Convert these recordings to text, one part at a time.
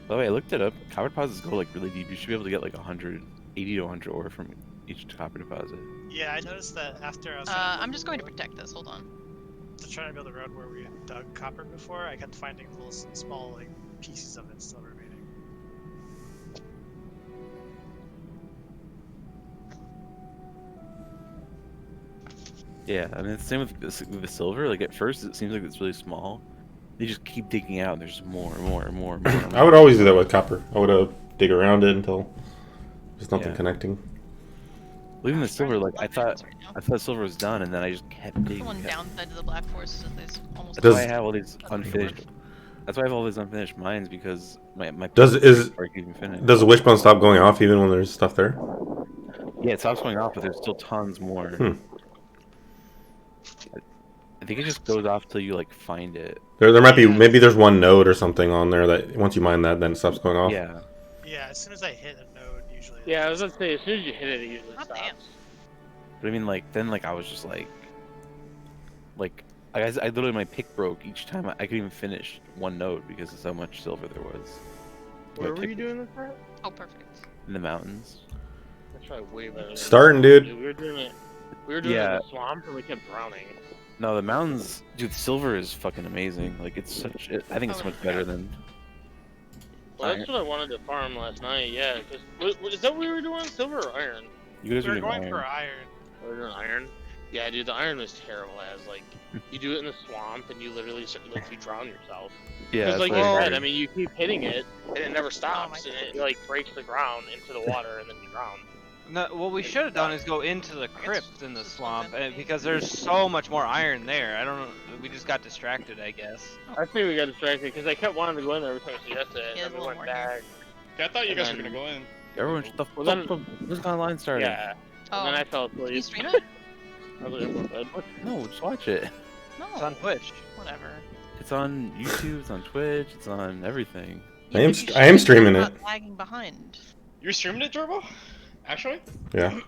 By the way, I looked it up. Copper deposits go like really deep. You should be able to get like 180 to 100 ore from each copper deposit. Yeah, I noticed that after I was I'm just going to protect this. Hold on. to try to build a road where we had dug copper before, I kept finding little small like pieces of it still remaining. Yeah, I mean, it's the same with the silver. Like, at first, it seems like it's really small. They just keep digging out, and there's more and more and more and more. And more. I would always do that with copper. I would dig around it until there's nothing connecting. Well, even the silver, like, I thought silver was done, and then I just kept digging. The one downside to the black forest is there's almost. That's why I have all these unfinished. That's why I have all these unfinished mines, because my does even finished. Does the wishbone stop going off even when there's stuff there? Yeah, it stops going off, but there's still tons more. I think it just goes off till you like find it. There might be, maybe there's one node or something on there that once you mine that, then it stops going off. Yeah. Yeah, as soon as I hit a node, usually. Yeah, I was gonna say, as soon as you hit it, it usually Oh, stops. damn. But I mean, like, then like I was just like I literally, my pick broke each time I couldn't even finish one node because of how much silver there was. Where were you doing this at? Oh, perfect. In the mountains. That's probably way better. Starting, dude. We were doing it. We were doing it in the swamp and we kept drowning. No, the mountains, dude. Silver is fucking amazing. Like, it's such. I think it's so much better than. Well, that's what I wanted to farm last night. Yeah, because is that what we were doing? Silver or iron? You guys We are were doing going iron. for iron. We were doing iron. Yeah, dude, the iron was terrible. As like, you do it in the swamp and you literally you drown yourself. Yeah. Because like that's you what said, I mean, you keep hitting it and it never stops, my and it like breaks the ground into the water and then you drown. No, what we should have done is go into the crypt in the swamp, because there's so much more iron there. I don't know, we just got distracted, I guess. I think we got distracted because I kept wanting to go in there every time I suggested it, Yeah, and then there's a we little went more back. Yeah, I thought you And guys then- were gonna go in. Everyone, shut the Well, fuck then- up. Blizzconline started. Yeah. Oh. And then I fell Can you asleep. stream it? I was like, "What?" No, just watch it. No. It's on Twitch. Whatever. It's on YouTube. It's on Twitch. It's on everything. I am You I am should streaming not it. lagging behind. You're streaming it, Turbo? Actually? Yeah.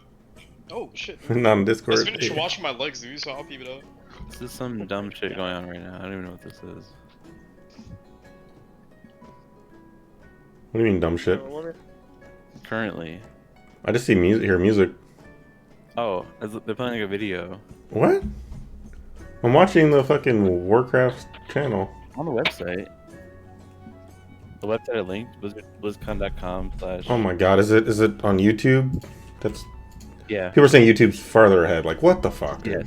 Oh shit. Not on I was Discord. finished washing my legs, dude, so I'll keep it up. This is some dumb shit going on right now. I don't even know what this is. What do you mean dumb shit? Currently. I just see music. Hear music. Oh, they're playing like a video. What? I'm watching the fucking Warcraft channel. On the website. The website I linked, blizzcon.com/ Oh my god, is it on YouTube? That's Yeah. people are saying YouTube's farther ahead. Like, what the fuck? Yeah.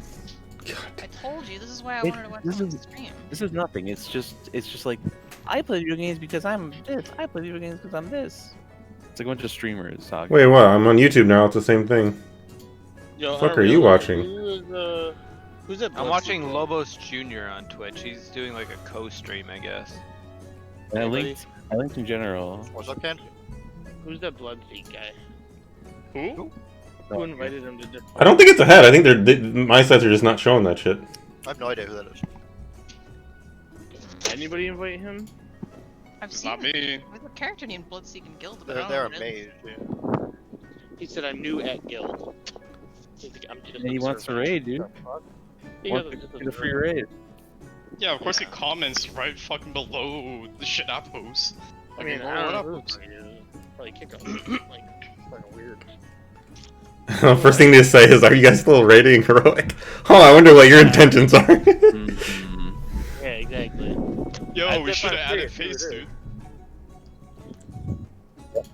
God. I told you, this is why I It- wanted to watch this someone's is- stream. This is nothing. It's just like, I play video games because I'm this. I play video games because I'm this. It's like a bunch of streamers talking. Wait, what? I'm on YouTube now. It's the same thing. Yo, Fuck are you watching? Who's that? I'm watching Lobos Jr. on Twitch. He's doing like a co-stream, I guess. And I linked in general. What's up, Ken? Who's that Bloodseek guy? Who? Who invited him to Discord? I don't think it's ahead. I think my sites are just not showing that shit. I have no idea who that is. Anybody invite him? I've It's seen not me. with a character named Bloodseek and Guild, but I They're don't know what it is. amazed. Yeah. He said I'm new at Guild. He's like, I'm just And he wants to raid, dude. He Wants goes, to "This get a is free great." raid. Yeah, of course he comments right fucking below the shit I post. I mean, Okay, I don't know what who up? it is. Probably kick him. Like, fucking weird. First thing they say is, "Are you guys still rating heroic?" Oh, I wonder what your intentions are. Mhm. Yeah, exactly. Yo, I we dip should my have added face, face, who it dude.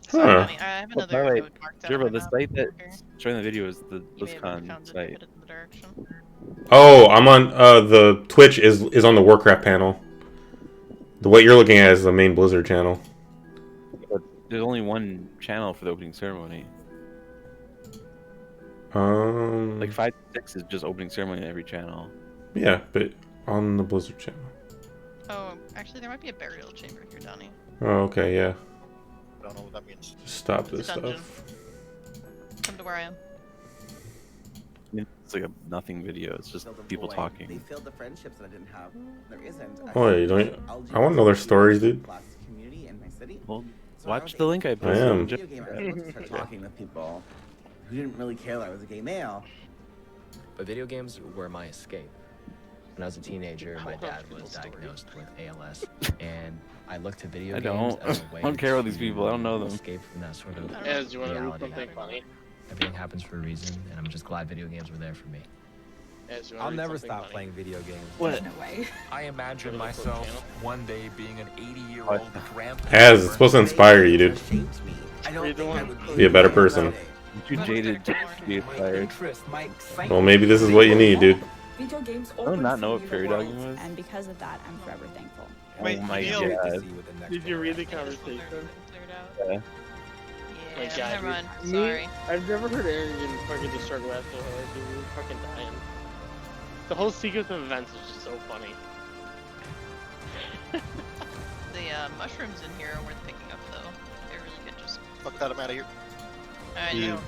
So, Huh. I have Oh, by another the way, code marked out Gerbo, on the map site that here. showing the video is the You may have found BlizzCon it, site. put it in the direction. Oh, I'm on the Twitch is on the Warcraft panel. The what you're looking at is the main Blizzard channel. But there's only one channel for the opening ceremony. Like 5 to 6 is just opening ceremony on every channel. yeah, but on the Blizzard channel. Oh, actually, there might be a burial chamber here, Donnie. Oh, okay, yeah. Don't know what that means. Just stop this It's a dungeon. stuff. Come to where I am. I mean, it's like a nothing video. It's just people They talking. filled the friendships that I didn't have. There isn't. Oh, you don't. I want to know their stories, dude. Community in my city. Well, So when I watch was the link I posted. am. on video game, I was able to start talking with people who didn't really care that I was a gay male. But video games were my escape. When I was a teenager, my dad was diagnosed with ALS, and I looked to video I games don't. as a way I don't care about these to people. I don't know them. escape from that sort of As you want to read reality. something funny? Everything happens for a reason, and I'm just glad video games were there for me. As you I'll wanna read never something stop funny? playing video games. What? No way. I imagine Go to the Flip myself channel. one day being an 80-year-old grandpa. As it's supposed to inspire you, dude. I don't Read the think I one. would Be a better person. I'm too jaded to be inspired. Well, maybe this is what you need, dude. Video games I do not know what fairy dogging was. and because of that, I'm forever thankful. Wait, Oh my Neil, god. Did you read the Cleared conversation? out. Yeah. My Yeah, God, never mind. dude. Sorry. I've never heard Aaron get fucking destroyed so hard, dude. We were fucking dying. The whole sequence of events is just so funny. The mushrooms in here are worth picking up, though. They're really good. Just. Fuck that, I'm out of here. Alright, Yeah.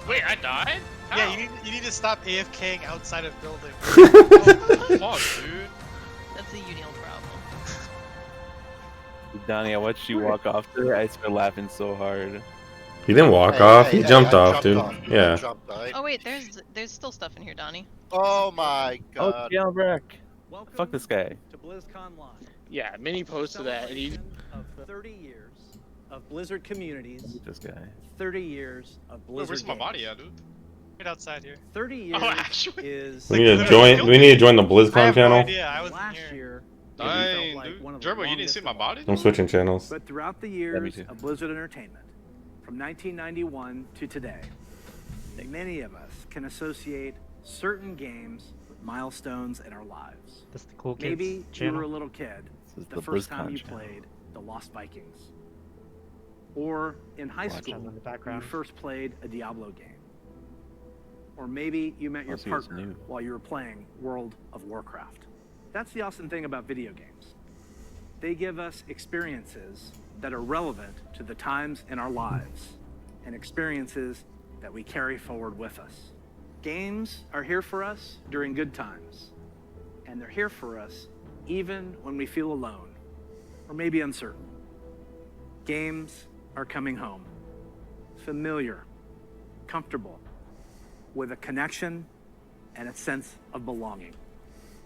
Wait, I died? How? Yeah, you need to stop AFKing outside of building. Fuck, dude. that's a Unil problem. Donnie, I watched you walk off there. I started laughing so hard. He didn't walk Hey, off. hey, He hey, jumped I off, jumped dude. off. I Yeah. jumped, alright? Oh wait, there's still stuff in here, Donnie. Oh my Oh, god. jailbreak. Fuck this guy. To BlizzConline. Yeah, Minnie posted that, and he. Of 30 years of Blizzard communities, This guy. 30 years of Wait, Blizzard where's my games. body at, dude? Right outside here. 30 years Oh, actually? is We need to join. We need to join the I BlizzCon have no channel. idea. I wasn't last here. year. Dang, like dude. one of the Gerbo, you didn't longest see my of all. body? I'm switching channels. But throughout the me years too. of Blizzard Entertainment, from 1991 to today, many of us can associate certain games with milestones in our lives. That's the cool kids Maybe you were a little kid This is the first time BlizzCon you channel. played The Lost Vikings. Or in high Watch school, them in the you background. first played a Diablo game. Or maybe you met your Also, it's partner new. while you were playing World of Warcraft. That's the awesome thing about video games. They give us experiences that are relevant to the times in our lives and experiences that we carry forward with us. Games are here for us during good times, and they're here for us even when we feel alone or maybe uncertain. Games are coming home, familiar, comfortable, with a connection and a sense of belonging.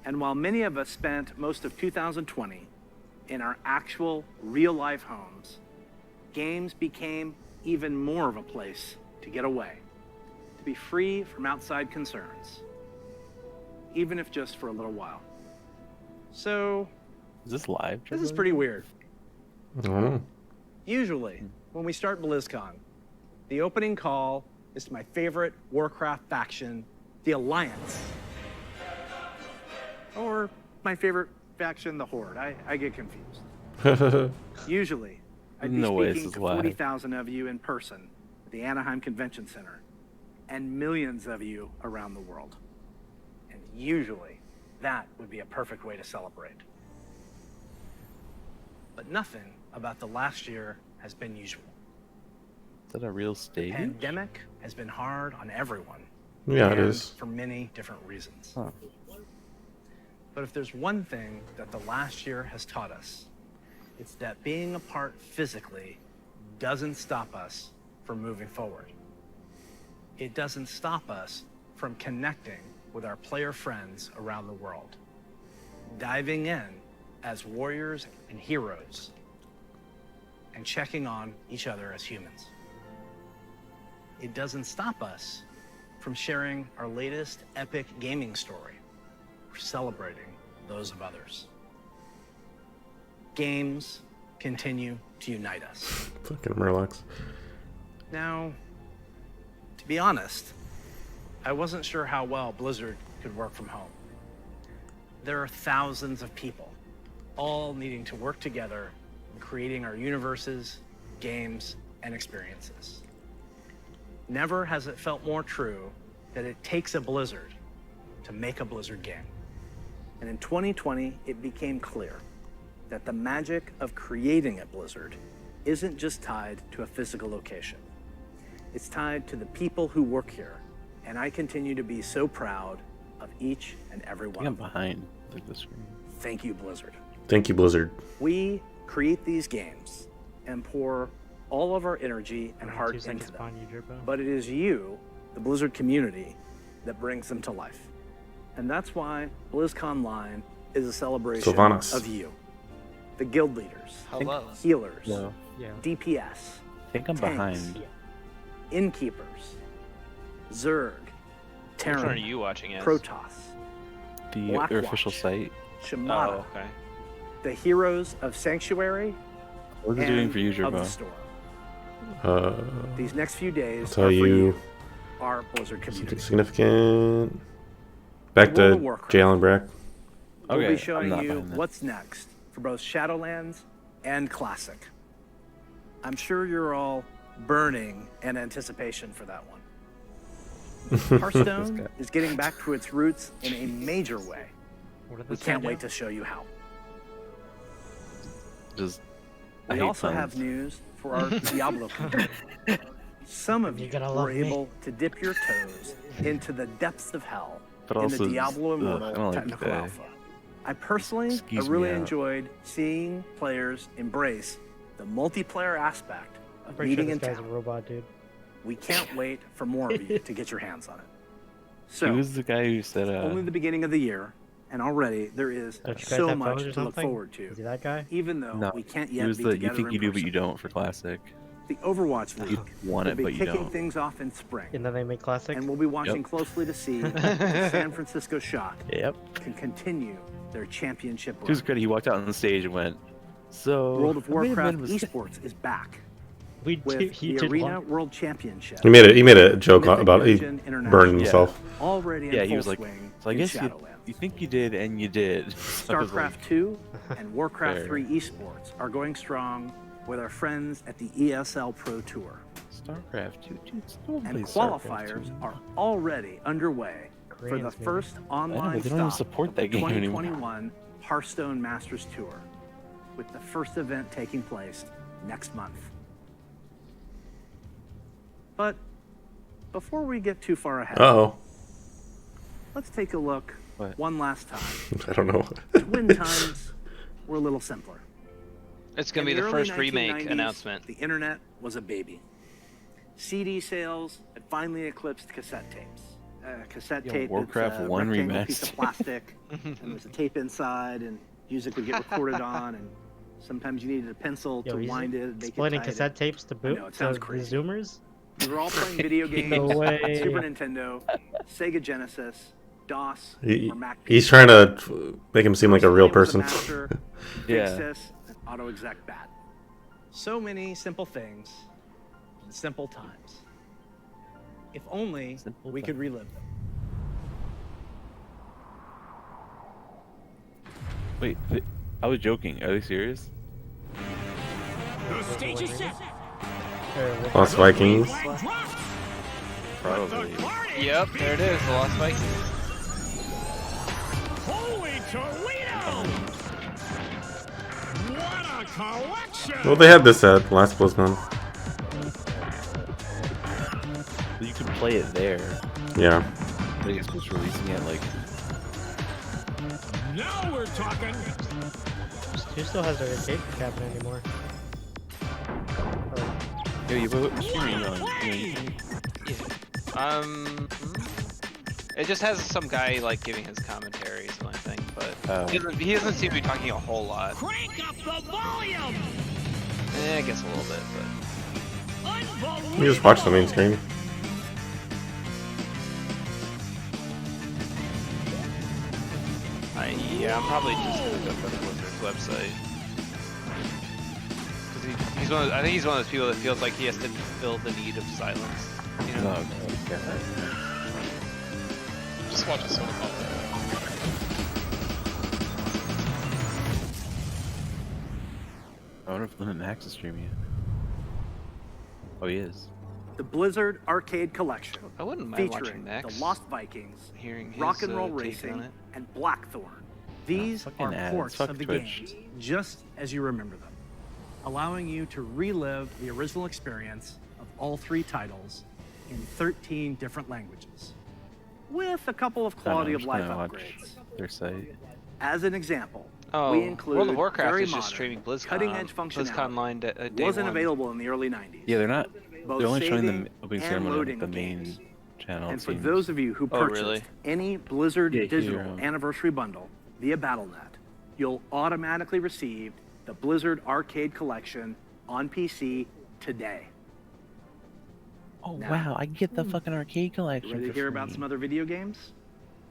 And while many of us spent most of 2020 in our actual real-life homes, games became even more of a place to get away, to be free from outside concerns, even if just for a little while. So, Is this live? this is Gerbo? pretty weird. I don't know. Usually, when we start BlizzCon, the opening call is to my favorite Warcraft faction, the Alliance. Or my favorite faction, the Horde. I get confused. Usually, I'd be No way this speaking is to live. 40,000 of you in person at the Anaheim Convention Center, and millions of you around the world. And usually, that would be a perfect way to celebrate. But nothing about the last year has been usual. Is that a real The stage? pandemic has been hard on everyone. Yeah, it and is. For many different reasons. Huh. But if there's one thing that the last year has taught us, it's that being apart physically doesn't stop us from moving forward. It doesn't stop us from connecting with our player friends around the world, diving in as warriors and heroes, and checking on each other as humans. It doesn't stop us from sharing our latest epic gaming story or celebrating those of others. Games continue to unite us. Fucking Murlocs. Now, to be honest, I wasn't sure how well Blizzard could work from home. There are thousands of people, all needing to work together in creating our universes, games, and experiences. Never has it felt more true that it takes a Blizzard to make a Blizzard game. And in 2020, it became clear that the magic of creating at Blizzard isn't just tied to a physical location. It's tied to the people who work here, and I continue to be so proud of each and every one I'm of them. behind the screen. Thank you, Blizzard. Thank you, Blizzard. We create these games and pour all of our energy and Only heart 2 into seconds them. upon you, Gerbo. But it is you, the Blizzard community, that brings them to life. And that's why BlizzConline is a celebration Sylvanas. of you. The guild leaders, Hello. healers, No, DPS, I think I'm tanks, behind. innkeepers, Zerg, Which one are Terran, you watching as? Protoss, Their official Blackwatch. site. Shimada, Oh, okay. the heroes of Sanctuary, What's it doing for you, of the Jerbo? Storm. These next few days I'll tell are for you our Blizzard community. something significant. Back World to of Warcraft. Jalen Brack. We'll Okay, be I'm showing not you behind that. what's next for both Shadowlands and Classic. I'm sure you're all burning in anticipation for that one. Hearthstone is getting back to its roots in a major way. We can't wait to show you how. Just, I We hate also phones. have news for our Diablo community. Some of you were able to dip your toes into the depths of hell But in also, the Diablo ugh, Immortal I don't like Technical that. Alpha. I personally Excuse really me out. enjoyed seeing players embrace the multiplayer aspect of meeting in town. robot, dude. We can't wait for more of you to get your hands on it. He So, was the guy who said, only the beginning of the year, and already there is Don't you guys so have much phones or to look something? forward to. Is he that guy? Even though no, we can't he yet was be the, together you think in you do, but person. you don't for Classic. The Overwatch League You want will it, be but you kicking don't. things off in spring. And then they make classic. And we'll be watching Yep. closely to see if the San Francisco Shock Yep. can continue their championship To his run. credit, he walked out on the stage and went, so... World of I may have Warcraft made a mistake." esports is back We with he the did Arena one. World Championship. He made a joke Mythic about he Dungeon International burned himself. already in Yeah, full he was like, swing so I in guess you Shadowlands. think you did, and you did. So I was StarCraft like, 2 and Warcraft Fair. 3 esports are going strong with our friends at the ESL Pro Tour. StarCraft 2, dude, no one And plays StarCraft qualifiers 2. are already underway for the Koreans, man. first online they don't even stop support of that the game anymore. 2021 Hearthstone Masters Tour, with the first event taking place next month. But before we get too far ahead, Uh-oh. let's take a look What? one last time. I don't know. Twin times were a little simpler. It's gonna be In the early first remake 1990s, announcement. The internet was a baby. CD sales had finally eclipsed cassette tapes. Cassette Yo, tape, Warcraft it's a 1 rectangle piece remastered. of plastic, and there's a tape inside, and music would get recorded on, and sometimes you needed a pencil Yo, to he's wind it. They could explaining tie cassette it. tapes to I boot know, it to sounds the crazy. Zoomers. We were all playing video games No on way. Super Nintendo, Sega Genesis, DOS, He, or Mac. he's trying to make him seem like a real Personally, person. it was a master, Yeah. Big Sis, and Auto Exec Bad. So many simple things in simple times. If only Simple we times. could relive them. Wait, I was joking. Are they serious? The stage is set. Lost Vikings. Probably. Yep, there it is, the Lost Vikings. Holy Toledo! What a collection! Well, they had this at last BlizzCon. You could play it there. Yeah. I guess was releasing it like. Now we're talking. Who still has their tape cabinet anymore? Yo, you put streaming on. It just has some guy like giving his commentaries and I think, but he doesn't seem to be talking a whole lot. Crank up the volume! I guess a little bit, but You just watch the main screen. yeah, I'm probably just gonna go for the Blizzard's website. Cause he's one of, I think he's one of those people that feels like he has to fill the need of silence. You know? Just watch a soda pop. I wonder if Limit Max is streaming it. Oh, he is. The Blizzard Arcade Collection, I wouldn't mind featuring watching Max. the Lost Vikings, Hearing his, Rock and Roll take on Racing, it. and Blackthorn. These fucking are ads. ports Fuck of the Twitch. games, just as you remember them, allowing you to relive the original experience of all three titles in 13 different languages, with a couple of quality of life upgrades. Their site. As an example, Oh, we include World of Warcraft very is just modern, streaming BlizzCon. cutting-edge functionality. BlizzConline day wasn't one. available in the early 90s. Yeah, they're not. Both They're only showing saving the opening and ceremony loading of the of main games channel. And it for seems. those of you who Oh, purchased really? any Blizzard Yeah, digital Hero. anniversary bundle via Battle.net, you'll automatically receive the Blizzard Arcade Collection on PC today. Oh Now- wow, I get the fucking arcade You collection. ready to for hear about free. some other video games?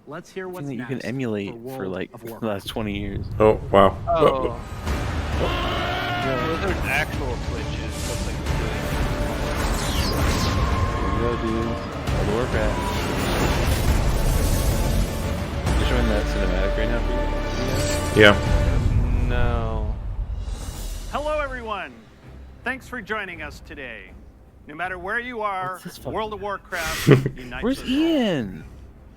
Let's hear what's Thing that you next can emulate for for World like of the Warcraft. last 20 years. Oh wow. Oh. Well, there's actual switches. Looks like it's doing. There you go, dude. World of Warcraft. You're showing that cinematic right now for you? Yeah. No. Hello, everyone. Thanks for joining us today. No matter where you are, What's this fucking- World of Warcraft unites Where's us all. Ian?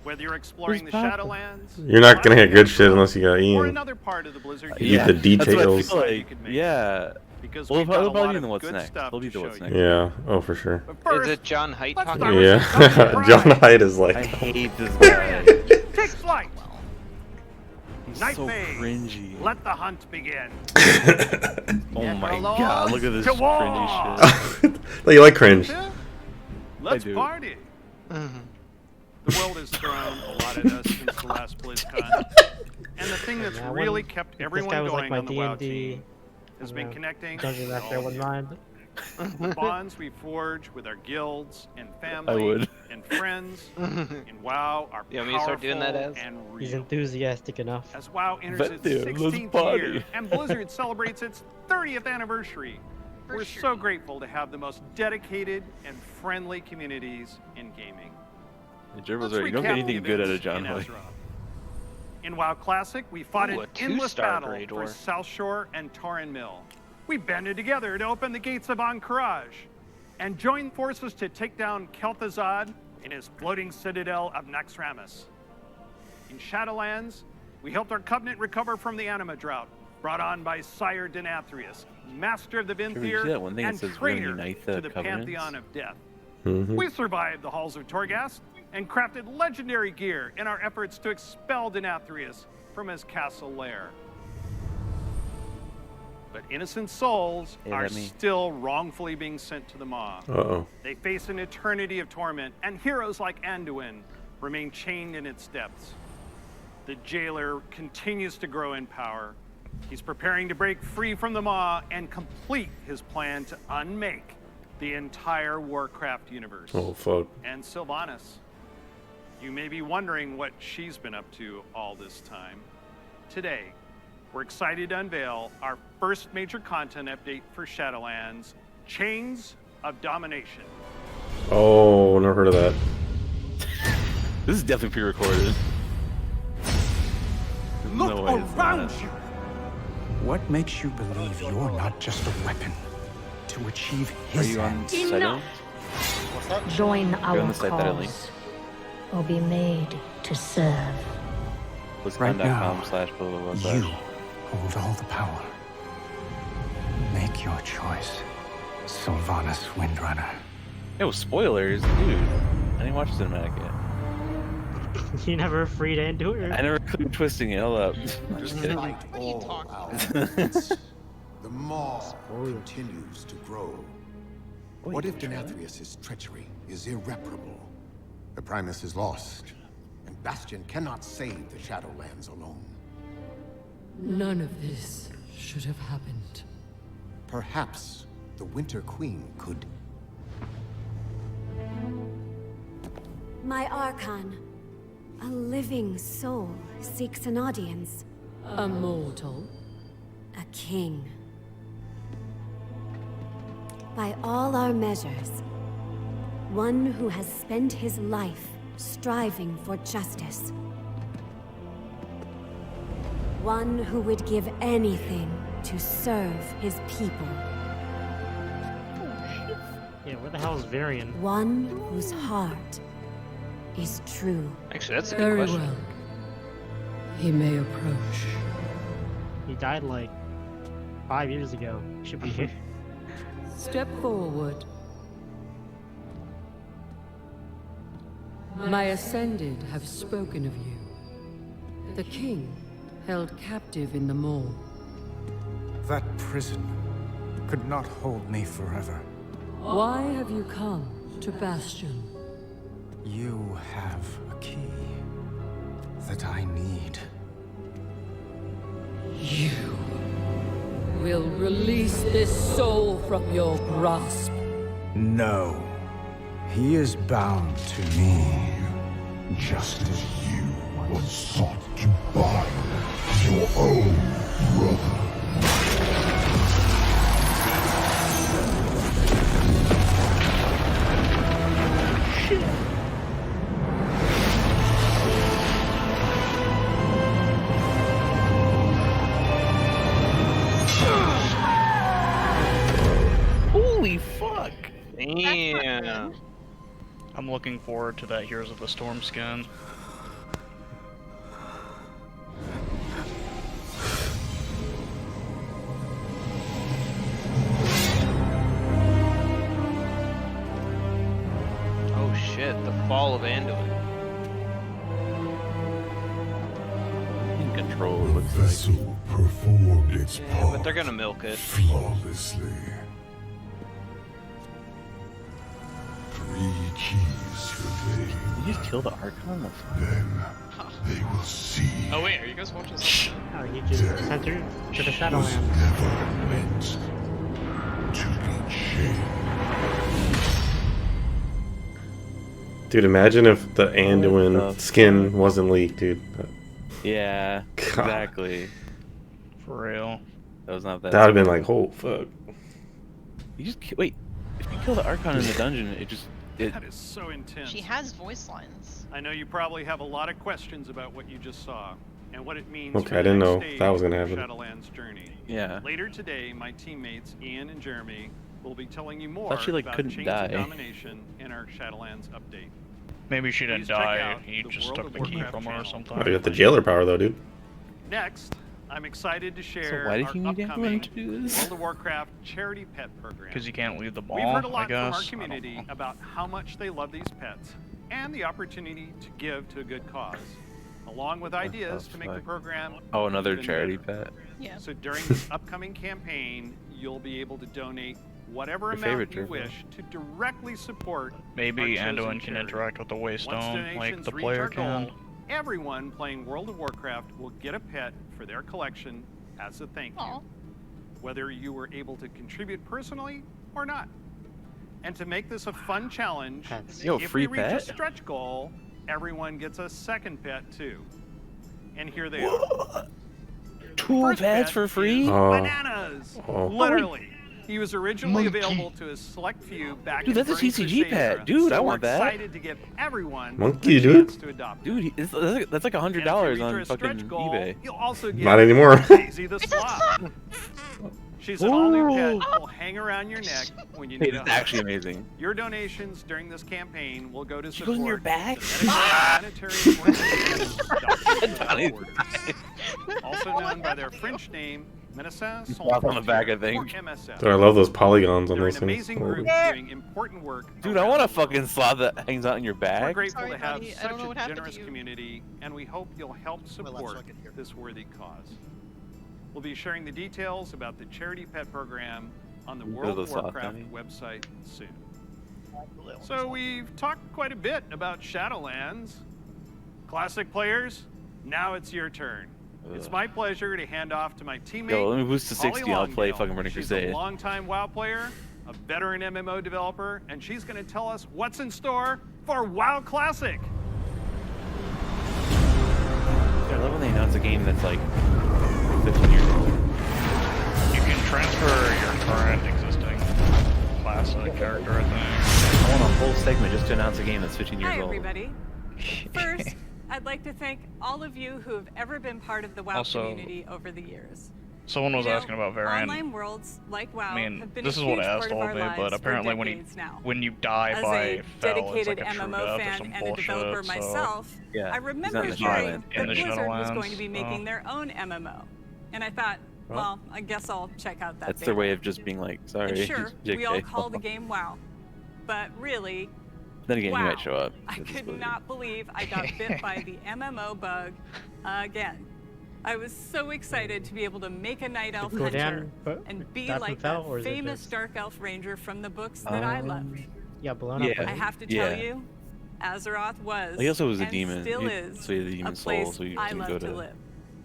Whether you're exploring Where's the Papa? Shadowlands, You're not gonna hit good shit unless you got or Ian. another part of the Blizzard Yeah, universe, the That's what I details. feel you like. could make. Yeah. Because Well, we've got a probably lot in of the what's good next. stuff We'll to do the show what's you. next. Yeah. Oh, for sure. But first, Is it John Height let's talking? start with Yeah. some company John pride. Hyde is like. I hate this guy. Take flight. He's Night so Mage, cringy. let the hunt begin. Oh my god, look at this To war. cringy shit. Oh, you like cringe? Let's do. party. The world has thrown a lot at us since the last BlizzCon. And the thing that's Yeah, really when- kept if this everyone guy was like going my on the WoW D&D, team has been connecting Dungeon with Master, I all of wouldn't you. mind. The bonds we forge with our guilds and I family would. and friends in WoW are You want me to start doing that powerful as? and He's real. enthusiastic enough. As WoW enters Bet its there, let's 16th party. year and Blizzard celebrates its 30th anniversary, we're so grateful to have the most dedicated and friendly communities in gaming. Gerbil's Let's right. You don't recap get anything the good out of events John in Hoy. Ezra. In WoW Classic, we fought Ooh, an a endless 2-star battle Great for War. South Shore and Tauren Mill. We banded together to open the gates of Ahn'Qiraj and joined forces to take down Kel'Thuzad in his floating citadel of Naxxramas. In Shadowlands, we helped our Covenant recover from the Anima drought, brought on by Sire Denathrius, master of the Trevor, did you Vinthier see that one thing that and says we're gonna traitor unite the to the Covenants? Pantheon of Death. Mhm. We survived the halls of Torghast and crafted legendary gear in our efforts to expel Denathrius from his castle lair. But innocent souls Hey, are let me- still wrongfully being sent to the Maw. Uh-oh. They face an eternity of torment, and heroes like Anduin remain chained in its depths. The jailer continues to grow in power. He's preparing to break free from the Maw and complete his plan to unmake the entire Warcraft universe. Oh, fuck. And Sylvanas. You may be wondering what she's been up to all this time. Today, we're excited to unveil our first major content update for Shadowlands, Chains of Domination. Oh, never heard of that. This is definitely pre-recorded. Look No way it's around not. you. What makes you believe you're not just a weapon to achieve Are his you on ends? site? Ellen? What's that? Join You're our on the site that I linked. cause, or be made to serve. Right now, Blizzcon.com/blah. You hold all the power. Make your choice, Sylvanas Windrunner. Yo, spoilers, dude. I didn't watch the cinematic yet. You never freed into it? I never clicked twisting it. Hold up. Just kidding. The Maw continues to grow. What if Denathrius' treachery is irreparable? The Primus is lost, and Bastion cannot save the Shadowlands alone. None of this should have happened. Perhaps the Winter Queen could. My Archon, a living soul, seeks an audience. A mortal? A king. By all our measures, one who has spent his life striving for justice. One who would give anything to serve his people. Yeah, where the hell is Varian? One whose heart is true. Actually, that's a good Very question. well. He may approach. He died like 5 years ago. Should be here. Step forward. My Ascended have spoken of you. The king held captive in the Maw. That prison could not hold me forever. Why have you come to Bastion? You have a key that I need. You will release this soul from your grasp. No. He is bound to me. Just as you once sought to bind your own brother. Holy fuck! Damn. I'm looking forward to that Heroes of the Storm skin. Oh shit, the fall of Anduin. In control, it looks The vessel performed its part But they're gonna milk it. flawlessly. 3 keys remain. You just kill the Archon? Then they will see. Oh wait, are you guys watching something? Oh, he just sent her to the was Shadowlands. never meant to be changed. Dude, imagine if the Anduin skin wasn't leaked, dude. Yeah, God. exactly. For real. That was not that. That would have been like, oh fuck. You just wait. If you kill the Archon in the dungeon, That is so intense. She has voice lines. I know you probably have a lot of questions about what you just saw and what it means Okay, for I the didn't next know stage that was gonna of happen. Shadowlands' journey. Yeah. Later today, my teammates Ian and Jeremy will be telling you more Thought she, like, about couldn't Chains die. of Domination in our Shadowlands update. Maybe she didn't Please check die. out He the just World took of the key Warcraft from her or channel. something. Oh, you got the jailer power though, dude. Next, I'm excited to share why did our you need upcoming everyone to do this? World of Warcraft charity pet program. Because you can't leave the ball, We've heard a I lot guess. from our community about how much they love these pets and the opportunity to give to a good cause, along with ideas to make the fuck? program Oh, another even charity better. pet. Yeah. So during this upcoming campaign, you'll be able to donate whatever Your amount favorite you turtle. wish to directly support Maybe our chosen Anduin can charity. interact with the Once Waystone like donations the reach player our can. goal, everyone playing World of Warcraft will get a pet for their collection as a thank you, whether you were able to contribute personally or not. And to make this a fun challenge, Yo, if free we reach a pet? stretch goal, everyone gets a second pet too. And here they are. 2 First pets pet for free? is Oh. Bananas. Oh. Literally. He was originally Monkey. available to a select few back Dude, in that's a Burning TCG Crusade pet. era, Dude, so I we're want that. excited to give everyone Monkey, a dude. chance to adopt. Dude, that's like $100 reach on our stretch fucking goal, eBay. You'll also get Not anymore. Daisy the Sloth. She's an all-new pet Ooh. that will hang around your neck when you Hey, need a it's hug. actually amazing. Your donations during this campaign will go to She support goes in your back? the medical humanitarian organization, Doctors Without Borders, also known by their French name, Médecins Sans Flop on the back, I Frontières, think. or MSF. Dude, I love those polygons on They're those an things. amazing Oh. group doing important work. Dude, I want a fucking sloth that hangs out in your We're back. grateful Sorry, to have buddy. I such don't know a what happened to generous you. community, and we hope you'll help support this worthy cause. We'll be sharing the details about the charity pet program on the You World feel of the sloth, Warcraft Danny? website soon. So we've talked quite a bit about Shadowlands. Classic players, now it's your turn. It's my pleasure to hand off to my teammate. Yo, let me boost to Holly 60. I'll play Longdale. fucking Burning She's Crusade. a longtime WoW player, a veteran MMO developer, and she's going to tell us what's in store for WoW Classic. I love when they announce a game that's like 15 years old. You can transfer your current existing classic character, I think. I want a whole segment just to announce a game that's 15 years Hi, old. everybody. First, I'd like to thank all of you who have ever been part of the WoW Also, community over the years. Someone was You know, asking about Varian. Online worlds like WoW I mean, have been this a is what huge Ass part of told our me, lives but for apparently decades now. when you die As by a fell, dedicated it's like a true MMO death or fan some and a bullshit, developer so- myself, Yeah, I he's remember not in the hearing Shadowlands. that In the Blizzard was Shadowlands, going to be making their own MMO. And I thought, well, I guess I'll check out that That's their way beta. of just being like, sorry. And sure, we all JK. call the game WoW. But really, Then again, wow. you might show up. I It's could Blizzard. not believe I got bit by the MMO bug again. I was so excited to be able to make a night elf go hunter down, but and be that like fell, that or is it famous just- dark elf ranger from the books that I loved. Yeah, blown up. I have to tell you, Azeroth was He also was a and demon. still He- is so he had the a demon soul, place so you I can love go to to live.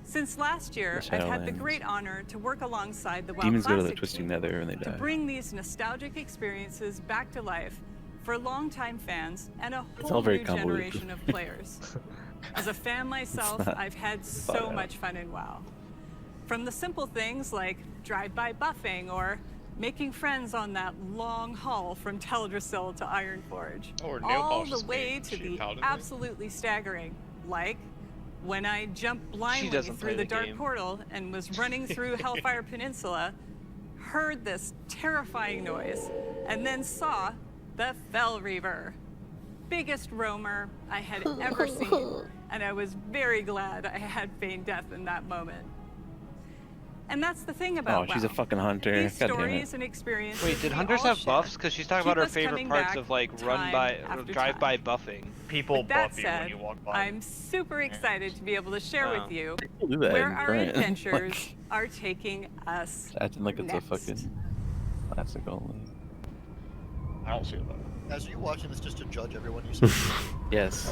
Since last year, the I've had the Shadowlands. great honor to work alongside the WoW Demons go to the Classic Twisting team Nether and they to die. bring these nostalgic experiences back to life for longtime fans and a It's whole all very new convoluted. generation of players. As a fan myself, not I've had thought so out. much fun in WoW. From the simple things like drive-by buffing or making friends on that long haul from Teldrassil to Ironforge, Or nail all the polish way game. to She the paladin. absolutely staggering, like when I jumped blindly doesn't through play the the dark game. portal and was running through Hellfire Peninsula, heard this terrifying noise, and then saw the Fell Reaver. Biggest roamer I had ever seen, and I was very glad I had feigned death in that moment. And that's the thing about Oh, she's a WoW. fucking hunter. These God damn stories it. and experiences Wait, did we hunters all have share buffs? Because she's talking keep about her us favorite coming parts back of like time after drive-by buffing. People With that buff you when said, you walk by. I'm super excited to be able to share Wow. with you People do that where in our current. adventures are taking us Acting like it's next. a fucking classic only. I don't see that. Guys, are you watching this just to judge everyone you see? Yes.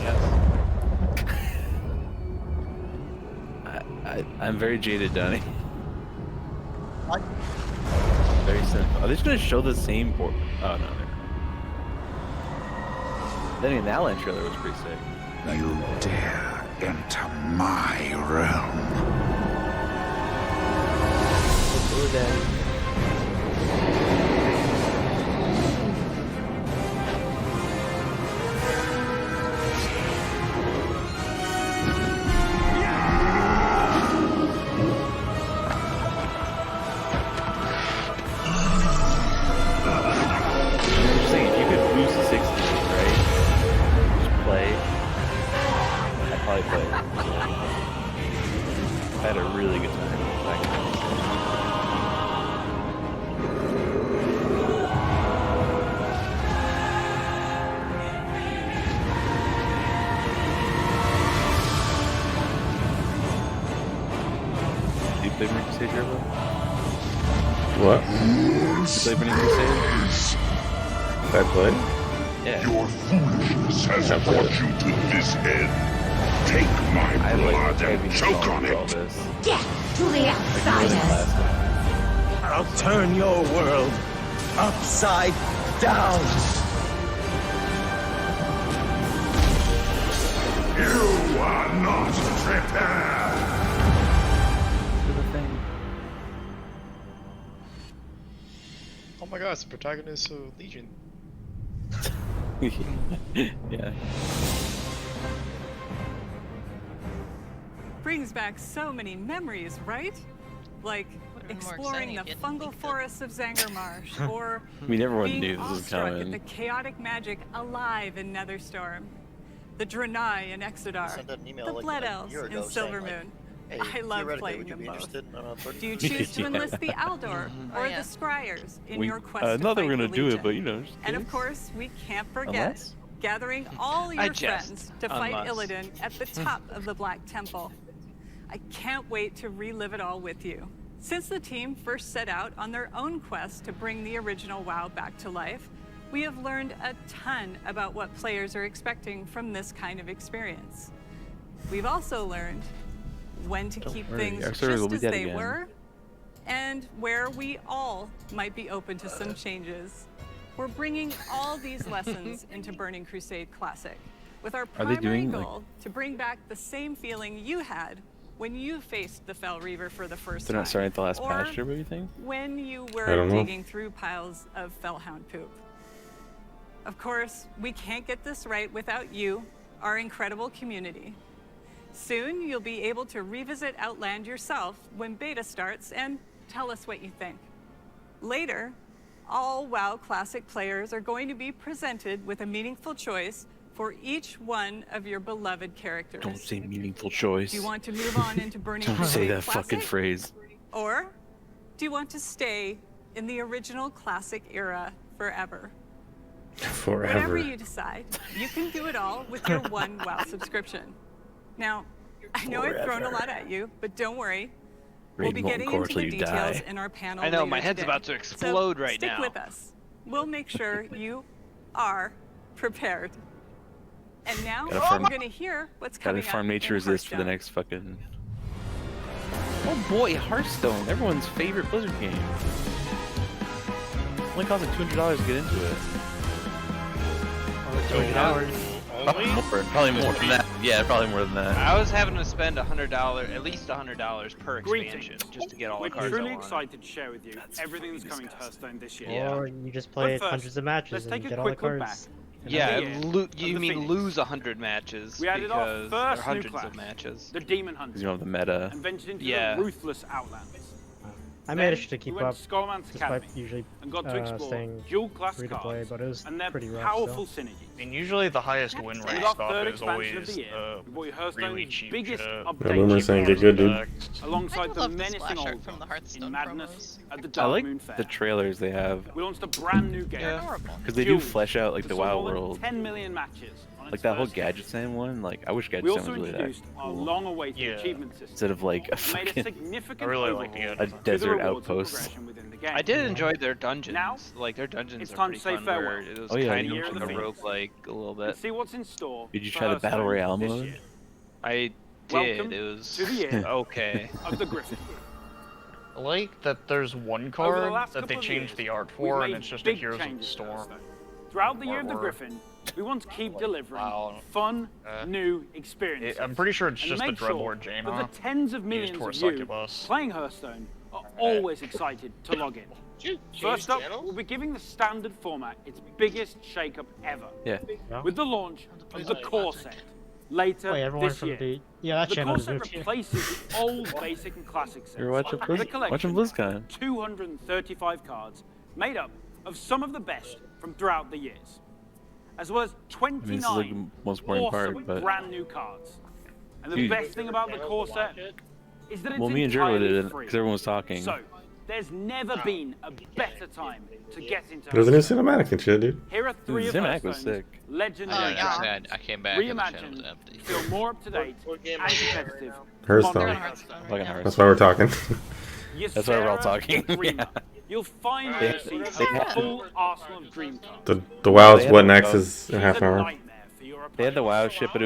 I'm very jaded, Donnie. Very simple. Are they just gonna show the same port? Oh no. Then the Outland trailer was pretty sick. You dare enter my realm. I'm just saying, if you could boost to 60, right? Just play. I'd probably play. I had a really good time back then. Do you play Burning Crusade, Turbo? What? You play Burning Crusade? Did I play? Yeah. Your foolishness has brought you to this end. Take my I like blood and choke on all it. this. Get to the outsiders! I'll turn your world upside down. You are not prepared. Oh my god, it's the protagonist of Legion. Yeah. Brings back so many memories, right? Like been more exploring exciting the if you didn't fungal forests of Zangarmarsh, or I mean, everyone being knew this was awestruck at coming. the chaotic magic alive in Netherstorm, the Draenei in Exodar, sent an email the like Blood a Elves year in ago saying, like, Silvermoon. Hey, I love theoretically, playing would you them be both. interested in a 30 Do you choose to Yeah. enlist the Aldor or yeah. the Scryers in We, your quest to not that fight we're gonna the do it, Legion? but you know. Just And of kidding. course, we can't forget Unless? gathering all your jest. friends to fight Unless. Illidan at the top of the Black Temple. I can't wait to relive it all with you. Since the team first set out on their own quest to bring the original WoW back to life, we have learned a ton about what players are expecting from this kind of experience. We've also learned when to Don't keep worry, things our server will just be as dead they again. were, and where we all might be open to some changes. We're bringing all these lessons into Burning Crusade Classic, with our Are they primary doing, like- goal to bring back the same feeling you had when you faced the Fell Reaver for the first They're time. not starting at the last or patch, or what do you think? when you I were don't know. digging through piles of Fellhound poop. Of course, we can't get this right without you, our incredible community. Soon, you'll be able to revisit Outland yourself when beta starts and tell us what you think. Later, all WoW Classic players are going to be presented with a meaningful choice for each one of your beloved characters. Don't say meaningful choice. Do you want to move on into Burning Don't say Crusade that fucking Classic? phrase. Or do you want to stay in the original Classic era forever? Forever. Whatever you decide, you can do it all with your one WoW subscription. Now, I know I've thrown a lot at you, but don't worry. We'll be Raid getting Molten Core into till the you details die. in our panel. I know, later my head's today. about to explode So right stick now. with us. We'll make sure you are prepared. And now Gotta farm- we're going to hear what's Gotta coming farm up nature in resist for the Hearthstone. next fucking. Oh boy, Hearthstone, everyone's favorite Blizzard game. Only costs like $200 to get into it. Probably more than that. Yeah, probably more than that. I was having to spend $100, at least $100 per expansion, just to get all We're the cards I truly wanted. excited to share with you everything that's coming to Hearthstone this year. Or you just play But first, hundreds of matches let's and take a get all the quick look cards. back. Yeah, Year you of mean the lose 100 matches We added our because first there are new hundreds class, of matches. the Demon Hunter, Because you know the meta. and ventured into Yeah. the ruthless Outlands. I Then managed to we keep went up to Skullman's despite Academy usually and got to explore staying dual class free to play, cards but it was and their pretty rough powerful still. synergies. I mean, usually the highest win rate With our stuff third is expansion of always the year, we brought you Hearthstone's really cheap biggest shit. Yeah, update Boomer's saying get good, dude. alongside I do the love the menacing splash art old from the gods Hearthstone in Madness promos. at the I Dark like Moon Fair. the trailers they have. We launched a brand new game. Because they do flesh out like the that saw WoW more than world. 10 million matches on its Like that whole first day. Gadget Stand one. Like I wish Gadget We Stand also was really that introduced our cool. long-awaited achievement system. Instead of like a and made a fucking significant I really overhaul like the a idea. to the desert rewards and outpost. progression within the game. I did enjoy their dungeons. Now, like their dungeons it's are time pretty to say fun. farewell. Where it was Oh, yeah, kind you of can like a do it. roguelike a little And bit. see what's in store. Did you for try the Battle Hearthstone Royale this mode? year. I Welcome did. It was to the year okay. of the Griffin. I like that there's one Over the card last that they couple of changed years, the art we've for, and made it's just a big Heroes of the changes to Storm. Hearthstone. Throughout the year of the artwork. Griffin, we want to keep delivering Wow. fun, new experiences. I'm pretty sure it's and just the make sure Dreadlord Jaina that the tens of used millions for of you Succubus. playing Hearthstone are always excited to log in. First up, we'll be giving the standard format its biggest shake-up ever. Yeah. With the launch of the core set later Wait, everyone this from year. the that The channel core is set moved here. replaces the old basic and classic sets. You're watching with a Blizz- collection watching BlizzCon. of 235 cards made up of some of the best from throughout the years, as well as I mean, this is like 29 the most boring awesome part, but brand new cards. And the Dude. best thing about the core set is that it's well, me and Jared did entirely it free. because everyone was talking. So, there's never been a better time to get into There's a new Hearthstone. cinematic and shit, dude. Here are three of Cinematic was Hearthstone's sick. legendary yeah. cards, I came back and the channel was reimagined, empty. feel more up to date and competitive. Hearthstone. modern Hearthstone right Fucking now. hard. That's why we're talking. That's why we're all Ysera talking. the Dreamer. Yeah. You'll find They- Mercy's they had- full arsenal of dream cards. The WoW's They had what the next WoW. is in half an She's a hour. nightmare for your They had the opponents. WoW shit, but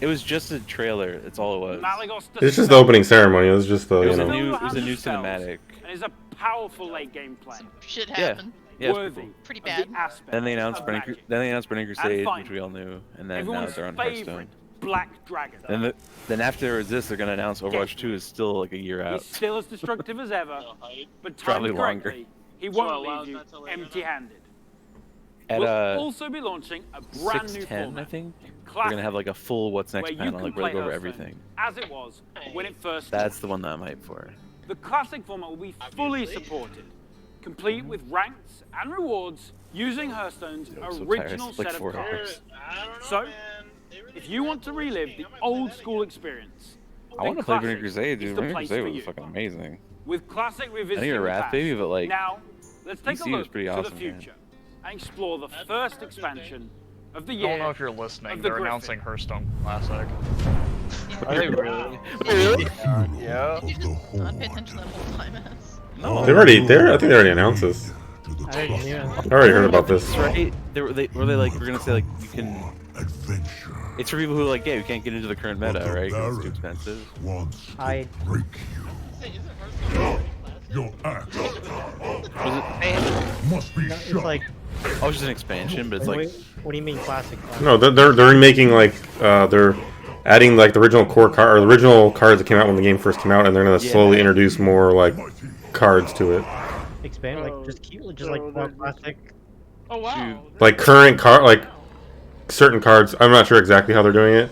it was just a trailer. That's all it was. Malygos It's just the opening ceremony. It was just the, It you was a know. new, it Still was a has new the spells, cinematic. And is a powerful late game play. Shit Yeah. happened. Yeah, it's worthy pretty cool. Pretty of bad. the aspect Then they announced of Burning. magic. Then they announced Burning Crusade, finally, which we all knew, and then now Everyone's they're on favorite Hearthstone. Black Dragon. Then after this, they're gonna announce Overwatch 2 is still like a year out. He's still as destructive as ever, but Probably timed longer. correctly, he won't leave you empty-handed. At We'll also be launching a brand new 610, I format, think we're Classic, gonna have like a full What's Next where you panel, can like where they play go over Hearthstone everything. as it was when it first That's the one that I'm hyped for. The classic format will be fully supported, complete with ranks and rewards using Hearthstone's I'm so tired. original It's like set 4 of cards. hours. So, if you want to relive the old school experience, I want to play Burning Classic Crusade, is dude. the Burning place Crusade for was you. fucking amazing. With Classic I revisiting need a the Wrath past. Baby, but like Now, let's take PC a look was pretty to awesome, the man. future and explore the first expansion of the I year. don't know if you're listening. of the They're Griffin. announcing Hearthstone Classic. Are they really? Really? Yeah. You just not pay attention that whole time, ass. No. They already, I think they already announced this. I didn't hear I already heard about this. That's right. Were they like we're gonna say like you can. It's for people who are like, yeah, you can't get into the current meta, right? 'Cause it's too expensive. I Your act Was must be it's like it? Oh, it's just an expansion, but it's like. what do you mean classic? No, they're remaking like they're adding like the original core card or the original cards that came out when the game first came out, and they're gonna slowly introduce more like cards to it. Expand like just keep just like more classic. Oh wow. Like current card, like certain cards. I'm not sure exactly how they're doing it.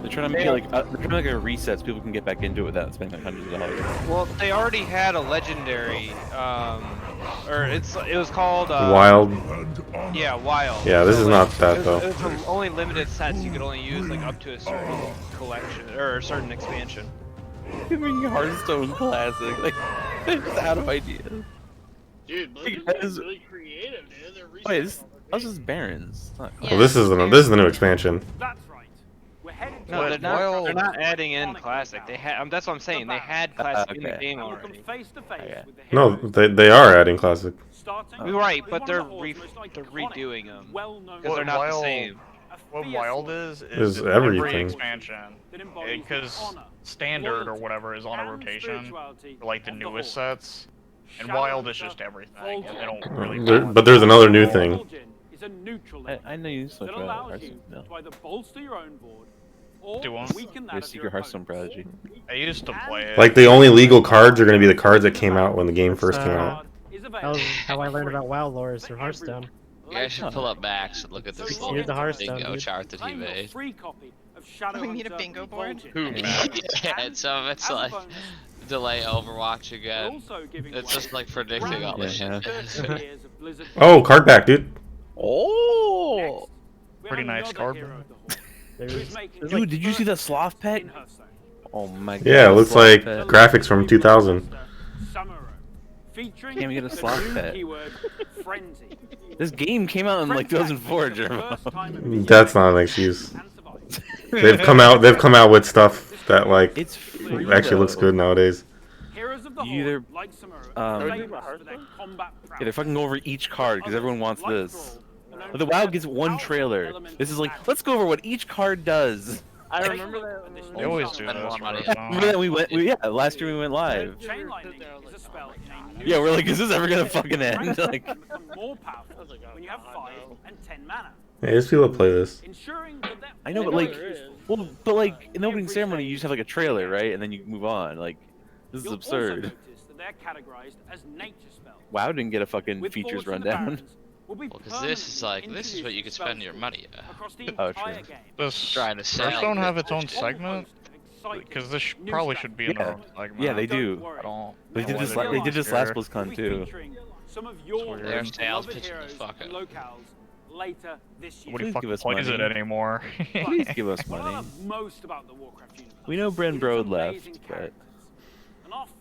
They're trying to make it like they're trying to make it a reset so people can get back into it without spending like hundreds of dollars. Well, they already had a legendary, or it was called Wild. Yeah, Wild. Yeah, this So, is like, not that, it was, though. It was only limited sets you could only use like up to a certain collection or a certain expansion. You're making Hearthstone classic, like they're just out of ideas. Dude, Guys- Blizzard's really creative, dude. They're Wait, this was just Barons. It's not Yeah. Well, this is the new expansion. That's right. We're headed to No, a they're not adding in classic. They had. That's what I'm saying. They had classic in the okay. game and we'll come already. face to face with the No, heroes, they are adding classic. starting Right, with but one they're of the Horde's most they're iconic, redoing them well-known because they're not the Wild- same. a what Wild is Is every everything. expansion, because standard or whatever is on a rotation for like the newest sets, and Wild is just everything. And they don't really. But there's another new thing. I know you switch out Hearthstone. No. Do one. You're a secret Hearthstone prodigy. I used to play it. Like the only legal cards are going to be the cards that came out when the game first came out. That was how I learned about WoW lore is through Hearthstone. You guys should pull up Max and look at this little Use the Hearthstone, bingo dude. chart that he made. We need a bingo board. Yeah, and some of it's like delay Overwatch again. It's just like predicting all this shit. Oh, card back, dude. Oh! Pretty nice card. Dude, did you see the sloth pet? Oh my god. Yeah, it looks sloth like pet. graphics from 2000. Can't we get a sloth pet? This game came out in like 2004, Jeremy. That's not an excuse. They've come out with stuff that like It's free, actually looks though. good nowadays. You either yeah, they're fucking go over each card because everyone wants this. But the WoW gets one trailer. This is like, let's go over what each card does. I remember that. They always do this. Remember that we went? Yeah, last year we went live. Yeah, we're like, is this ever gonna fucking end? Like, Hey, there's people that play this. I know, but like, well, but like in the opening ceremony, you just have like a trailer, right? And then you move on. Like, this is absurd. WoW didn't get a fucking features rundown. Well, because this is like, this is what you could spend your money at. Oh, true. Does Trying to sell. Hearthstone have its own segment? Because this probably should be in their own segment. Yeah, they do. I don't. They did this. They did this last BlizzCon too. Their sales pitch the fuck up. Nobody fucking us plays money. it anymore. Please give us money. We know Bren Brode left, but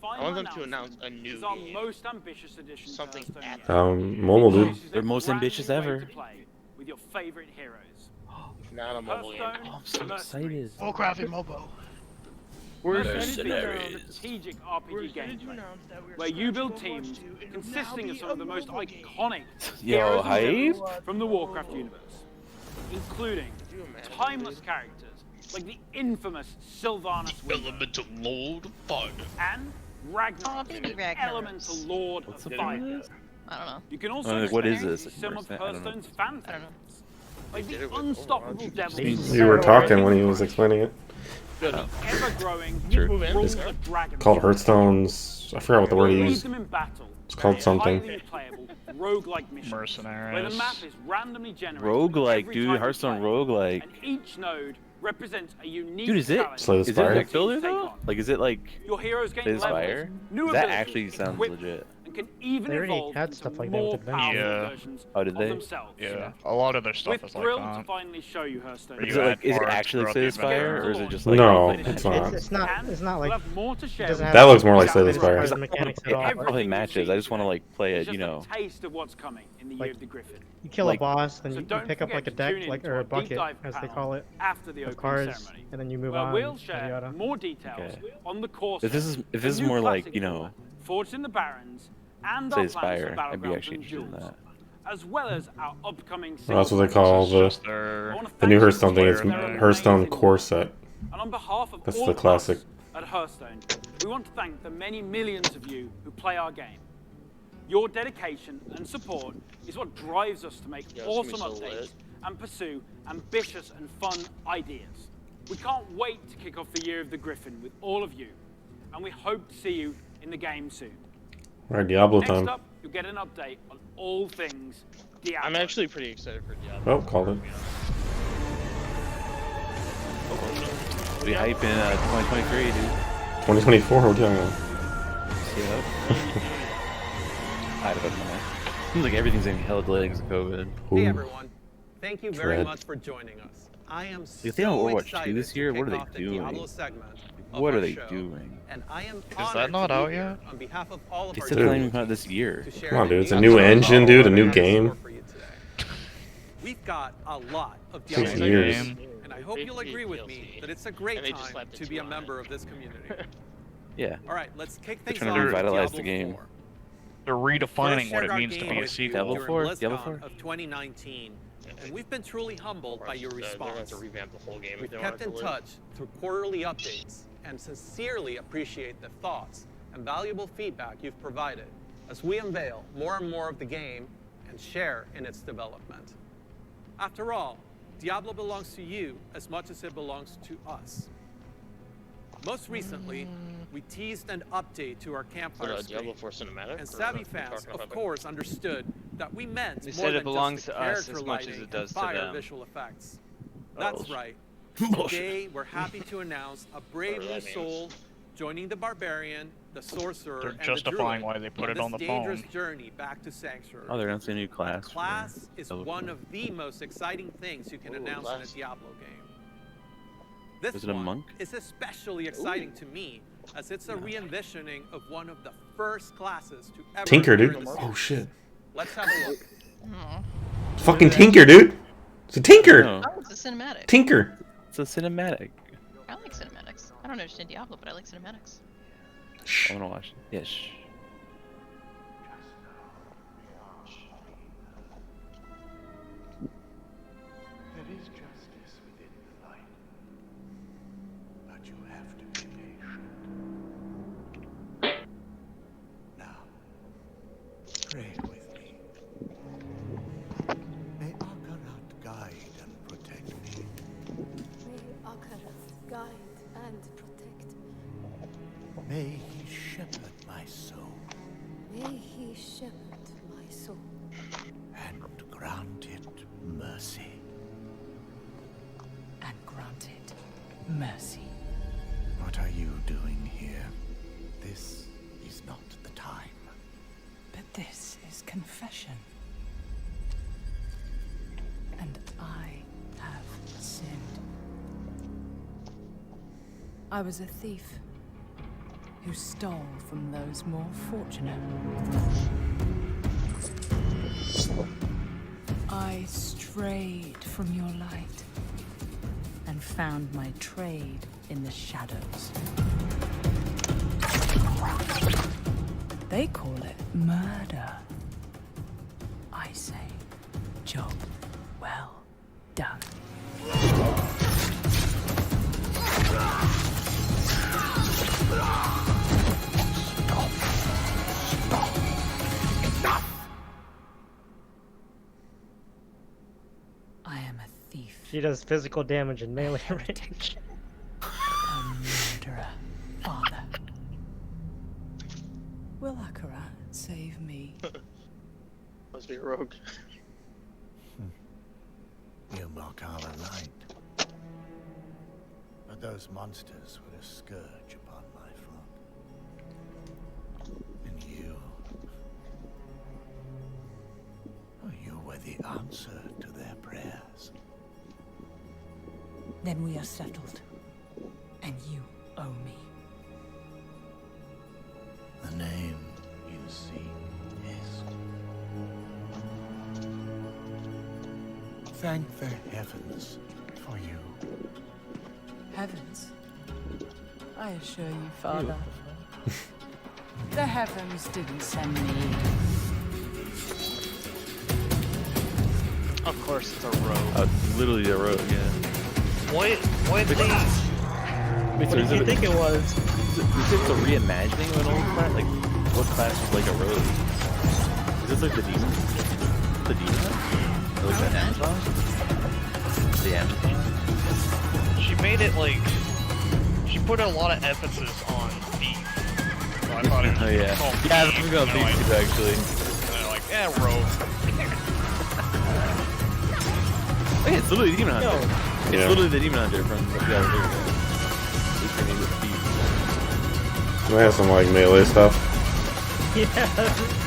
I want them to announce a new game. Something epic. Mobile, dude. they're most ambitious ever. Not a mobile game. Oh, I'm so excited. Warcraft and MOBO. We're Mercenaries. a strategic RPG gameplay where you build teams consisting of some of the most iconic Yo, heroes and hype? villains from the Warcraft universe, including timeless characters like the infamous Sylvanas Winter Elemental Lord of Fire. and Ragnar, Elemental Lord of Fire. I don't know. You can also What is experience this? some of I don't know. Hearthstone's fan favorites, like the unstoppable devil. You were talking when he was explaining it. Ever-growing True. rules of dragons. Called Hearthstone's. I forgot what the word he Lead used. them in battle. It's called something. Highly replayable roguelike missions, where the Mercenaries. map is randomly generated Roguelike, every dude. time you Hearthstone play, roguelike. and each node represents a unique Dude, is it? challenge Slay the Is it Spire. a deck builder though? Like, is it like Your heroes gain Slay the levels, Spire? new That abilities, actually sounds equipped, legit. and can even They already evolve had into stuff like that more with Adventure. powerful Yeah. versions Oh, did of they? themselves. Yeah, a lot of their stuff We're is like thrilled to that. finally show you Hearthstone. Where Is you it like, add is it cards actually throughout Slay the the Spire, adventure. or is it just like No, gameplay? it's not. It's not We'll like have more to share. doesn't have That looks more like Slay the Spire. the mechanics at all. I probably matches. I just want to like play It's it, you just know. a taste of what's coming in the Like, year of the Griffin. You kill like- a boss, then So you don't pick up forget like a to deck, tune in like to or our a deep bucket, dive as they panel call it, after the of opening cards, ceremony, and then you move where on. we'll yada share yada. more details Okay. on the course. If this is more like, you know, Forged in the Barrens and Slay our the plans for Spire, I'd be Battlegrounds actually and interested in Duels, that. as well as our upcoming. Well, that's what they call This is the just their new Hearthstone thing. It's Player thing. Hearthstone core set. And on behalf of That's all the of us classic. at Hearthstone, we want to thank the many millions of you who play our game. Your dedication and support is what drives us to make Yeah, it's awesome gonna be so updates lit. and pursue ambitious and fun ideas. We can't wait to kick off the Year of the Griffin with all of you, and we hope to see you in the game soon. Alright, Diablo Next time. up, you'll get an update on all things Diablo. I'm actually pretty excited for Diablo. Oh, called it. Be hype in 2023, dude. 2024. What are you talking about? Yep. I don't know. Seems like everything's in hell delayed because of COVID. Ooh. everyone. Thank you very Dread. much for joining us. I am If they don't so Overwatch 2 excited this year, to what are kick they off the doing? Diablo segment of What our are they show. doing? And I am that honored not to out be yet? here on behalf of all of They our said Dude. it's not even come out this year. to share Come on, the dude. It's a news new that engine, dude. A new we have in game. store for you today. We've got a lot of Takes Diablo years. games, and I hope you'll agree with me that it's a great And they just time slapped to it be a too member of this community. Yeah. All right, let's kick They're things trying off to with revitalize the Diablo game. 4. They're redefining what it means to be a Diablo sequel. Diablo 4? during Diablo BlizzCon 4? of 2019 And we've been truly humbled by your They're going to have response. to revamp the whole game. if We've they want kept it to in live. touch through quarterly updates and sincerely appreciate the thoughts and valuable feedback you've provided as we unveil more and more of the game and share in its development. After all, Diablo belongs to you as much as it belongs to us. Most recently, we teased an update to our campfire Is it a Diablo screen, 4 cinematic? and or savvy are we fans, talking of about course, understood that we meant We more said than it belongs just the to us character as much as lighting it does and to fire them. visual effects. That's Oh, right. bullshit. Today, we're happy to announce a brave Whatever new that soul means. joining the barbarian, the sorcerer, They're and justifying the why druid they put on it on this the dangerous phone. journey back to Sanctuary. Oh, they're announcing a new class. for Class is Diablo one 4. of the most exciting things you can Ooh, announce in a class. Diablo game. This Is it a one monk? is especially exciting to me, as it's a re-envisioning of one of the first classes to ever Tinker, appear dude. in the Oh series. shit. Let's have a look. Fucking Tinker, dude. It's a Tinker. No, Oh, it's a cinematic. Tinker. it's a cinematic. I like cinematics. I don't understand Diablo, but I like cinematics. I want to watch it. Yes. There is justice within the light, but you have to be patient. Now, pray with me. May Akarat guide and protect me. May Akarat guide and protect me. May he shepherd my soul May he shepherd my soul and grant it mercy. And granted mercy. What are you doing here? This is not the time. But this is confession. And I have sinned. I was a thief who stole from those more fortunate. I strayed from your light and found my trade in the shadows. They call it murder. I say, job well done. I am a thief. She does physical damage and melee range. A murderer, father. Will Akarat save me? Must be a rogue. You mock our light. But those monsters were a scourge upon my front. And you... oh, you were the answer to their prayers. Then we are settled. And you owe me. The name you seek is... thank the heavens for you. Heavens. I assure you, Father. The heavens didn't send me. Of course, it's a rogue. It's literally a rogue, yeah. What Wait, the? Wait, so What did you think it was? Is it the reimagining of an old class? Like, what class was like a rogue? Is this like the demon? The demon? Or like the Amazon? The Amazon? She made it like she put a lot of emphasis on thief. So I thought it was Oh yeah. called Yeah, I thief, was gonna and they're think too, actually. And they're like, yeah, rogue. Okay, it's literally the Demon Hunter. Yo. It's Yeah. literally the Demon Hunter from the other video. They have some like melee stuff. Yeah. Yeah,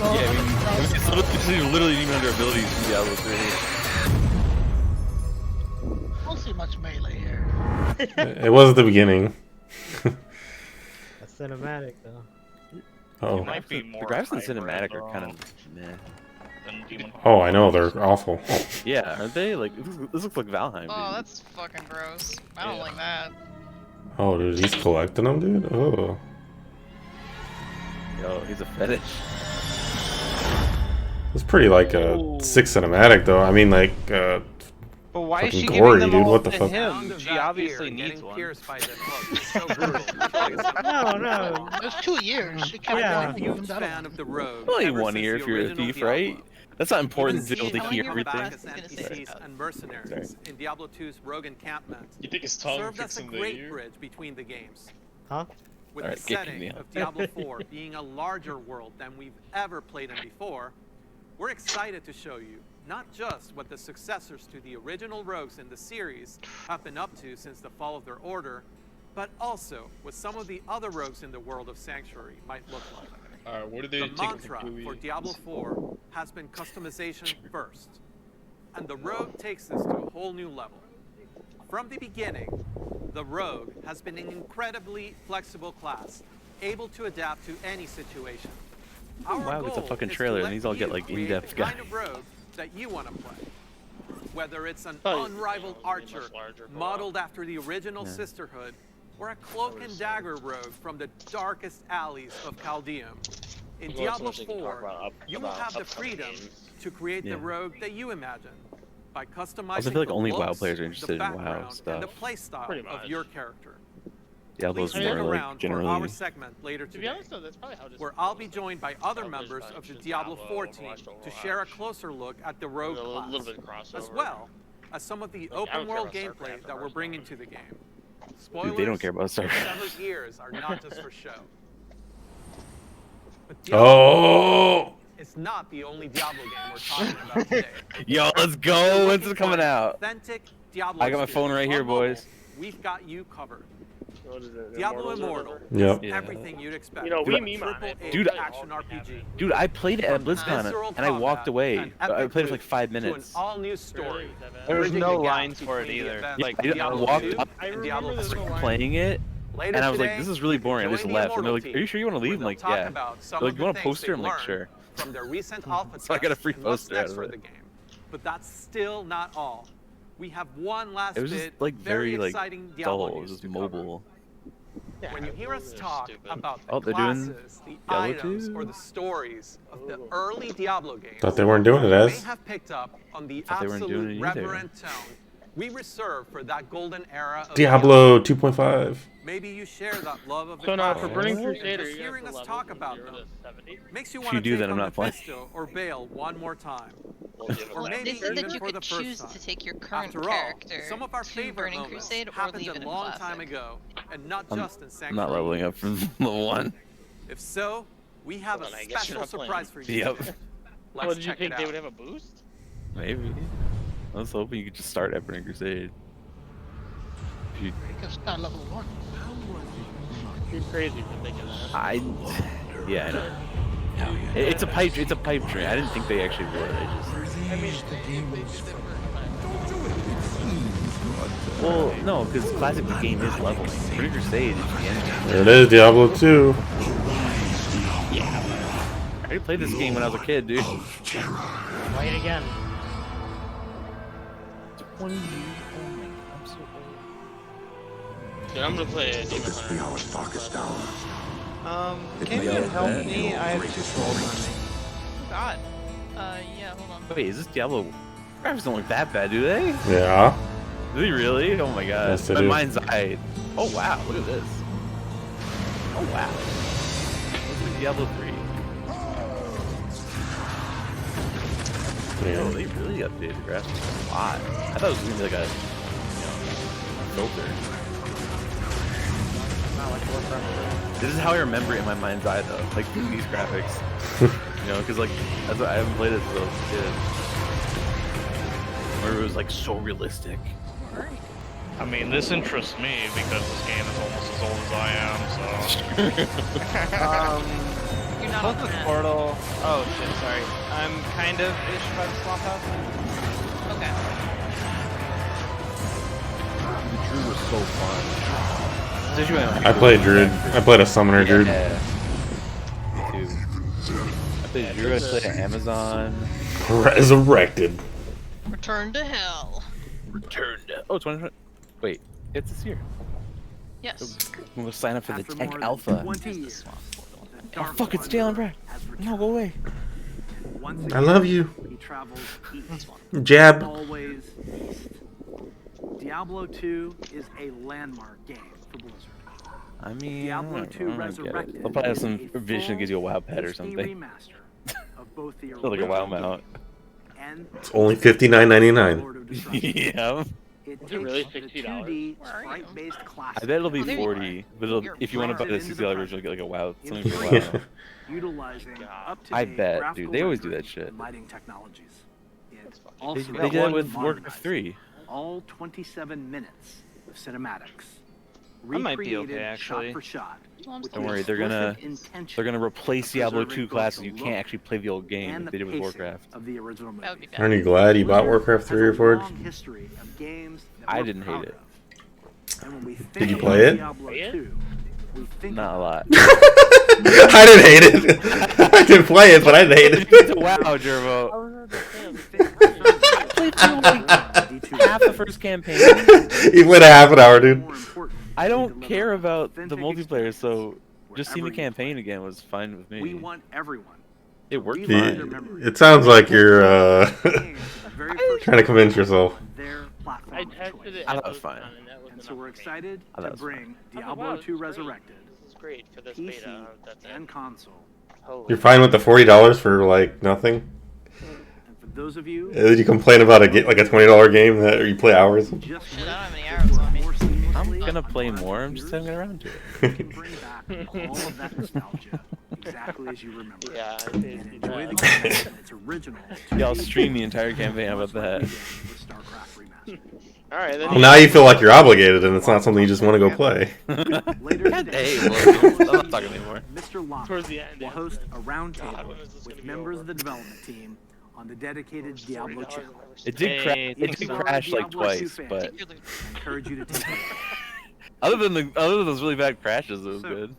I mean, it's literally Demon Hunter abilities from Diablo 3. Don't see much melee here. It was at the beginning. That's cinematic though. Oh. It might be more The graphics in hybrid, cinematic are though, kind of meh. than Demon Oh, I know they're awful. Yeah, aren't they? Like, this looks like Valheim, Oh, dude. that's fucking gross. I don't like that. Oh, dude, he's collecting them, dude. Oh. Yo, he's a fetish. It's pretty like a sick cinematic though. I mean like But why is fucking she gory, giving them dude. all What the to fuck? him? She obviously needs one. No, it's 2 years. She can't I'm a walk huge even that fan long. of the Rogue. Only ever 1 since year the if you're a original thief, Diablo. right? That's not important to Even be able to seeing hear him back everything. as NPCs and mercenaries in Diablo 2's Rogue Encampment You think his tongue served fits as a in the great ear? bridge between the games. Huh? With Alright, the get setting me of out. Diablo 4 being a larger world than we've ever played in before, we're excited to show you not just what the successors to the original rogues in the series have been up to since the fall of their order, but also what some of the other rogues in the world of Sanctuary might look like. Alright, what do they The take mantra completely- for Diablo 4 has been customization first, and the Rogue takes this to a whole new level. From the beginning, the Rogue has been an incredibly flexible class, able to adapt to any situation. Our Wow, it's a goal fucking is to trailer, let and these all get you like create in-depth the guys. kind of Rogue that you want to play. Whether it's an Probably, unrivaled you know, it'll be archer much larger for a modeled after the original Yeah. Sisterhood, or a cloak and dagger rogue from the darkest alleys of Chaldeum. In There's only so Diablo much they can talk 4, about you will about have the upcoming freedom games. to create Yeah. the rogue that you imagine by customizing Also, I feel like the only WoW looks, players are the interested in WoW background, and stuff. the playstyle Pretty of much. your character. Diablo's Please stick more like around for our generally. segment later To be today, honest though, that's probably how this where I'll be joined by other members of the Diablo 4 team to share a Overwatch. closer look at the rogue A little class, bit of crossover. as well as some of the Like, I don't open world care about gameplay StarCraft that we're first bringing time. to the game. Spoilers, Dude, they don't care about StarCraft. 7 years are not just for show. But Oh! it's not the only Diablo game we're talking about today. Yo, let's go. When's it coming out? Authentic Diablo I got my phone right here, boys. We've got you covered. What is it, Diablo Immortals or Immortal whatever? Yep. is Yeah. everything you'd expect. You know, from we a meme on it. triple-A Dude, action RPG. Dude, I played it at BlizzCon Visceral and I walked combat away. and I epic played it for like loot 5 to an minutes. all-new story. There was bridging no the gap lines for it between the either. events Yeah, of I Diablo walked 2 up I and remember Diablo there's 3. no line. playing it, Later and I was today, like, this is really boring. I just join the left. And they're like, Immortal are you sure you want to team, leave? I'm where like, they'll talk yeah. about some They're of like, the you want a things poster? I'm they've like, learned sure. from their recent alpha So I got a tests free and what's poster out next of for it. the game. But that's still not all. We have one last It was bit just like very like exciting Diablo dull. It news was just to cover. mobile. When you hear us talk about the Oh, they're doing classes, the Diablo items, 2? or the stories of the early Diablo games, Thought they weren't doing it you may as. have picked up on the Thought they weren't doing absolute it either. reverent tone we reserve for that golden era of Diablo 2.5. Maybe you share that love of the So now classics, for Burning and Crusader, just you hearing have us the talk level about from them 0 to 70. makes you If want you to do take that, I'm on not playing. Mephisto or Baal one more time. We'll give it Or that. maybe Is it even that you for could the choose first time. to take your current After all, character some of our to favorite Burning moments Crusade or happened leave a it in long Classic? time ago, and not I'm just in I'm Sanctuary. not leveling up from level 1. If so, we have Well, a then I guess you're special not playing. surprise for you. Yep. Let's Well, did you check think it they out. would have a boost? Maybe. I was hoping you could just start at Burning Crusade. If you- Because it's not level 1. You're crazy for thinking that. Yeah, I know. It's a pipe dream. I didn't think they actually would. I mean, Well, no, because classic the game is leveling. Burning Crusade is the engine. There it is, Diablo 2. I already played this game when I was a kid, dude. Play it again. 20 years old. I'm so old. dude, I'm gonna play Demon Hunter. Can you help me? I have 2 scrolls on me. Oh God. Yeah, hold on. Wait, is this Diablo? Graphics don't look that bad, do they? Yeah. Do they really? Oh my god. Yes, they My do. mind's eye. Oh wow, look at this. Oh wow. Looks like Diablo 3. Yeah. Oh, they really updated the graphics a lot. I thought it was gonna be like a, filter. This is how I remember it in my mind's eye, though. Like these graphics, because like I haven't played it since I was a kid. Where it was like so realistic. I mean, this interests me because this game is almost as old as I am, so. You're not What's on this that. portal? Oh shit, sorry. I'm kind of ish by the swamp house. Okay. The Drew was so fun. Especially when I played Druid. I played a Summoner Druid. Yeah. Me too. I played Drew. I played at Amazon. Resurrected. Return to hell. Return to. Oh, 2020. Wait, it's this year. Yes. We'll sign up for the After Tech more than Alpha. 20 years, Oh fuck, it's Jalen Brad. No, go away. once I again, love you. he travels east. Jab. Always east. Diablo 2 is a landmark game for Blizzard. I mean, Diablo I 2 don't get it. Resurrected They'll probably have some is a vision that gives you a WoW pet or full something. remaster of both the Like a WoW original mount. and It's only $59.99. Lord of Destruction. Yeah. It Is it really takes the $60? 2D sprite-based classic I bet it'll be Oh, there you 40, but it'll, if you want to buy the Into $60 the version, you'll get like a WoW. Something into for the WoW. utilizing up-to-date I bet, graphical dude. They always do rendering that shit. and lighting technologies. It They, also they did that with modernized Warcraft 3. all 27 minutes of cinematics. I might be okay, Recreated actually. shot for shot. with Don't the worry, they're gonna explicit replace of Diablo preserving 2 classes. both You the can't look actually play the old game and like the they did with pacing Warcraft. of the original movie. That would be bad. Aren't you glad you bought Warcraft 3 or Forge? Long history of games that I we're didn't proud hate it. of. And when we think Did you about play it? Diablo 2, we think Not a lot. I didn't hate it. I didn't play it, but I didn't hate it. It's a WoW, Jervo. I played through like half the first campaign. You played a half an hour, dude. I don't care about the multiplayer, so just seeing the campaign again was fine with we me. want everyone. It worked The- fine. it sounds like you're trying to convince yourself. Their platform I of tested choice. it. I thought it was fine. And so we're excited I thought to it was bring Oh, Diablo wow, this 2 is great. Resurrected, This is great for this PC, beta. That's and console. You're fine with the $40 for like nothing? And for those of you Did you complain about like a $20 game that you play hours? just Shit, wish I don't have any it arrows were on me. more seamlessly I'm gonna on play modern more. I'm just haven't computers, got around to it. you can bring back all of that nostalgia exactly as you remember it. Yeah, And enjoy the game in its original. Yeah, I'll 2D stream the entire campaign. How about that? with StarCraft Remastered. All right, then. Well, now you feel like you're obligated and it's not something you just want to go play. Later God, today, hey, look, I'm not talking anymore. Mr. Locke Towards the end, will yeah. host a roundtable God, when is this with gonna be members over? of the development team on the dedicated Diablo channel. It did Hey, it did crash like twice, but I encourage you to take a look. other than those really bad crashes, it was good.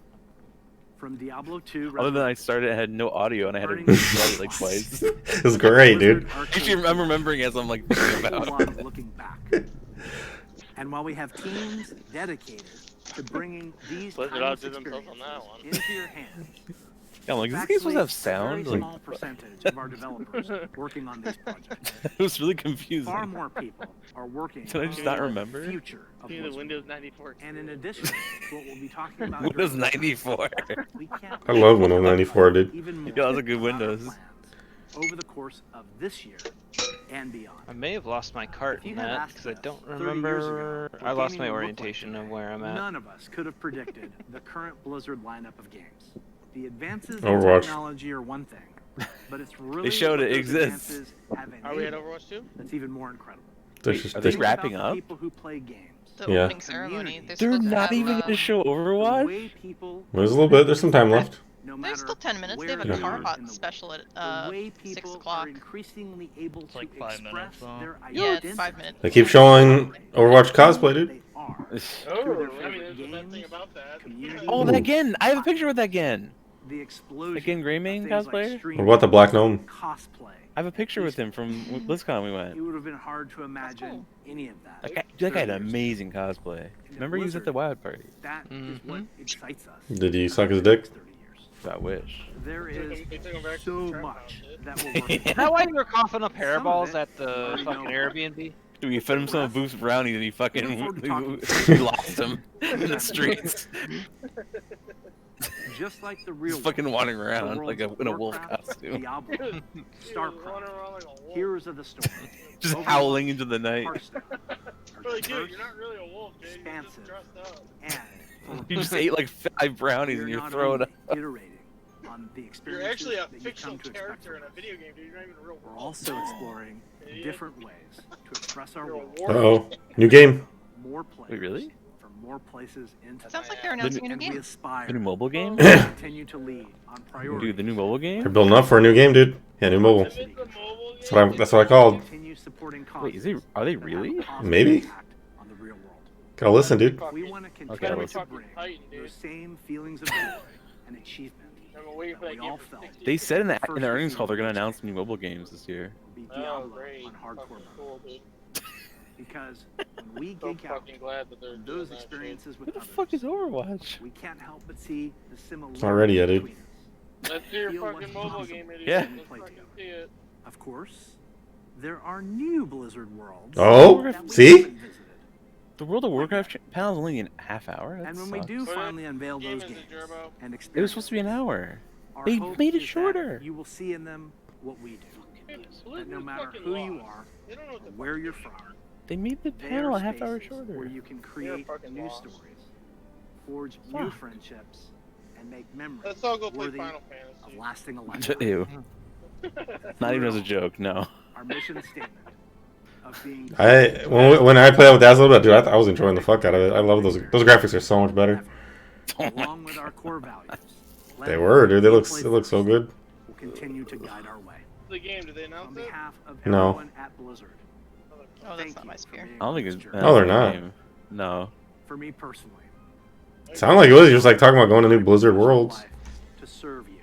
From Diablo 2 Other than I started, I had no audio and I had to Turning restart it like twice. It was great, dude. Actually, I'm remembering as I'm like thinking a about lot it. of looking back. And while we have teams dedicated to bringing these Blizzard timeless outdid themselves on that experiences into your hands, Yeah, I'm like, is this it's game supposed to have actually sound? a very Like, small percentage of our developers working on these projects. it was really confusing. Far more people are working Can I on just the not remember? future of See the Blizzard. Windows 94. And in addition to what we'll be talking about Windows during this 94. we can't I love Windows 94, dude. even more Yeah, that was a good about our Windows. plans over the course of this year and beyond. I may have lost my cart If you in had that asked because I us don't 30 years remember. ago what I lost gaming my would look like orientation of today, where I'm at. None of us could have predicted the current Blizzard lineup of games. The advances in Overwatch. technology are one thing, but it's really They showed what it those exists. advances have Are we at enabled Overwatch 2? that's even more incredible. They're Wait, just- are they they- wrapping About the up? people who play games. The Yeah. opening ceremony. They're They're supposed to not have, even gonna show The Overwatch? way people There's a little bit. There's some time left. no There's matter still 10 minutes. They have where a they car are hot in the special world. at The way 6 people o'clock. are increasingly able to like 5 express minutes, though. their Yeah, identity. it's 5 minutes. They keep showing Overwatch cosplay, dude. They are. Oh, Through their I mean, favorite there's the best thing games, about that. community, Oh, that again! I have a picture with that again. the explosion Again, Grey of Mane things like cosplayer? What streaming, about the Black Gnome? cosplay. I have a picture with him from Blizzcon we It went. would have been hard to imagine cool. any of that. That guy had 30 an years amazing cosplay. And Remember he was at the Blizzard, Wild Party? That is what excites us. Did he suck his dick? 30 years. I wish. There is They took him back to so the trap much house, shit. that will work. Is that why you were coughing up Some of hairballs it at the already fucking know. Airbnb? We fed him some Boost brownies and he fucking Looking forward to talking. we lost him in the streets. Just like the real He's fucking world, wandering the around worlds like a, of in a wolf Warcraft, costume, Diablo, Running StarCraft, around like a wolf. Heroes of the Storm, just Overwatch, howling into the night. Hearthstone, are Like, dude, diverse you're not really a wolf, dude. You're just expansive. dressed up. and full of You just potential. ate like 5 brownies We're and you're not throwing only up. iterating on the You're experiences actually a that you fictional come to expect character in from a us. video game, dude. You're not even a real We're wolf. also exploring Idiot. different ways to express our You're a world. war Uh-oh. New game. More players. Wait, really? From more places into Sounds like they're The announcing a new and we game. aspire The new mobile game? to continue to lead on priorities. Dude, the new mobile They're game? building up for a new game, dude. Yeah, new mobile. If it's a mobile That's what I called. Continue supporting Wait, causes are they that have a really? positive Maybe. impact on the real world. Gotta listen, dude. We want to Okay, continue listen. to bring those same feelings of joy and achievement I'm waiting for that that we all game for felt 60. They said in the earnings call they're gonna announce new mobile games this year. will be Oh, Diablo great. on hardcore Fucking mode. cool, dude. Because when we So geek out fucking glad that they're on doing those that shit. experiences with What the others, fuck is Overwatch? we can't help but see the similarities not ready yet, dude. between us. Let's do your Feel what's fucking mobile possible game, idiot. Yeah. when we Let's play fucking together. see it. Of course, there are new Blizzard worlds. Oh, that we see? haven't visited. The World of Warcraft panel's only in a half hour. That And when we sucks. do finally unveil game those is it, games Gerbo? and It was experiences, supposed to be an hour. our They hope made it is that shorter. You will see in them what we do. That no Blizzard's matter fucking who you lost. are They don't know what or the where fuck you're they're from, They made the they panel are a half hour spaces shorter. where you can create fucking new lost. stories, forge new Fuck. friendships, and make memories Let's all go play worthy Final of Fantasy. lasting a lifetime. Ew. Not even as a joke, no. Our mission statement of being When I played with Dazzle, dude, I was enjoying the fuck out of it. I love those graphics are so much better. along with our core values. They were, dude. It looks so good. Will continue to guide our way. The game, did they announce On it? behalf of No. everyone at Blizzard. Oh, that's thank not you my for spear. being I don't think it's. Blizzard. No, they're not. Game. No. For me personally, Sounded like it was just like talking about going to new Blizzard worlds. life to serve you,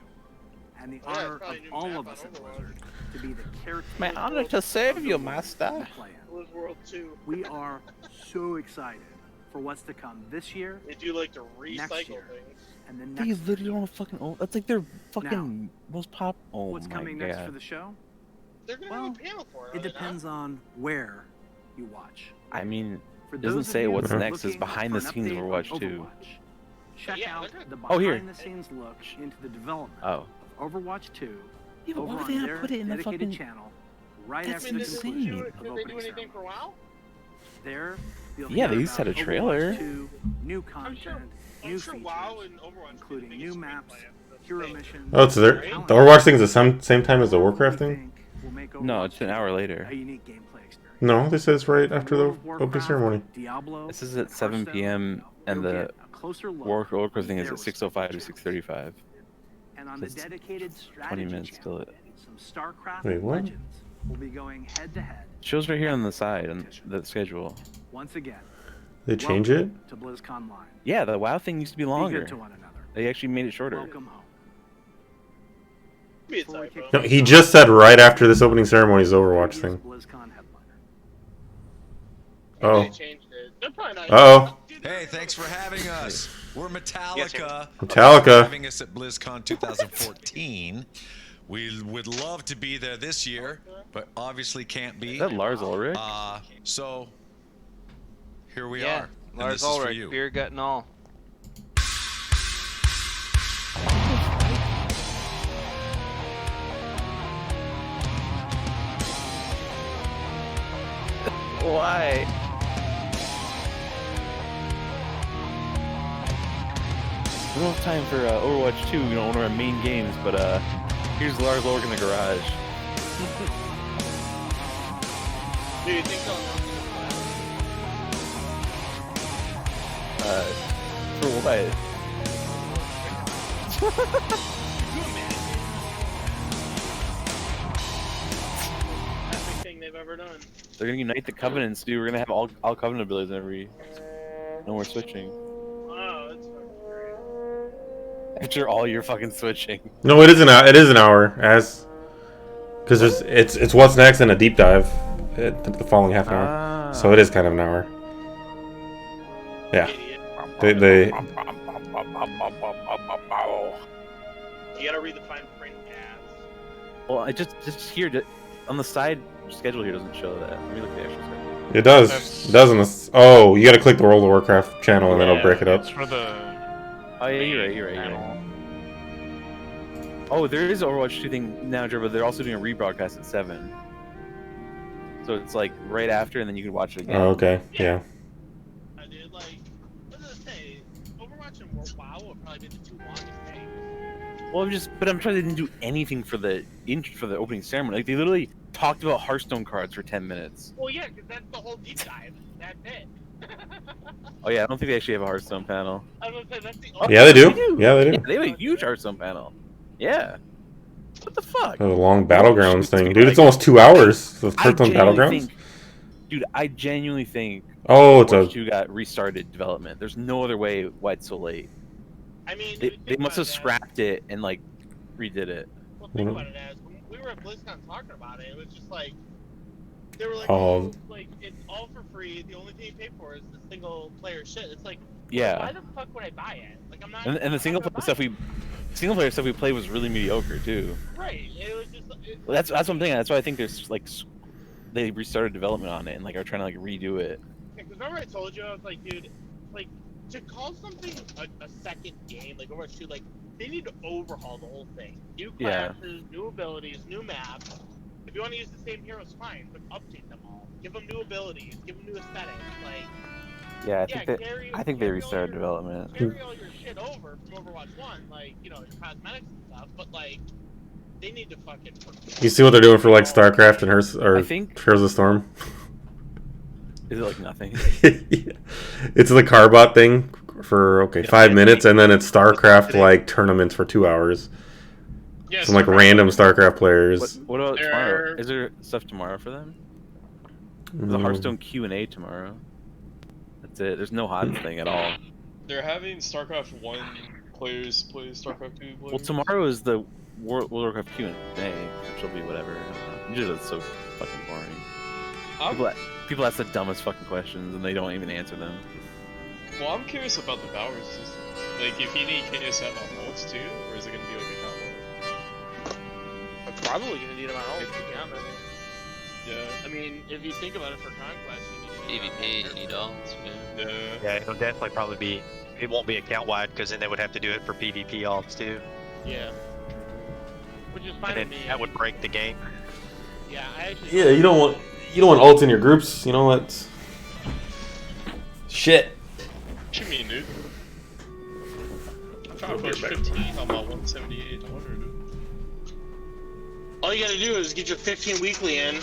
and the Oh, yeah, honor it's probably of a new all map of on us at Overwatch. Blizzard to be the caretaker. My honor to serve you, master. Blizz World 2. We are so excited for what's to come this year They do like to Next recycle year. things. and the They next. literally don't fucking own. That's like their fucking most pop. Oh What's my coming god. next for the show? They're gonna Well, have a panel for it. It depends on where you watch. I mean, For it doesn't those of say you what's looking next. It's behind for the an scenes update on Overwatch 2. Overwatch, check Yeah, out they're the Oh, here. behind-the-scenes look into the development Oh. of Overwatch 2 Yeah, but over why would on they not their put it in the dedicated fucking? channel right That's after the insane. conclusion Did of Did they do opening anything ceremony. for WoW? There, you'll Yeah, hear they used to about have a trailer. Overwatch 2, new I'm content, sure. new I'm sure features, WoW and Overwatch including the new biggest maps, screenplay of the hero thing. missions. Oh, so the Overwatch thing is the same time as the Warcraft We thing? think will make No, Overwatch it's an 2 hour later. a unique gameplay experience. No, this is right after the World of opening Warcraft, ceremony. Diablo, This is at and 7 Hearthstone, p.m. and you'll the get a closer look Warcraft thing is their at 6:05 to respective 6:35. And on the It's dedicated 20 strategy minutes channel, till it. some StarCraft Wait, what? legends will be going head to head. Shows right here on the side on the schedule. Once again, They change it? welcome to BlizzConline. Yeah, the WoW thing used to be Be longer. good to one another. They actually made it shorter. Welcome home. Be a Before we typo. kick No, things he off, just said right after this opening ceremony is Overwatch here's thing. BlizzCon headliner. Oh. They changed it. They're probably not. Uh-oh. Hey, thanks for having us. We're Metallica. Metallica. Having us at BlizzCon 2014. We would love to be there this year, but obviously can't be. Is that Lars Ulrich? So here we Yeah, are. And Lars this is for Ulrich, you. beer gut and all. Why? We don't have time for Overwatch 2, one of our main games, but here's Lars Ulrich in the garage. Do you think they'll For what? epic thing they've ever done? They're gonna unite the Covenants, dude. We're gonna have all Covenant abilities in every. No more switching. Wow, that's fucking great. After all your fucking switching. No, it is an hour, as because it's what's next and a deep dive the following half an hour. So it is kind of an hour. Yeah. They You gotta read the fine print ads. Well, I just here on the side schedule here doesn't show that. Let me look at the actual schedule. it does. It does in this. Oh, you got to click the World of Warcraft channel and then it'll break it up. It's for the. Oh yeah, you're right. Oh, there is an Overwatch 2 thing now, Joe, but they're also doing a rebroadcast at 7. So it's like right after, and then you can watch it again. Oh, okay. Yeah. I did like. What does it say? Overwatch and WoW will probably be the two longest games. Well, I'm sure they didn't do anything for the opening ceremony. Like they literally talked about Hearthstone cards for 10 minutes. Well, yeah, because that's the whole deep dive. That's it. Oh yeah, I don't think they actually have a Hearthstone panel. I was gonna say that's the. Oh, Yeah, they do. Yeah, they do. Yeah, they have a huge Hearthstone panel. Yeah. What the fuck? The long Battlegrounds thing, dude. It's almost 2 hours of Hearthstone Battlegrounds. Dude, I genuinely think. Oh, it's Overwatch 2 got restarted development. There's no other way why it's so late. I mean, They must have scrapped it and like redid it. Well, think about it as when we were at BlizzCon talking about it. It was just like they were like, Oh. like it's all for free. The only thing you pay for is the single player shit. It's like, Yeah. why the fuck would I buy it? Like I'm not. And the I'm single not player gonna stuff buy single player stuff we played was really mediocre too. Right. It was just. Well, that's what I'm thinking. That's why I think there's like they restarted development on it and like are trying to like redo it. Because remember I told you I was like, dude, like to call something a second game like Overwatch 2, like they need to overhaul the whole thing. New classes, new abilities, new maps. If you want to use the same heroes, fine, but update them all. Give them new abilities. Give them new aesthetics. Like. Yeah, I think they restarted development. Carry all your shit over from Overwatch 1, like, you know, your cosmetics and stuff, but like, they need to fucking. You see what they're doing for like StarCraft and Heroes of the Storm? Is it like nothing? Yeah. It's the Carbot thing for 5 minutes, and then it's StarCraft like tournaments for 2 hours. Yeah, some like random StarCraft players. What about tomorrow? Is there stuff tomorrow for them? The Hearthstone Q&A tomorrow. That's it. There's no HOTS thing at all. They're having StarCraft 1 players play StarCraft 2 players. Well, tomorrow is the World of Warcraft Q&A, which will be whatever. Usually it's so fucking boring. People ask the dumbest fucking questions and they don't even answer them. Well, I'm curious about the Bowers system. Like, if you need KSM on ults too, or is it going to be like a combo? I'm probably going to need them on ults, to be honest. Yeah. I mean, if you think about it for Conquest, PvP, you need ults, yeah. Yeah, it'll definitely probably be. It won't be account wide because then they would have to do it for PvP ults too. Yeah. Which is fine And then with me. that would break the game. Yeah, I actually. Yeah, you don't want ults in your groups. You know that's shit. What you mean, dude? I'm trying to push 15 on my 178. I wonder, dude. All you gotta do is get your 15 weekly in,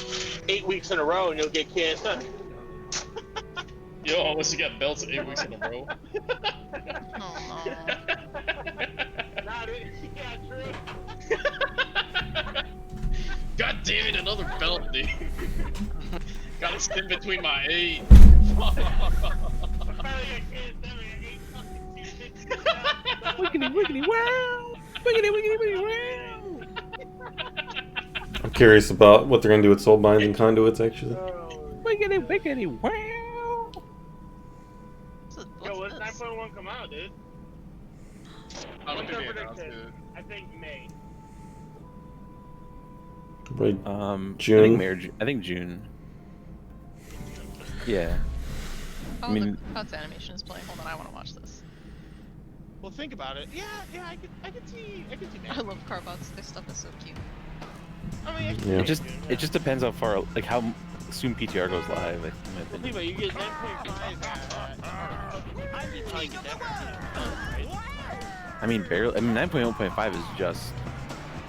8 weeks in a row, and you'll get KSM. Yo, unless you got belts 8 weeks in a row. Oh no. Nah, dude, yeah, true. God damn it, another belt, dude. Gotta spin between my 8. Wiggity wiggity wow! Wiggity wiggity wiggity wow! I'm curious about what they're gonna do with soul binds and conduits actually. Wiggity wiggity wow! Yo, when's 9.1 come out, dude? What's our prediction? I think May. Right. June. I think June. Yeah. Oh, I mean, the Cuts animation is playing. Hold on, I want to watch this. Well, think about it. Yeah, I could see May. I love Carbots. Their stuff is so cute. I mean, Yeah. It just depends how far, like how soon PTR goes live. In my Well, think opinion. about it, you get 9.5 I mean, barely. I mean, 9.1.5 is just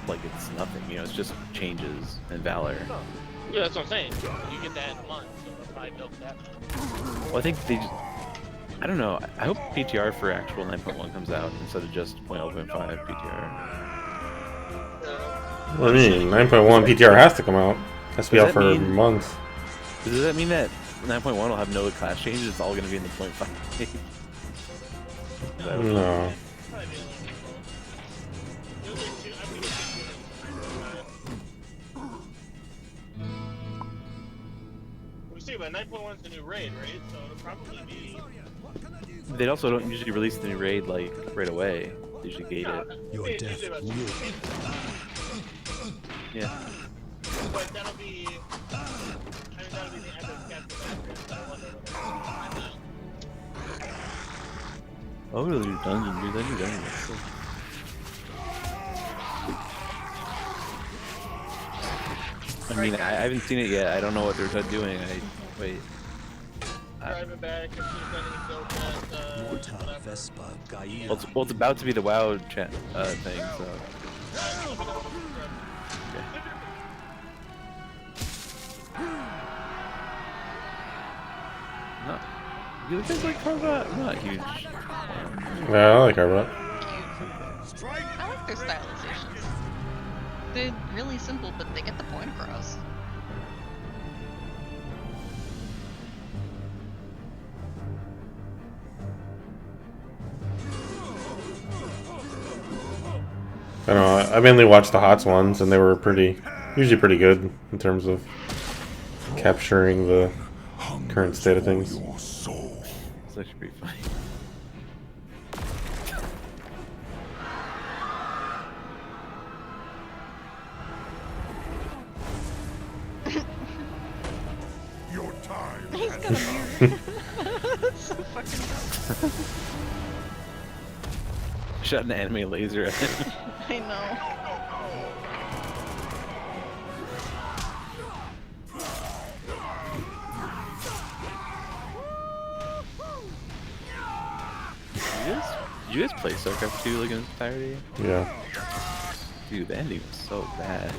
like it's nothing. You know, it's just changes and Valor. Yeah, that's what I'm saying. You get that in a month, so they'll probably milk that. Well, I think they. I don't know. I hope PTR for actual 9.1 comes out instead of just 0.0.5 PTR. Well, I mean, 9.1 PTR has to come out. Has to be Does out that for mean- months. Does that mean that 9.1 will have no class changes? It's all going to be in the 0.5? No. We see, but 9.1 is the new raid, right? So it'll probably be. They also don't usually release the new raid like right away. They usually gate it. Your death will. Yeah. But that'll be. I mean, that'll be the end of Captain Oh, really? Dungeon, dude. That new dungeon. That's sick. I mean, I haven't seen it yet. I don't know what they're doing. Wait. Driving back, if there's any built Well, it's about to be the WoW chat thing, so. No. You guys like Carbot? I'm not huge. Yeah, I like Carbot. I like their stylizations. They're really simple, but they get the point across. I don't know. I mainly watched the HOTS ones, and they were usually pretty good in terms of capturing the current state of things. It's actually pretty funny. got a mirror. That's so fucking dumb. Shot an anime laser at him. I know. You guys play StarCraft 2 like in its entirety? Yeah. Dude, the ending was so bad.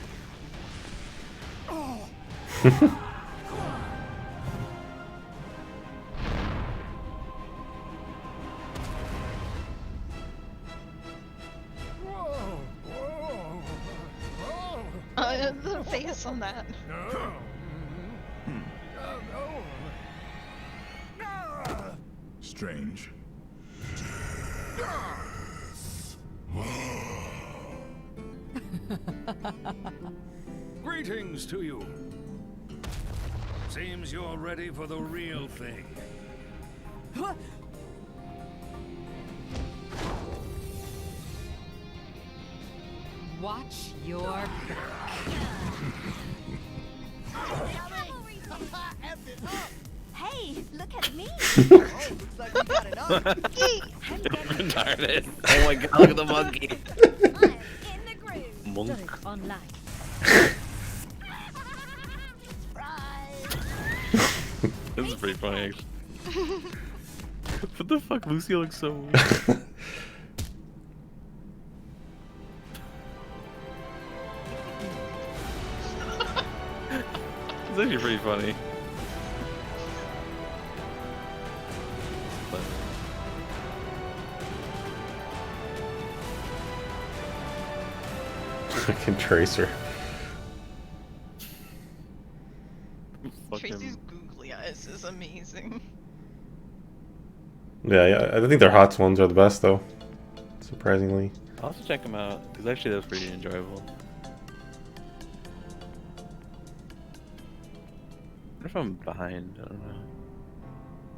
The face on that. Strange. Greetings to you. Seems you're ready for the real thing. Watch your Hey, look at me! Retarded. Oh my god, look at the monkey. Monk. Online. This is pretty funny, actually. What the fuck? Lucy looks so weird. It's actually pretty funny. But... Fucking Tracer. Tracy's googly eyes is amazing. Yeah, I think their HOTS ones are the best though. Surprisingly. I'll have to check them out, because actually that was pretty enjoyable. What if I'm behind? I don't know.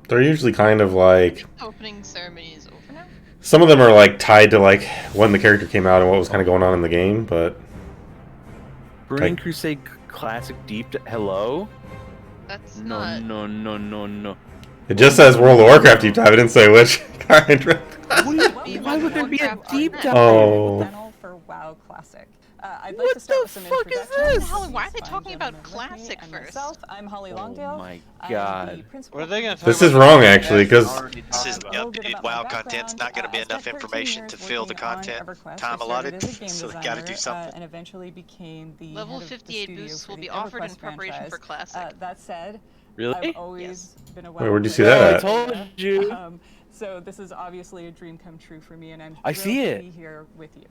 They're usually kind of like... Opening ceremony is over now? Some of them are like tied to like when the character came out and what was kind of going on in the game, but... Burning Crusade Classic Deep... Hello? That's No. It just says World of Warcraft Deep Dive, it didn't say which kind. Why would there be a deep dive? Oh. For WoW Classic. I'd like What to start the with some fuck is introductions. this? Holly, why are they talking about Classic first? Myself, I'm Holly Longdale. Oh my god. What are they gonna talk This about? is wrong actually, because... This is updated WoW content's not going to be enough information to fill the content time allotted, so they got to do something. And eventually became the Level head of the 58 studio boosts for will the be offered in EverQuest preparation franchise. for Classic. That said, Really? I've always been a WoW Wait, where'd you see player. that I told you. So this is obviously a dream come true for me, and I'm I thrilled see to it. be here with you.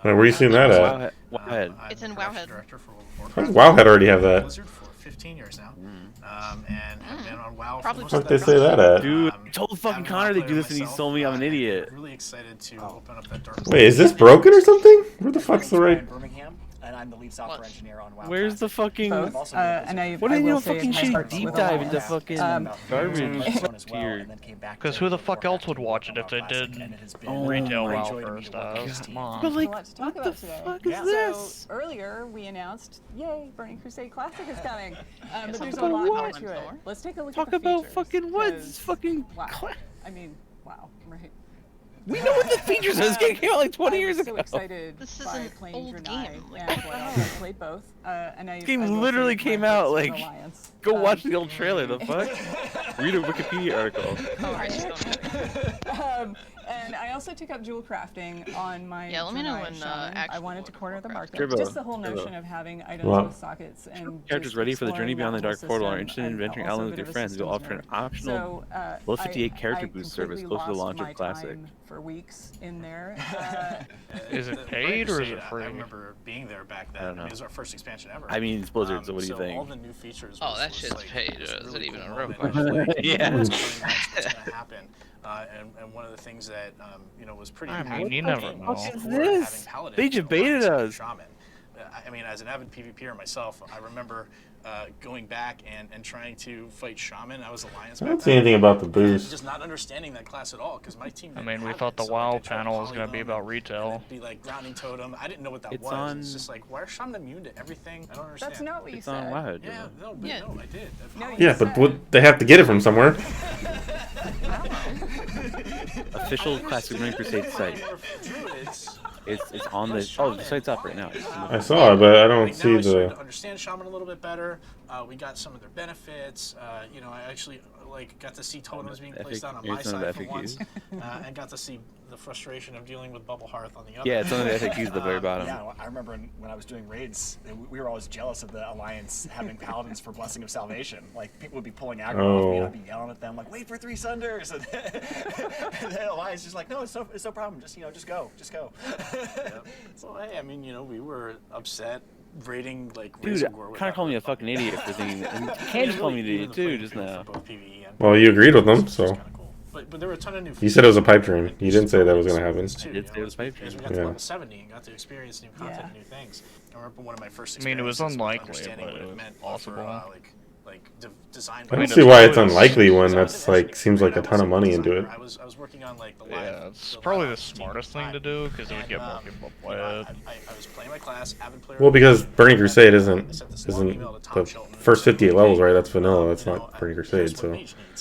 Wait, where are you seeing that at? Wowhead. It's in Wowhead. How does Wowhead already have that? Blizzard for 15 years now, and have been on WoW Probably for most What of they say that at? Dude, I told fucking Connor they do this and he told me I'm an idiot. Really excited to open up that dark. Wait, is this broken or something? Where the fuck's the right... Birmingham, and I'm the lead software engineer on WoW. Where's the fucking... Both, and I What are you will doing say fucking it has shitty hearts deep with a dive lot. into fucking garbage tier? Because who the fuck else would watch it if they did retail WoW first? Come on. But like, A lot to talk what the about today. fuck is this? So earlier we announced, yay, Burning Crusade Classic is coming. But Talk there's a about lot more what? to it. Let's take a look Talk at the about features, fucking what? 'cause- Fucking... Wow. I mean, wow, right. We know what the features are. This game came out like 20 years I was ago. so excited This is by an playing old Draenei game. Like, and what the WoW. hell? I played both. And I, This game I will literally say came my out favorite's like... Alliance. Go watch the old trailer, the fuck? Read a Wikipedia article. And I also took up jewel crafting on my Yeah, let me know Draenei when, Shaman. I actual wanted to corner the market. Turbo, Just the whole Turbo. notion of having items Wow. with sockets and Characters just ready for the journey exploring beyond the that dark whole portal are system, interested in and adventuring also island a with bit your of a friends. You'll systems offer an nerd. optional So, level 58 character I boost service completely close to the lost launch my of Classic. time for weeks in there. Is it paid or is it free? I remember being there back then. I don't know. It was our first expansion ever. I mean, it's Blizzard, so what do you All think? the new features. Oh, was- that was shit's like paid. this Is it really even cool a real moment. question? Yeah. What's gonna happen? And one of the things that was pretty. I mean, impactful you never was know. What the fuck is for this? having Paladin They to debated alongside us. Shaman. I mean, as an avid PvPer myself, I remember going back and trying to fight Shaman. I was Alliance. I don't see anything about the boost. Just not understanding that class at all, because my team. I mean, we thought the WoW panel was gonna be about retail. Be like grounding totem. I didn't know what that It's was. on... It's just like, why are Shaman immune to everything? I don't understand. That's not what you it's said. on WoW. Yeah, no, but no, I did. No, Yeah, but they have to get it from somewhere. Official Classic Burning Crusade site. It's on the the site's up right now. I saw it, but I don't see now I started the. to understand Shaman a little bit better. We got some of their benefits. You know, I actually got to see totems being placed down on my side for once, and got to see the frustration of dealing with Bubble Hearth on the other. Yeah, it's on the FAQs at the very bottom. Yeah, I remember when I was doing raids, we were always jealous of the Alliance having paladins for Blessing of Salvation. Like, people would be pulling aggro off me, and I'd be yelling at them, like, wait for 3 Sunders! And then Alliance just like, no, it's no problem, just go. Yep. So, hey, I mean, you know, we were upset, raiding, like, dude, kind of call me a fucking idiot for thinking that. You can't just call me an idiot too, just now. Well, you agreed with them, so. But there were a ton of new. You said it was a pipe dream. You didn't say that was gonna happen. I did say it was a pipe dream. We got to level 70 and got to experience new content, new things. I remember one of my first. I mean, it was unlikely, understanding but what it was meant possible. for, design. I don't see why it's unlikely when that's like seems like a ton of money into it. I was working on like the live. Yeah, it's probably the smartest thing to do because it would get more people to play it. I was playing my class, avid player. Well, because Burning Crusade isn't the first 58 levels, right? That's vanilla. That's not Burning Crusade. So if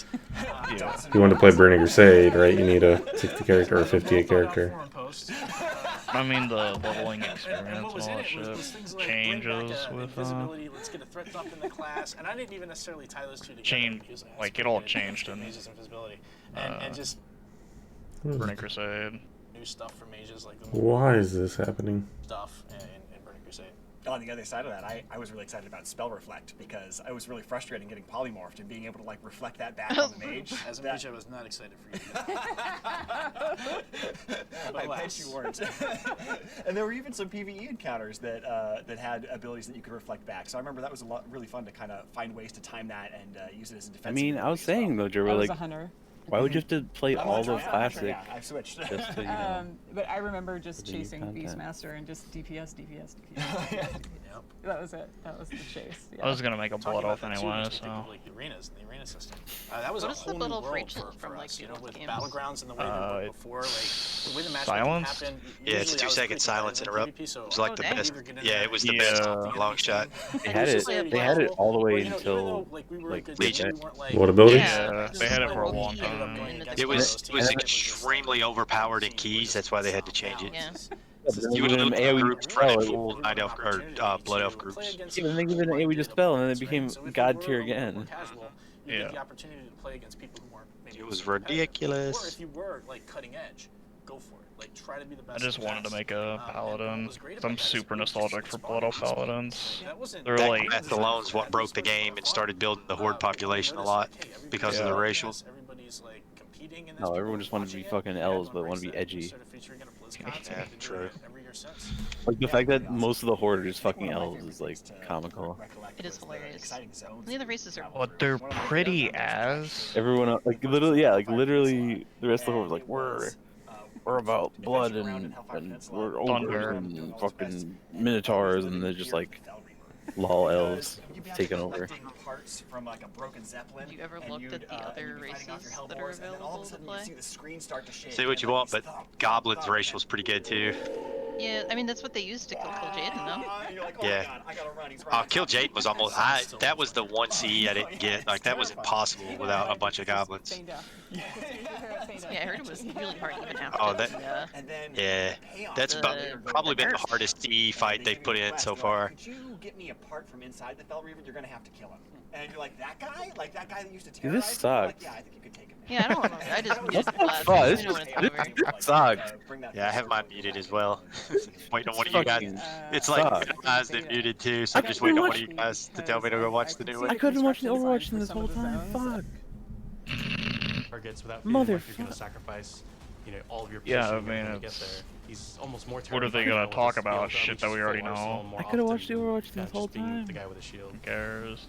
you want to play Burning Crusade, right? You need a 60 character or a 58 character. I mean, the leveling experience and all that shit changes with Let's get a threat dump in the class, and I didn't even necessarily tie those two together. Like it all changed in mages invisibility, and just Burning Crusade. New stuff for mages, like the Why is this happening? stuff in Burning Crusade. On the other side of that, I was really excited about Spell Reflect because I was really frustrated getting polymorphed and being able to like reflect that back on the mage. As a mage, I was not excited for you. I bet you weren't. And there were even some PvE encounters that that had abilities that you could reflect back. So I remember that was really fun to kind of find ways to time that and use it as a defense. I mean, I was saying though, Jerry, like, why would you have to play all the classic? Yeah, I've switched. Just to, you know, but I remember just chasing content. Beastmaster and just DPS. Yep. That was it. That was the chase. Yeah. I was gonna make a blood off anyway, so. Like the arenas, the arena system. That was What a is the whole new Blood Elf world Rachel for from, like, us, the you know, old with games? battlegrounds and the way they were before, like the way the matchmaking Silence? happened. Yeah, it's a 2-second silence interrupt. It was like the best. Yeah, it was the best long shot. They had it all the way until like Legion. What ability? Yeah, they had it for a long time. It was extremely overpowered in keys. That's why they had to change it. Yeah. You would lose groups running full Night Elf or Blood Elf groups. Yeah, then they give it an AoE dispel, and then it became God tier again. Yeah. The opportunity to play against people who weren't. It was ridiculous. Or if you were like cutting edge, go for it. Like try to be the best. I just wanted to make a paladin. I'm super nostalgic for Blood Elf paladins. They're That like class alone's what broke the game and started building the horde population a lot because of the racial. No, everyone just wanted to be fucking elves, but want to be edgy. Yeah, true. Like the fact that most of the horde are just fucking elves is like comical. It is hilarious. The other races are. But they're pretty as. Everyone else, like literally, yeah, like literally, the rest of the horde was like, we're about blood and we're ogres and fucking minotaurs, and they're just like lol elves taking over. Parts from like a broken zeppelin. Have you ever looked at the other races that are available to play? Say what you want, but Goblin's racial is pretty good too. Yeah, I mean that's what they used to kill Jaden, no? Yeah. Kill Jaden was almost. That was the one CE I didn't get. Like that was impossible without a bunch of goblins. Yeah, I heard it was really hard even after. Oh, that. Yeah, that's probably been the hardest CE fight they've put in so far. Could you get me a part from inside the Fell Reaver? You're gonna have to kill him. And you're like, that guy? Like that guy that used to Dude, terrorize? this sucks. Like, yeah, I think you could take him. Yeah, I don't know. I just muted the class. Fuck, This sucks. Yeah, I have mine muted as well. Waiting on one of you guys. It's like minimized and muted too, so I'm just waiting on one of you guys to tell me to go watch the new one. I couldn't watch the Overwatch this whole time. Fuck. Targets without feeling like you're gonna sacrifice, all of your Yeah, I positioning mean, when you get there. He's almost more what are they gonna talk about? Shit that we already know. I could have watched the Overwatch this whole time. The guy with a shield. Who cares?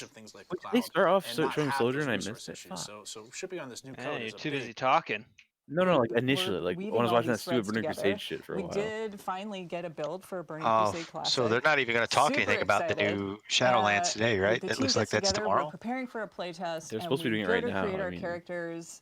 advantage of things like the cloud. They start off and not showing have Soldier those and I resource missed it. issues. So shipping on this new code Hey, is you're a too busy big talking. No, like initially, like weaving when I was all watching that these stupid threads Burning together. Crusade shit for a We while. did finally get a build for Burning Oh, Crusade Classic. so they're not even going to talk Super anything about the excited. new Shadowlands today, right? The It team looks like gets that's together. We're tomorrow. preparing for a playtest. They're and supposed to be we doing it go right to now, create I our mean- characters.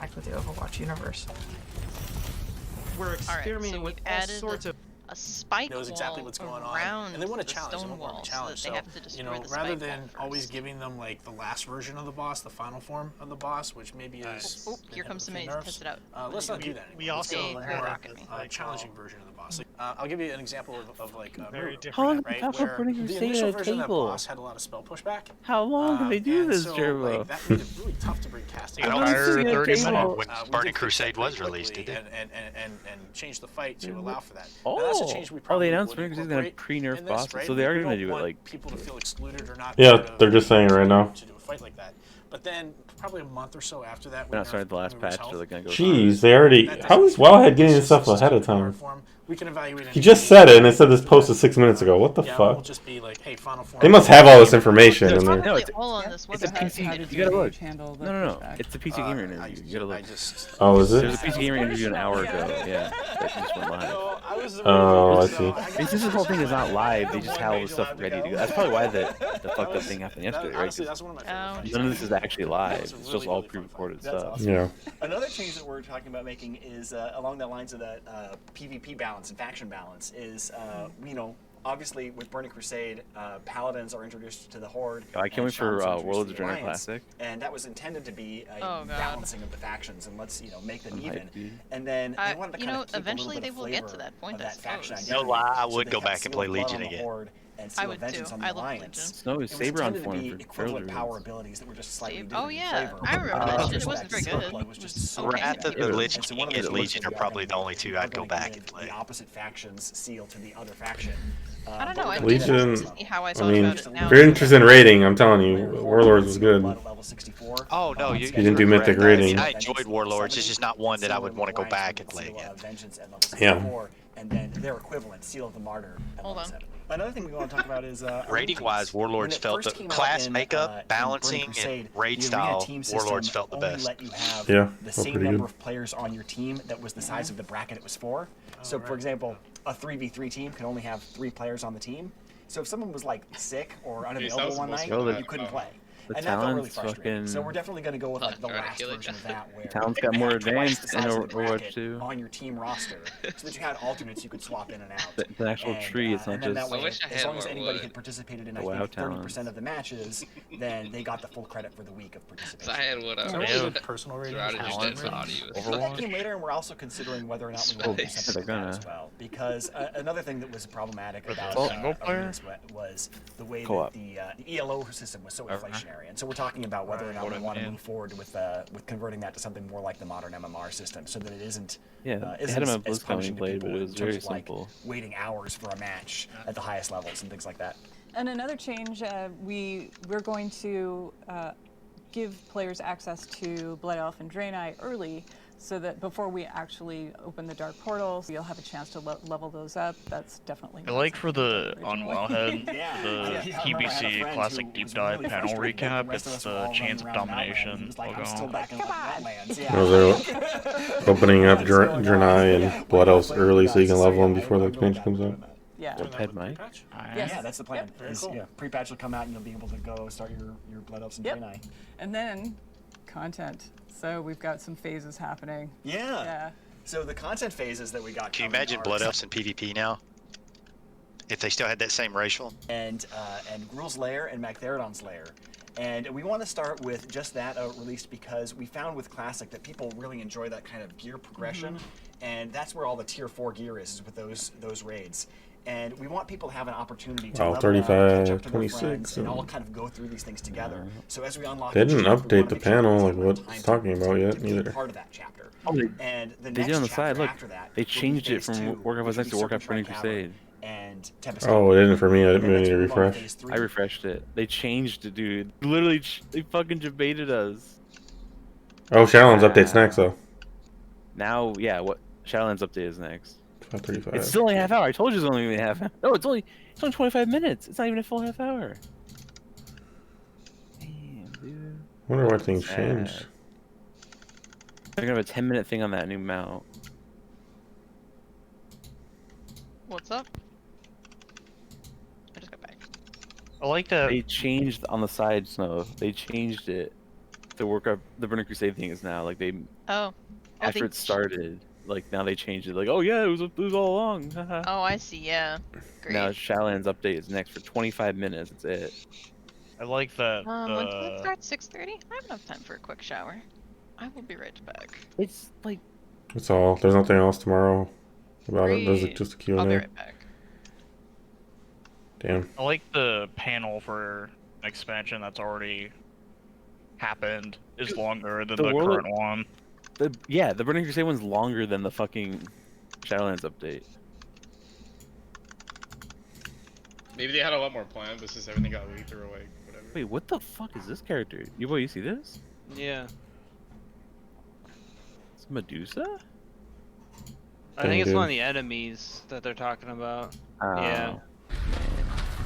interact with the Overwatch universe. We're experimenting with all sorts of a spike knows exactly what's going on, and they want to challenge. They want to challenge. So, you know, rather than always giving them like the last version of the boss, the final form of the boss, which maybe is here comes somebody to test it out. Let's not do that. We also more challenging version of the boss. Like, I'll give you an example of like Very Moot, different. right? How long Where Burning the Crusade initial at a version of that table? boss had a lot of spell pushback. How long can they do and this, so, Jervo? like, that made it really tough to bring casting. I don't think 30 minutes when Burning Crusade was released, did it? And change the fight to allow for that. Oh, and that's a change we probably they announced would Burning Crusade's gonna have incorporate pre-nerf in bosses, right? so they are We gonna don't do it want like. people to feel excluded or not. Yeah, they're just saying it right now. To do a fight like that, but then probably a month or so after that, They're not starting the last patch, so they're gonna go. Jeez, they already. How is Wildhead getting this stuff ahead of time? We can evaluate. He just said it, and it said this posted 6 minutes ago. What the Yeah, fuck? we'll just be like, hey, Final Form. They must have all this information in there. No, it's all on this a PC. You gotta look. No. It's a PC Gamer interview. You gotta look. Oh, is it? There's a PC Gamer interview an hour ago. Yeah, that just went live. Oh, I see. This whole thing is not live. They just have all the stuff ready to go. That's probably why the fucked up thing happened yesterday, right? 'Cause none of this is actually live. It's just all pre-recorded stuff. Yeah. Another change that we're talking about making is along the lines of that PvP balance and faction balance is, you know, obviously with Burning Crusade, Paladins are introduced to the Horde. I can't wait for World of Draenor Classic. And that was intended to be a balancing of the factions and let's, you know, make them even. And then they wanted to kind of keep eventually a they little will bit get of to that flavor point. of that faction identity. No lie, I So would they go kept back and play Seal of Blood Legion on the again. Horde and I Seal would of Vengeance too. on the I love Alliance. Snow is It was Saber on intended to form be for equivalent Frozen. power abilities that were just slightly different Oh in yeah, flavor. I remember that shit. It Just wasn't that very Seal good. was just so Wrath of the good. Lich And so King one of and the Legion are probably the only two I'd go back and play. The opposite factions seal to the other faction. I don't know. I Legion. didn't see how I I thought mean, about it now. if you're interested in rating, I'm telling you, Warlords was good. Oh no, you didn't do mythic rating. I enjoyed Warlords. It's just not one that I would want to go back and play again. Yeah. And then their equivalent, Seal of the Martyr. Hold on. Another thing we want to talk about is rating-wise, Warlords felt the class makeup, balancing, and raid style. Warlords felt the best. Yeah, the felt same pretty number good. of players on your team that was the size of the bracket it was for. So, for example, a 3v3 team could only have 3 players on the team. So if someone was like sick or unavailable one night, you couldn't play. The And that felt really talent's frustrating. fucking. So we're definitely going to go with like the last version of that, where Talent's you got more had twice the advanced size in of the Overwatch bracket 2. on your team roster, so that you had alternates you could swap in and out. It's an actual tree. It's not And then just. that way, I wish I as had long as more anybody wood. had participated in, The I WoW think, 30% talents. of the matches, then they got the full credit for the week of participation. I had what I So was what was doing. your personal rating? Rather just Talent did ratings? audio. So that came later, and we're also considering whether or not we want to do something like that as well. Because another thing that was problematic about single player? Arena was the way Co-op. that the ELO system was so inflationary. And so we're talking about whether or not we want to move forward with converting that to something more like the modern MMR system, so that it isn't Yeah, they isn't had him as at Blizzconline punishing to played, people but it in was terms very of, like, simple. waiting hours for a match at the highest levels and things like that. And another change, we're going to give players access to Blood Elf and Draenei early, so that before we actually open the Dark Portals, you'll have a chance to level those up. That's definitely. I like for the on Wowhead, the I remember I had a TBC friend Classic who Deep was Dive really panel frustrated that the recap. rest of It's us were all the running Chance of around Outland, and Domination he was like, I'm logo. still back in Wetlands. Was there opening up Draenei and Blood Elves early so you can level them before the expansion comes out? Yeah. Ped Mike? Yeah, that's the plan. Yeah, very cool. Yeah, pre-patch will come out and you'll be able to go start your Blood Elves and Yep. Draenei. And then content. So we've got some phases happening. Yeah. Yeah. So the content phases that we got. Can you coming imagine are- Blood Elves in PvP now? If they still had that same racial? And Gruul's Lair and Magtheridon's Lair. And we want to start with just that released because we found with Classic that people really enjoy that kind of gear progression, and that's where all the tier 4 gear is with those raids. And we want people to have an opportunity to Wow, level up, 35, catch up to their 26, friends, and all and- kind of go through these things together. So as we unlock, They each didn't chapter, we update wanna the make sure panel, everyone's like got what time it's to- talking about yet, to be neither. part of that chapter. Oh, And the they next did on the chapter side. Look, after that they will be changed it phase from 2, Warcraft which Next to will be Warcraft Burning Serpent Crusade. and Tempest. Oh, it didn't for me. I didn't And really then need to let's move on to refresh. phase 3. I refreshed it. They changed it, dude. Literally, they fucking debated us. Oh, Shadowlands update's next though. Now, yeah, what Shadowlands update is next? 35. It's still only a half hour. I told you it's only a half hour. No, it's only 25 minutes. It's not even a full half hour. Damn, dude. I wonder why things Sad. changed. They're gonna have a 10-minute thing on that new mount. What's up? I just got back. I like that. They changed on the side, Snow. They changed it to work up. The Burning Crusade thing is now like they. Oh. After it started, like now they changed it. Like, oh yeah, it was all along. haha. Oh, I see. Yeah. Great. Now Shadowlands update is next for 25 minutes. That's it. I like that. When it starts 6:30, I have enough time for a quick shower. I will be right back. It's like. That's all. There's nothing else tomorrow. about it. There's just a Q&A. I'll be right back. Damn. I like the panel for expansion that's already happened is longer than the current one. Yeah, the Burning Crusade one's longer than the fucking Shadowlands update. Maybe they had a lot more planned, but since everything got leaked or like whatever. Wait, what the fuck is this character? You see this? Yeah. It's Medusa? I think it's one of the enemies that they're talking about. Yeah.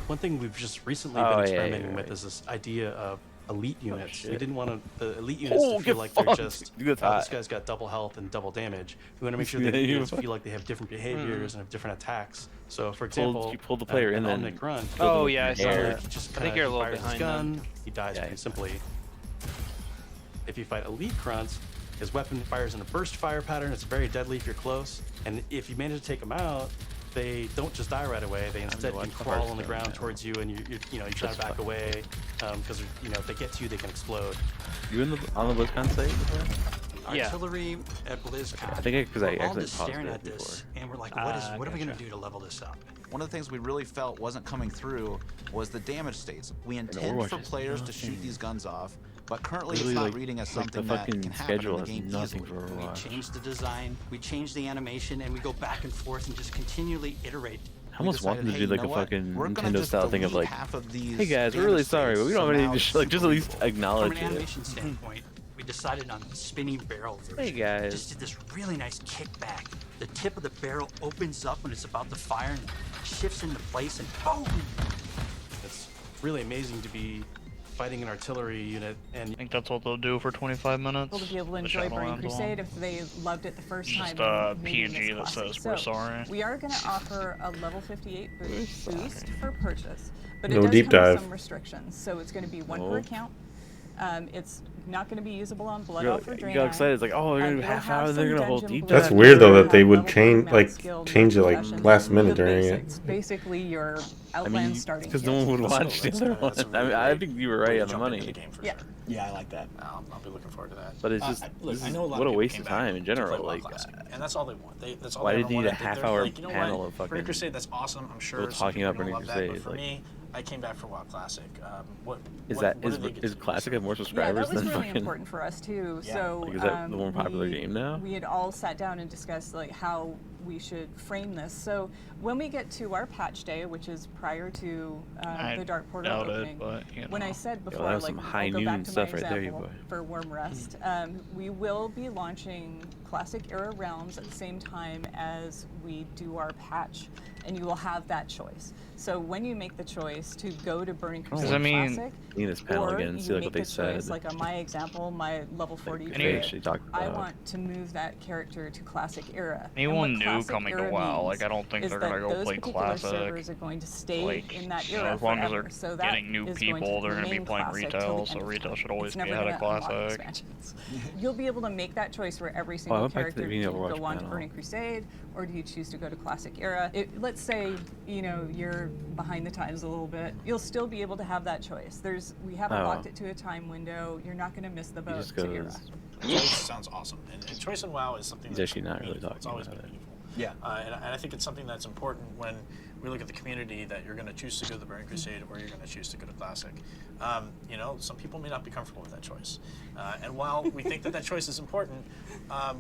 One thing we've just recently been experimenting with is this idea of elite units. We didn't want the elite units to feel like they're just, oh, this guy's got double health and double damage. We want to make sure that the units feel like they have different behaviors and have different attacks. So, for example, you pull the player in then. Run. Oh yeah, I saw that. He just I think you're a little fires his behind gun. He dies pretty simply. If you fight elite grunts, his weapon fires in a burst fire pattern. It's very deadly if you're close. And if you manage to take them out, they don't just die right away. They instead can crawl on the ground towards you, and you try to back away because if they get to you, they can explode. You on the BlizzCon site? Artillery at BlizzCon. I think because I we're all actually just staring at this, and we're like, what are we gonna do to level this up? One of the things we really felt wasn't coming through was the damage states. We intend for players to shoot these guns off, but currently it's not reading as something that can happen in the game easily. We changed the design, we changed the animation, and we go back and forth and just continually iterate. I almost want them to do like a fucking Nintendo style thing of like, hey guys, we're really sorry, but we don't have any just at least acknowledge it. From an animation standpoint, we decided on the spinning barrel version. Hey guys. Just did this really nice kickback. The tip of the barrel opens up when it's about to fire and shifts into place and boom! It's really amazing to be fighting an artillery unit, and I think that's what they'll do for 25 minutes. People to be able to enjoy Burning Crusade if they loved it the first time. Just a PNG that says we're sorry. We are going to offer a level 58 boost for purchase, but it No does deep come with dive. some restrictions. So it's going to be one per account. It's not going to be usable on Blood Elf or Draenei. You got excited. It's like, oh, they're gonna do half hour. They're gonna hold deep. That's weird though that they would change it like last minute during it. It's basically your Outland starting. Because no one would watch the other one. I think you were right on the money. Yeah, I like that. I'll be looking forward to that. But it's just I know a lot what a of waste of time in general. Like, and that's all they want. That's all why they did you need a half-hour panel of fucking Burning Crusade? That's awesome. I'm sure. people talking about Burning Crusade? But for me, I came back for WoW Classic. Is Classic have more subscribers than than really fucking? important for us too. Yeah. So Like, is that the more popular game now? We had all sat down and discussed like how we should frame this. So when we get to our patch day, which is prior to the Dark Portal opening, when I said before, that was like some high I'll go noon back to stuff my right there, you example boy. for Worm Rest, we will be launching Classic Era Realms at the same time as we do our patch, and you will have that choice. So when you make the choice to go to Burning Crusade Classic, need this panel or again, you see like make what they the choice, said. like on my example, my level 40 I want to move that character to Classic Era. Anyone new coming to WoW, like I don't think they're gonna go play Classic. Servers are going to stay in that era as long as forever. they're So getting new people, they're gonna be playing retail. So retail should always be ahead of Classic. You'll be able to make that choice for every single character. Do you go on to Burning Crusade, or do you choose to go to Classic Era? Let's say you're behind the times a little bit. You'll still be able to have that choice. We haven't locked it to a time window. You're not going to miss the boat to Era. Choice sounds awesome, and choice in WoW is something He's that's actually not really talking it's always about been it. meaningful. Yeah, and I think it's something that's important when we look at the community, that you're going to choose to go to the Burning Crusade or you're going to choose to go to Classic. Some people may not be comfortable with that choice. And while we think that choice is important,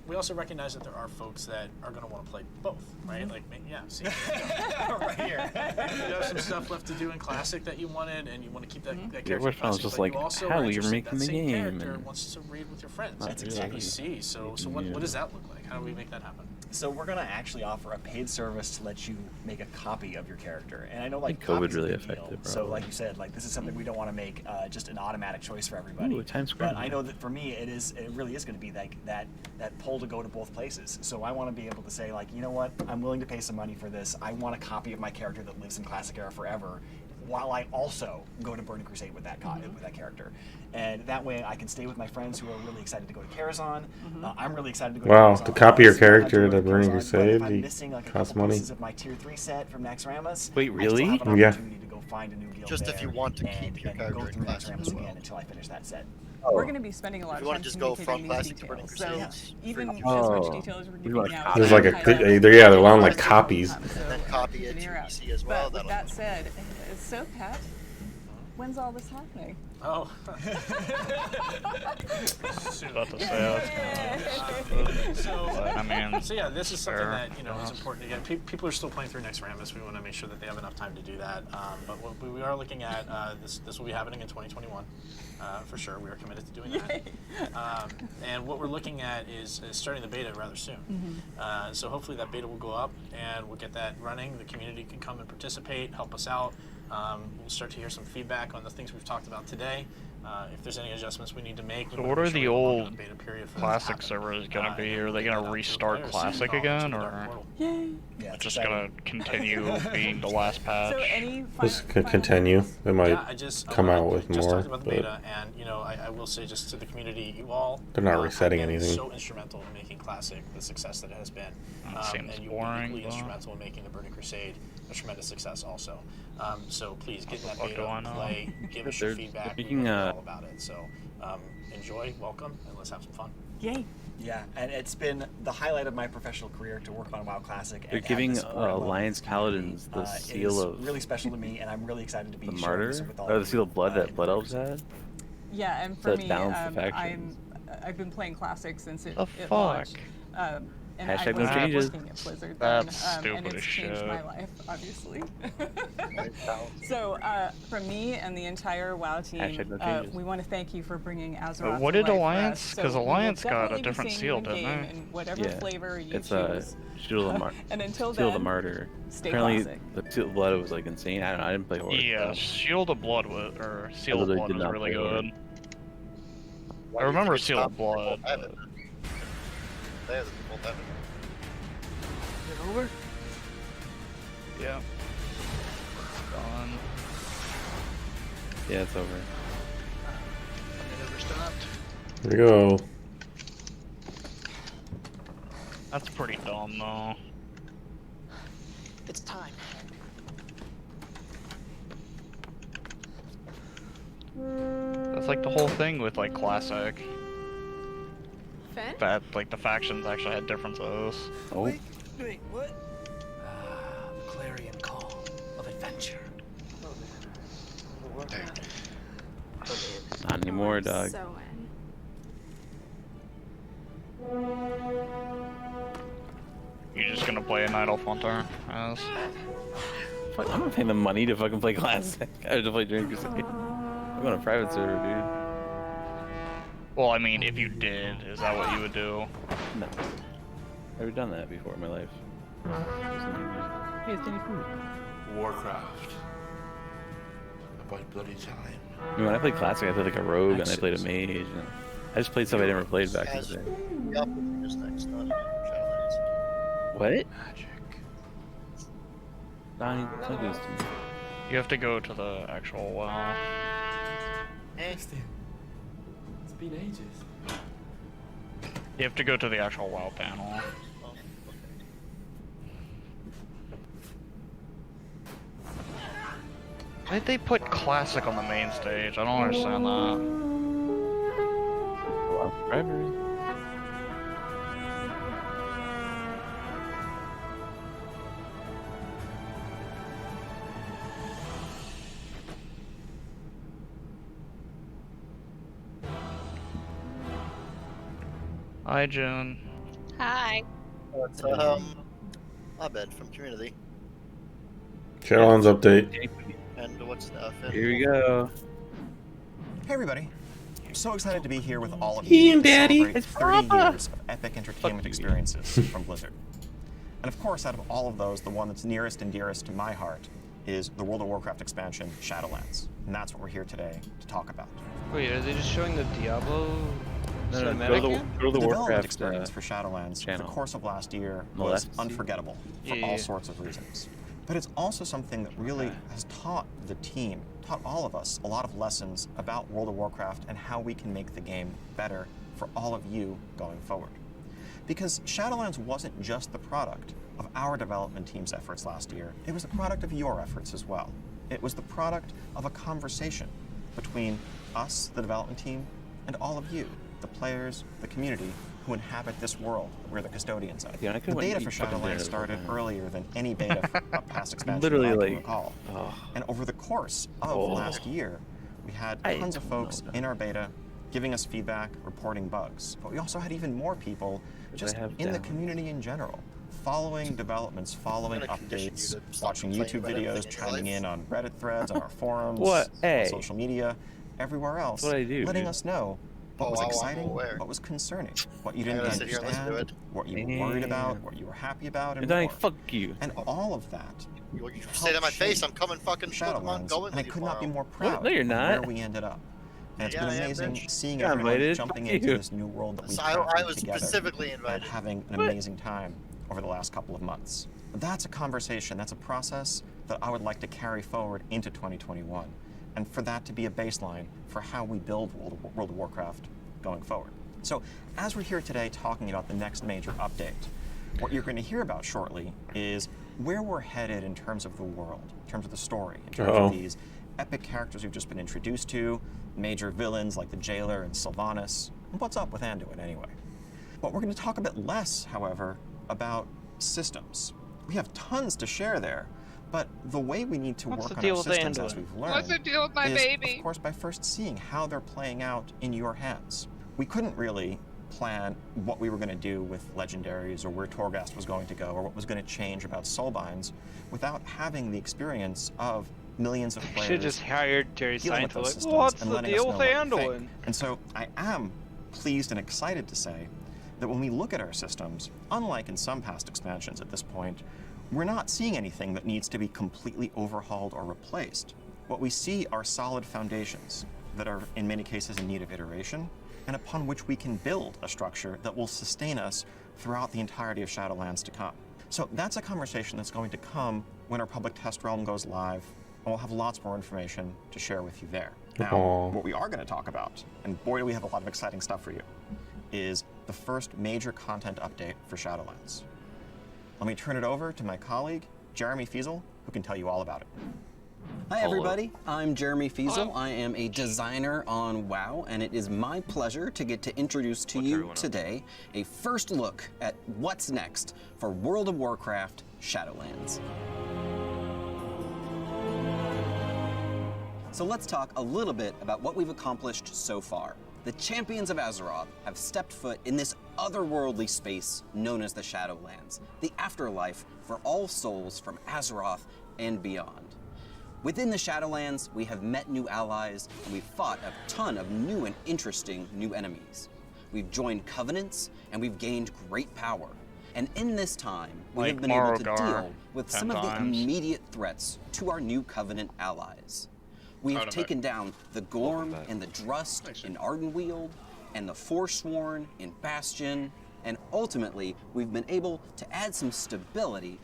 we also recognize that there are folks that are going to want to play both, right? Like, see, right here. you have some stuff left to do in Classic that you wanted, and you want to keep that character Your Classic, just but like, you also how are you're interested making that the same game. character And wants to raid with your friends. That's exactly PC. So what does that look like? How do we make that happen? So we're gonna actually offer a paid service to let you make a copy of your character, and I know I think COVID really affected it. So like you said, like this is something we don't want to make just an automatic choice for everybody. Ooh, Times Square. But I know that for me, it really is going to be like that pull to go to both places. So I want to be able to say like, you know what, I'm willing to pay some money for this. I want a copy of my character that lives in Classic Era forever, while I also go to Burning Crusade with that with that character. And that way I can stay with my friends who are really excited to go to Karazhan. I'm really excited to go to Karazhan. To copy your character to Burning Crusade, I'm missing like a costs couple money. pieces of my tier 3 set from Naxxramas. Wait, really? I still have an Yeah. opportunity to go find a new guild Just there if you want to and keep your go character in through Next classic Rammus as well. again until I finish that set. We're going to be spending a lot If you of want time to just go from communicating these classic to Burning details. So Crusade, even free. as much detail as we're giving now, There's like yeah, they're allowing like copies. And then copy it to PC as well. But with that said, so Pat, when's all this happening? Oh. About to say So yeah, this is something that is important to get. People are still playing through Next Rammus. We want to make sure that they have enough time to do that. But what we are looking at this will be happening in 2021 for sure. We are committed to doing that. And what we're looking at is starting the beta rather soon. So hopefully that beta will go up and we'll get that running. The community can come and participate, help us out. We'll start to hear some feedback on the things we've talked about today. If there's any adjustments we need to make. So what are the old Classic servers going to be? Are they going to restart Classic again, or just going to continue being the last patch? So any Just continue. They might come out with just more, talked about the but beta, and I will say just to the community, you all they're not have resetting been anything. so instrumental in making Classic the success that it has been. Seems and you've boring, been equally though. instrumental in making the Burning Crusade a tremendous success also. So please get in that What the beta, fuck do I know? play, give us your feedback. making, We know all about it. So enjoy, welcome, and let's have some fun. Yay! Yeah, and it's been the highlight of my professional career to work on WoW Classic. They're and giving have this support among Alliance the community, Paladins the is seal of really special to me, and I'm really excited to be the sharing martyr, this with all or of the seal you, of blood that in Blood the Elves had. Yeah, and for That me, balanced the factions. I've been playing Classic since it fuck? launched. And I Hashtag no was changes. working at Blizzard That's then, stupid and it's as changed shit. my life, obviously. So, from me and the entire WoW team, Hashtag no changes. we want to thank you for bringing Azeroth What to did life for Alliance? us. Because So we will Alliance got a definitely be different seeing seal, you didn't in-game they? in whatever flavor you It's choose. Shield of the And until Seal of the then, Martyr. stay Apparently, classic. the Seal of Blood was like insane. I don't know. I didn't play Horde. Yeah, so Shield of Blood was, or Seal of literally Blood did was not really play Horde. good. Why I do you remember think it Seal of stopped Blood. people having it? They have people having it. Is it over? Yeah. Gone. Yeah, it's over. It never stopped. Here we go. That's pretty dumb, though. It's time. That's like the whole thing with like Classic. Fen? That like the factions actually had differences. Oh. Wait, what? The clarion call of adventure. Not anymore, dog. So You're just gonna play a Night Elf Hunter as? Fuck, I'm not paying the money to fucking play Classic. I have to play Burning Crusade. I'm going to private server, dude. Well, I mean, if you did, is that what you would do? No. I've never done that before in my life. Hey, it's Danny Food. Warcraft. About bloody time. I mean, when I played Classic, I played like a rogue and I played a mage. And I just played stuff I never played back in the day. Yep, just next, not Shadowlands. What? Magic. Donnie, don't do this to me. You have to go to the actual WoW. It's been ages. You have to go to the actual WoW panel. Why did they put Classic on the main stage? I don't understand that. Wow, forever. Hi, June. Hi. It's, Abed from Community. Shadowlands update. And what's Finn? Here we go. Hey everybody. I'm so excited to be here with all of He you and to Daddy. celebrate It's 30 Papa. years of epic entertainment experiences from Blizzard. And of course, out of all of those, the one that's nearest and dearest to my heart is the World of Warcraft expansion, Shadowlands. And that's what we're here today to talk about. Wait, are they just showing the Diablo No, cinematic? go to yet? the development Warcraft experience for Shadowlands over the channel. course of last year On the was left. unforgettable for Yeah, all yeah. sorts of reasons. But it's also something that really has taught the team, taught all of us, a lot of lessons about World of Warcraft and how we can make the game better for all of you going forward. Because Shadowlands wasn't just the product of our development team's efforts last year, it was a product of your efforts as well. It was the product of a conversation between us, the development team, and all of you, the players, the community, who inhabit this world we're the custodians of. Yeah, The beta for Shadowlands started earlier than any beta for a past expansion Literally, that I can like, recall. And over the course of last year, we had tons of folks in our beta giving us feedback, reporting bugs. But we also had even more people just in the community in general, following developments, following updates, watching YouTube videos, chiming in on Reddit threads, on our forums, on social media, everywhere else, letting us know what was exciting, what was concerning, what you didn't understand, what you were worried about, what you were happy about, and more. Fuck you. And all of that. You say that to my face, I'm coming fucking Shadowlands, going and I with you could not be more What? proud No, you're of not. where we ended up. And it's been amazing seeing You're everyone invited. jumping Fuck into you. this new world that we So crafted I was together specifically invited. and having an amazing time over the last couple of months. That's a conversation, that's a process that I would like to carry forward into 2021, and for that to be a baseline for how we build World of Warcraft going forward. So as we're here today talking about the next major update, what you're going to hear about shortly is where we're headed in terms of the world, in terms of the story, in terms of these epic characters we've just been introduced to, major villains like the Jailer and Sylvanas, and what's up with Anduin anyway. But we're going to talk a bit less, however, about systems. We have tons to share there, but the way we need to work on our systems as we've learned What's the deal with my is, baby? of course, by first seeing how they're playing out in your hands. We couldn't really plan what we were going to do with legendaries or where Torghast was going to go or what was going to change about soulbinds without having the experience of millions of players. Should just hired Jerry dealing with those Seinfeld. systems What's and the letting us deal know with what we Anduin? think. And so I am pleased and excited to say that when we look at our systems, unlike in some past expansions at this point, we're not seeing anything that needs to be completely overhauled or replaced. What we see are solid foundations that are in many cases in need of iteration, and upon which we can build a structure that will sustain us throughout the entirety of Shadowlands to come. So that's a conversation that's going to come when our public test realm goes live, and we'll have lots more information to share with you there. Now, what we are going to talk about, and boy do we have a lot of exciting stuff for you, is the first major content update for Shadowlands. Let me turn it over to my colleague, Jeremy Fiesel, who can tell you all about it. Hi everybody, I'm Jeremy Fiesel. I am a designer on WoW, and it is my pleasure to get to introduce to you today a first look at what's next for World of Warcraft Shadowlands. So let's talk a little bit about what we've accomplished so far. The champions of Azeroth have stepped foot in this otherworldly space known as the Shadowlands, the afterlife for all souls from Azeroth and beyond. Within the Shadowlands, we have met new allies, and we've fought a ton of new and interesting new enemies. We've joined covenants, and we've gained great power. And in this time, we have been able to deal with some of the immediate threats to our new covenant allies. We have taken down the Gorm and the Drust in Ardenweald, and the Forsworn in Bastion, and ultimately, we've been able to add some stability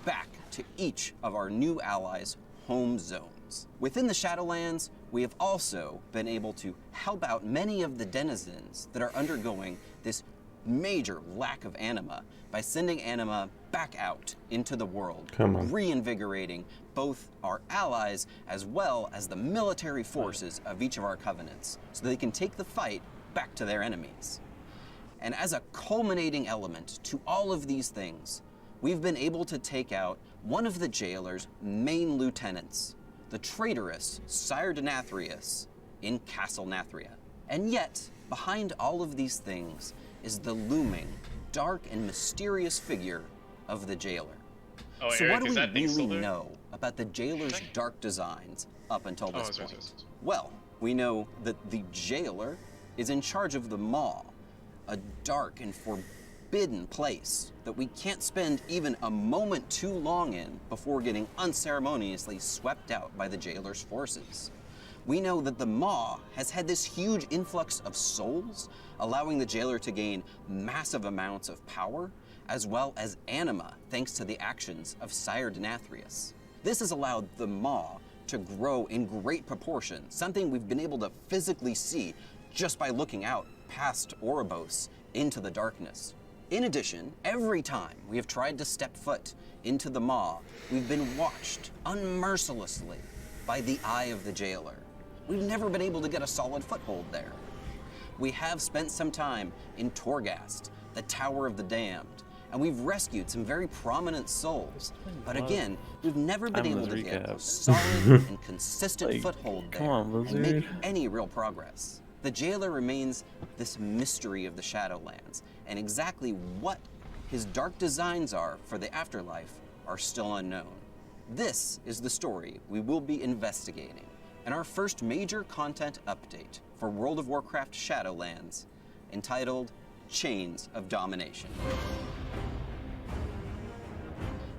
back to each of our new allies' home zones. Within the Shadowlands, we have also been able to help out many of the denizens that are undergoing this major lack of anima by sending anima back out into the world, reinvigorating both our allies as well as the military forces of each of our covenants so they can take the fight back to their enemies. And as a culminating element to all of these things, we've been able to take out one of the jailer's main lieutenants, the traitorous Sire Denathrius in Castle Nathria. And yet, behind all of these things is the looming, dark and mysterious figure of the jailer. So Eric, what do we really know about the jailer's dark designs up until this point? Well, we know that the jailer is in charge of the Maw, a dark and forbidden place that we can't spend even a moment too long in before getting unceremoniously swept out by the jailer's forces. We know that the Maw has had this huge influx of souls, allowing the jailer to gain massive amounts of power, as well as anima, thanks to the actions of Sire Denathrius. This has allowed the Maw to grow in great proportion, something we've been able to physically see just by looking out past Oribos into the darkness. In addition, every time we have tried to step foot into the Maw, we've been watched unmercilessly by the eye of the jailer. We've never been able to get a solid foothold there. We have spent some time in Torghast, the Tower of the Damned, and we've rescued some very prominent souls. But again, we've never been able to get a solid and consistent foothold there and make any real progress. The jailer remains this mystery of the Shadowlands, and exactly what his dark designs are for the afterlife are still unknown. This is the story we will be investigating in our first major content update for World of Warcraft Shadowlands, entitled Chains of Domination.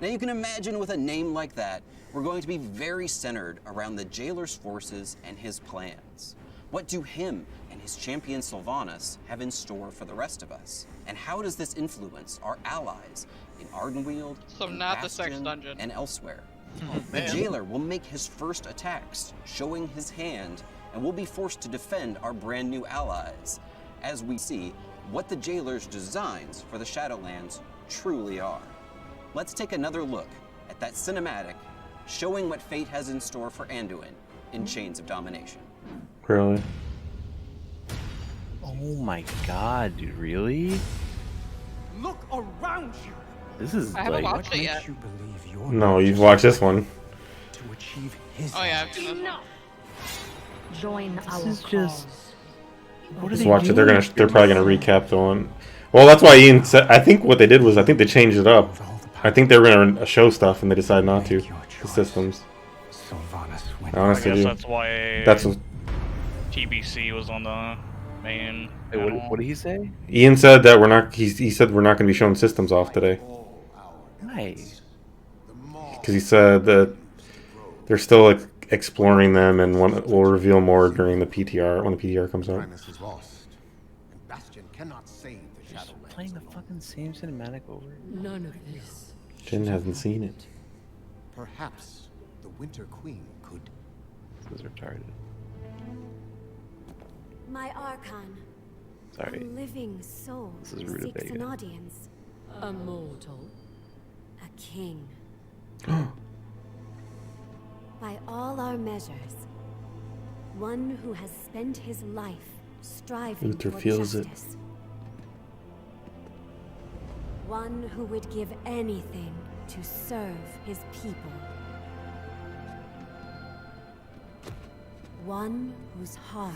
Now you can imagine with a name like that, we're going to be very centered around the jailer's forces and his plans. What do him and his champion Sylvanas have in store for the rest of us? And how does this influence our allies in Ardenweald, So in not the sex Bastion, dungeon. and elsewhere? Oh, The man. jailer will make his first attacks, showing his hand, and we'll be forced to defend our brand new allies, as we see what the jailer's designs for the Shadowlands truly are. Let's take another look at that cinematic, showing what fate has in store for Anduin in Chains of Domination. Really? Oh my god, dude, really? Look around you. This is I haven't like watched it yet. No, you've watched this one. To achieve his Oh yeah, I've seen this one. Join our This is just. What are Just they watch it. doing? They're probably gonna recap the one. Well, that's why Ian said. I think what they did was they changed it up. I think they were gonna show stuff and they decided not to. The systems. I I honestly guess do. that's why That's what TBC was on the main. Hey, panel. what did he say? Ian said that we're not. He said we're not gonna be showing systems off today Why? because he said that they're still exploring them and we'll reveal more during the PTR when the PTR comes out. Is lost, and Bastion cannot save the Shadowlands. Playing the fucking same cinematic over. None of this. Jin hasn't seen it. Perhaps the Winter Queen could. This is retarded. My Archon. Sorry. A living soul This is who seeks rutabaga. an audience. A mortal. A king. By all our measures, one who has spent his life striving Luther for feels it. justice. One who would give anything to serve his people. One whose heart.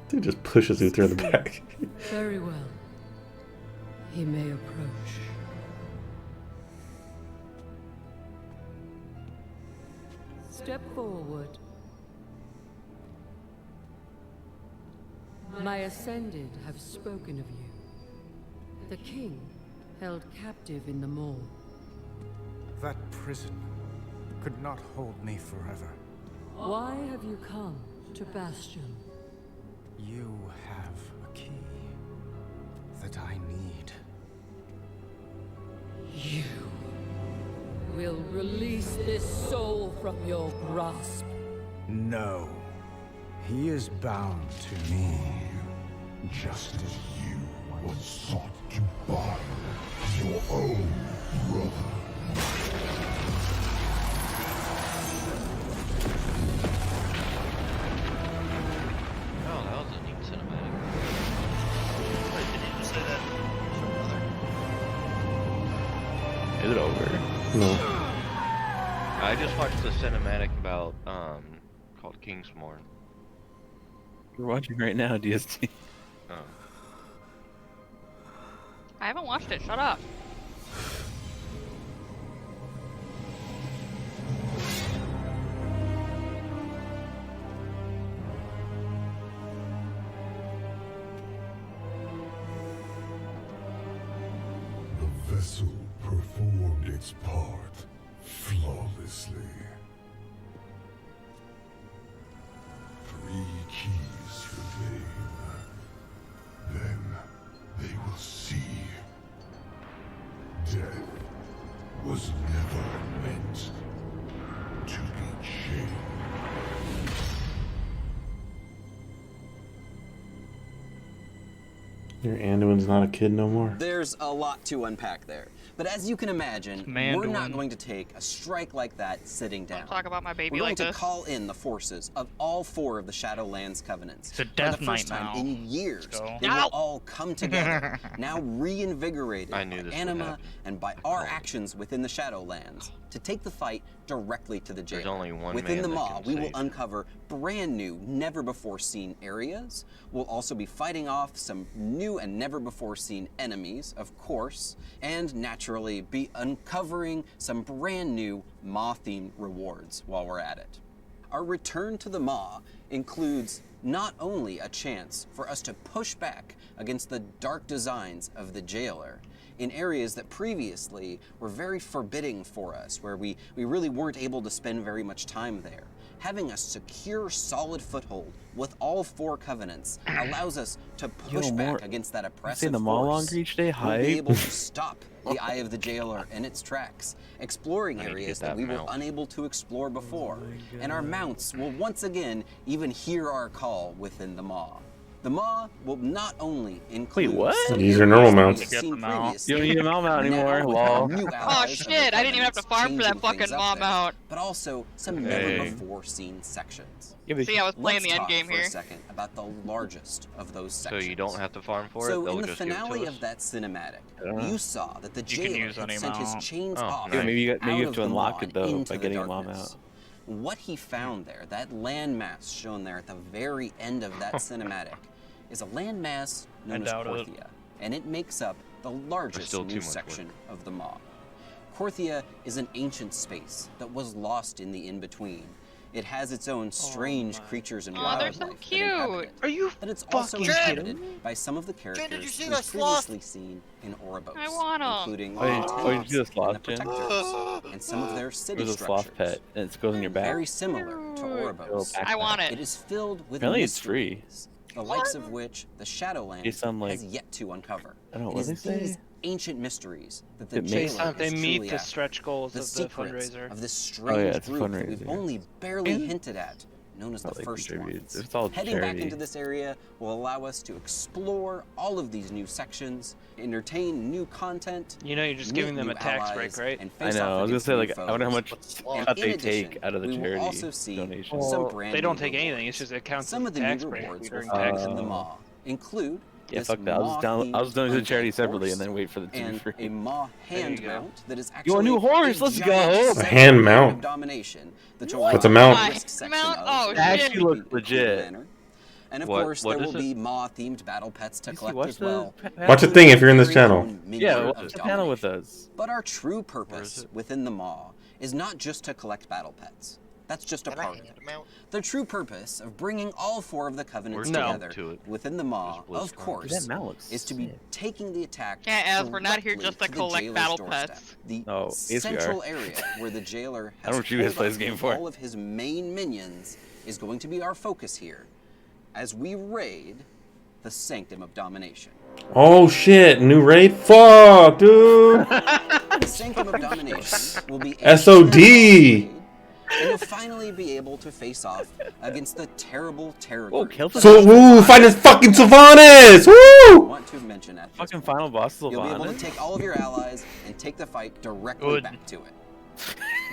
Dude just pushes Uther in the back. Very well. He may approach. Step forward. My Ascended have spoken of you. The king held captive in the mall. That prison could not hold me forever. Why have you come to Bastion? You have a key that I need. You will release this soul from your grasp. No. He is bound to me. Just as you once sought to bind your own brother. Oh, that was a neat cinematic. Wait, did you just say that? Is it over? No. I just watched the cinematic about called Kingsmorn. We're watching right now, DST. Oh. I haven't watched it. Shut up. The vessel performed its part flawlessly. 3 keys remain. Then they will see. Death was never meant to be chained. Your Anduin's not a kid no more. There's a lot to unpack there. But as you can imagine, we're not going to take a strike like that sitting down. Don't talk about my baby we're going like to this. call in the forces of all 4 of the Shadowlands covenants. It's a For death the first knight time now. in years, Let's go. they will all come together, now reinvigorated by this would anima happen. and by our actions within the Shadowlands, to take the fight directly to the jail. There's only one Within man the that Maw, can we will save. uncover brand new, never before seen areas. We'll also be fighting off some new and never before seen enemies, of course, and naturally be uncovering some brand new Maw-themed rewards while we're at it. Our return to the Maw includes not only a chance for us to push back against the dark designs of the jailer in areas that previously were very forbidding for us, where we really weren't able to spend very much time there. Having a secure, solid foothold with all 4 covenants allows us to push back against that oppressive the Maw force. longer each day. We'll be Hype. able to stop the Eye of the Jailer in its tracks, exploring I need to areas get that that we were mount. unable to explore before. And our mounts will once again even hear our call within the Maw. The Maw will not only include some These are normal areas mounts. we've seen previously, You don't need a mount anymore. now with Lol. new Oh allies of the shit! I didn't even have to farm for that changing things fucking up mom there, out. but also some Hey. never before seen sections. See, I was playing Let's the end talk game for here. a second about the largest of those So sections. you don't have to farm for it. So They'll in the just give it finale to us. of that cinematic, Yeah. you saw that the You can jailer use had any sent his mount. chains Oh, off. Yeah, maybe you out have of to the unlock Maw it though into by the getting a mom darkness. out. What he found there, that landmass shown there at the very end of that cinematic, is a landmass known as doubt it. Korthia, and it makes up the largest still too new much section of the Maw. Korthia is an ancient space that was lost in the in-between. It has its own strange creatures and Aw, wildlife they're so that inhabit cute. it. Are you But it's also fucking inhabited by some of the characters did you see we've that sloth? previously seen in Ouroboros, I want 'em. including Oh, the you Lieutenants see the and sloth, the Jen? Protectors, and some of their city There's a sloth structures. pet, and it goes in your back. Very similar to Ouroboros. Little I want it. It is filled with Apparently it's free. mysteries, the likes of which the Shadowlands Based on, like- has yet to uncover. I don't know, It what is they say? these ancient mysteries that the It makes jailer They is meet truly the after. stretch goals The of the secrets fundraiser. of this Oh, strange yeah, it's a group that we've fundraiser. only barely hinted at, known as the Probably first contributes. ones. It's all Heading back charity. into this area will allow us to explore all of these new sections, entertain new content. You know, you're just meet giving them new a tax allies, break, right? and I face know. off I was gonna against say, new like, I wonder how much foes. cut And they in take addition, out of the we will charity also see donations. some Well, brand they don't new take anything. rewards. It's just it counts Some as of a the tax new break rewards during we'll find tax. in the Maw include Yeah, this fuck that. I was Maw-themed donating to charity undead separately horse and then wait for the to be and free. a Maw hand you go. mount that is You actually want a new horse? a Let's giant go! central hand hand mount. of domination that you'll What's a find mount? in the risk section Mount? of Oh, in shit. a Actually creepy, looks cool legit. manner. And of What- course, what there is will it? be Maw-themed battle pets to You see, collect watch as the well. Watch a thing if you're in this channel. Yeah, Of watch the panel with domination. us. But our true is purpose it? within the Maw is not just to collect battle pets. That's just a part of it. The true purpose of bringing all 4 of the covenants Where's No. together to it? within the Maw, There's of BlizzCon. course, That mount looks is to be sick. taking the attack Yeah, as we're not here directly just to the collect jailer's battle doorstep. pets. The Oh, yes, we are. central area where the jailer I has don't know what you guys pulled play up this game with for. all of his main minions is going to be our focus here as we raid the Sanctum of Domination. Oh shit, new raid? Fuck, dude. The Sanctum of Domination will be SOD. and you'll finally be able to face off against the terrible terror. Oh, kill the So, woo, find this fucking Sylvanas! I Woo! want to mention at this Fucking point, final boss you'll be able to Sylvanas. take all of your allies and take the fight directly Good. back to it.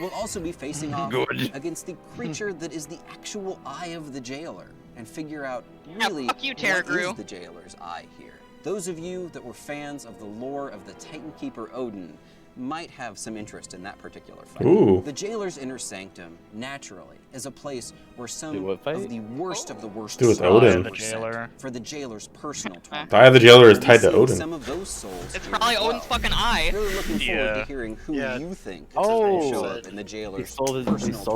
We'll also be facing off Good. against the creature that is the actual eye of the jailer and figure out Yeah, really fuck you, what Terragru. is the jailer's eye here. Those of you that were fans of the lore of the Titan Keeper Odin might have some interest in that particular fight. Ooh. The jailer's inner sanctum, naturally, is a place where some Wait, what fight? of the worst of the worst Do with souls Odin. were The sent jailer. for the jailer's personal torment. The Eye of the Jailer is We'll be tied to seeing Odin. Some of those souls It's here probably as Odin's well. fucking eye. Really looking forward Yeah. to hearing who you think Oh. show up in the He jailer's stole personal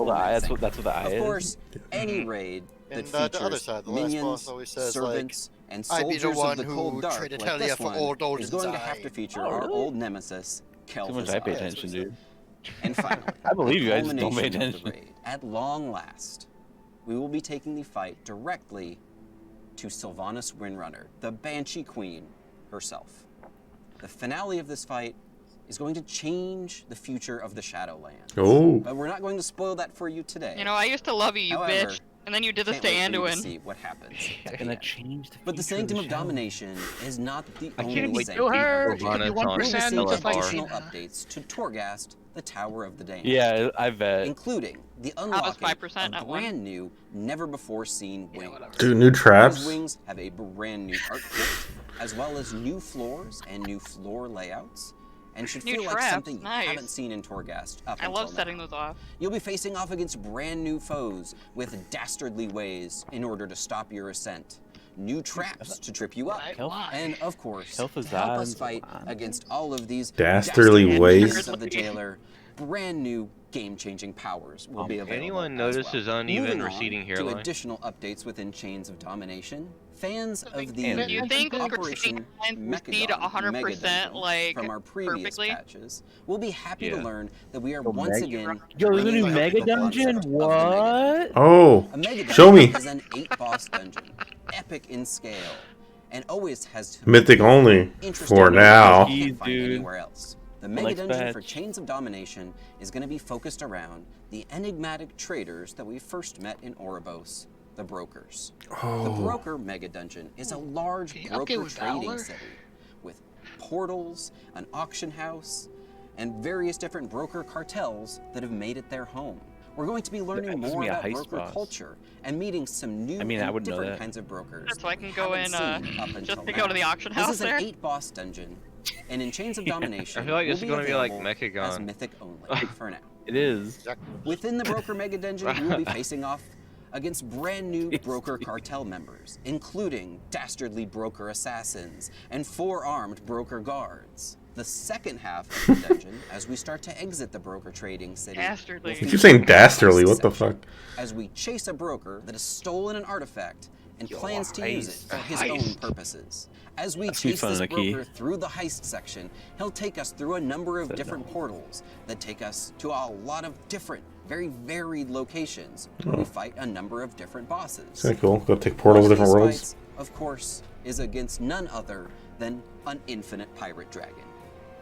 the eye. torment That's what the eye Of is. course, any raid that And the other features side, the last minions, boss always says, servants, and "I'd be the soldiers one of the who cold dark traded like Hellia this for one old Odin's is going to have eye." to feature Oh, our really? old nemesis, Too much Kel'Thuzad. I pay attention, dude. And finally, I believe the you, I just don't pay culmination of the attention. raid. At long last, we will be taking the fight directly to Sylvanas Windrunner, the Banshee Queen herself. The finale of this fight is going to change the future of the Shadowlands. Oh. But we're not going to spoil that for you today. You know, I used to love you, you However, bitch. And then you did this to Can't wait for you to Anduin. see what happens. They're gonna change the But the future of Sanctum the of Shadow. Domination is not the I only can't wait Sanctum to of beat her. Domination. 51% We'll just see like additional Cena. updates to Torghast, the Tower of the Damned. Yeah, I bet. Including the was unlocking 5%, of not one. brand new, never before seen wings. Dude, new traps. These wings have a brand new art kit, as well as new floors and new floor layouts, and should New feel like traps, something you nice. haven't seen in Torghast up I until love now. setting those off. You'll be facing off against brand new foes with dastardly ways in order to stop your ascent. New traps to trip you up, and of course, to help us fight against all of these Dastardly ways. of the jailer. Brand new game-changing powers will be available. Anyone as notice well. his uneven Moving on receding to hairline? additional updates within Chains of Domination. Fans of the Do you think Operation recede Mechagon 100% like from our previous perfectly? patches, we'll be happy to Yeah. learn that we are Yo, once Mega- again. Yo, there's a bringing new back Mega the Dungeon? concept of the Mega Dungeon. Oh, A Mega show me. Dungeon is an 8-boss dungeon, epic in scale, and always has Mythic only interesting for now. you can't find Dude. anywhere else. The Mega Next Dungeon patch. for Chains of Domination is going to be focused around the enigmatic traders that we first met in Oribos, the brokers. The broker Mega Dungeon is a large broker trading city with portals, an auction house, and various different broker cartels that have made it their home. We're going to be learning This is more gonna about be a heist broker boss. culture and meeting some new I mean, I and wouldn't know different that. kinds of brokers. So I that can we go haven't in, seen up just until to go to now. the auction This house is an there? 8-boss dungeon, and in Chains of Domination, I feel like will this is gonna be like available as Mechagon. mythic only for now. It is. Within the Broker Mega Dungeon, we will be facing off against brand new broker cartel members, including dastardly broker assassins and 4-armed broker guards. The second half of the dungeon, as we start to exit the broker trading city, Dastardly. will You keep feature saying a dastardly, heist what the section, fuck? as we chase a broker that has stolen an artifact and plans to use it for his own purposes. As we That's me chase finding this a key. broker through the heist section, he'll take us through a number of different portals that take us to a lot of different, very varied locations where we fight a number of different bosses. It's kinda cool. Go take portals One of different these worlds. fights, of course, is against none other than an infinite pirate dragon.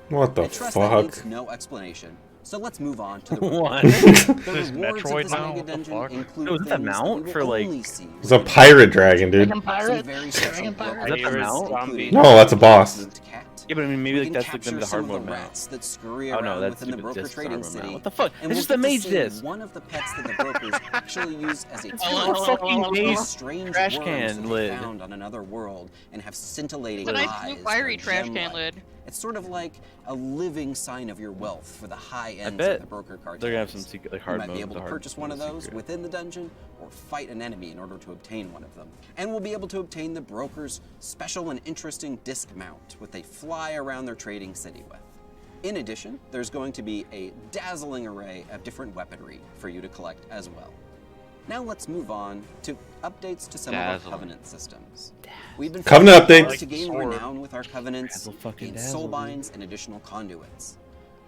What the I trust that fuck? needs no explanation. So let's move on to the What? The Is rewards Metroid of this now? Mega What the Dungeon fuck? include Oh, is that things that mount we for, will like- only see It's a pirate dragon, dude. some very special broker Is that the mount? including No, that's a boss. Meat Cat. Yeah, but I mean, maybe We like can that's like capture gonna be the some hard of mode the mount. rats that scurry Oh around no, that's within the stupid broker disc trading armor city. mount. What the fuck? And It's we'll just get a to mage see disc. one of the pets that the brokers actually use as a It's just a fucking These mage strange trash worms can that they lid. found on another world and have scintillating It's a nice eyes blue fiery that are trash can gem-like. lid. It's sort of like a living sign of your wealth for the high ends bet of the broker cartels. they're gonna have some secret, like, hard You might be modes, able the to hard purchase one of modes those secret. within the dungeon or fight an enemy in order to obtain one of them. And we'll be able to obtain the broker's special and interesting disc mount, which they fly around their trading city with. In addition, there's going to be a dazzling array of different weaponry for you to collect as well. Now let's move on to updates to some of Dazzling. our Covenant systems. We've been Covenant fighting hard updates. to gain Sword. renown with our Covenants Dazzle fucking in dazzle, soulbinds and additional conduits.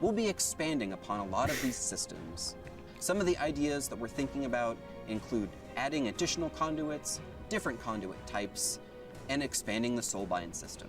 We'll be expanding upon a lot of these systems. Some of the ideas that we're thinking about include adding additional conduits, different conduit types, and expanding the soulbind system.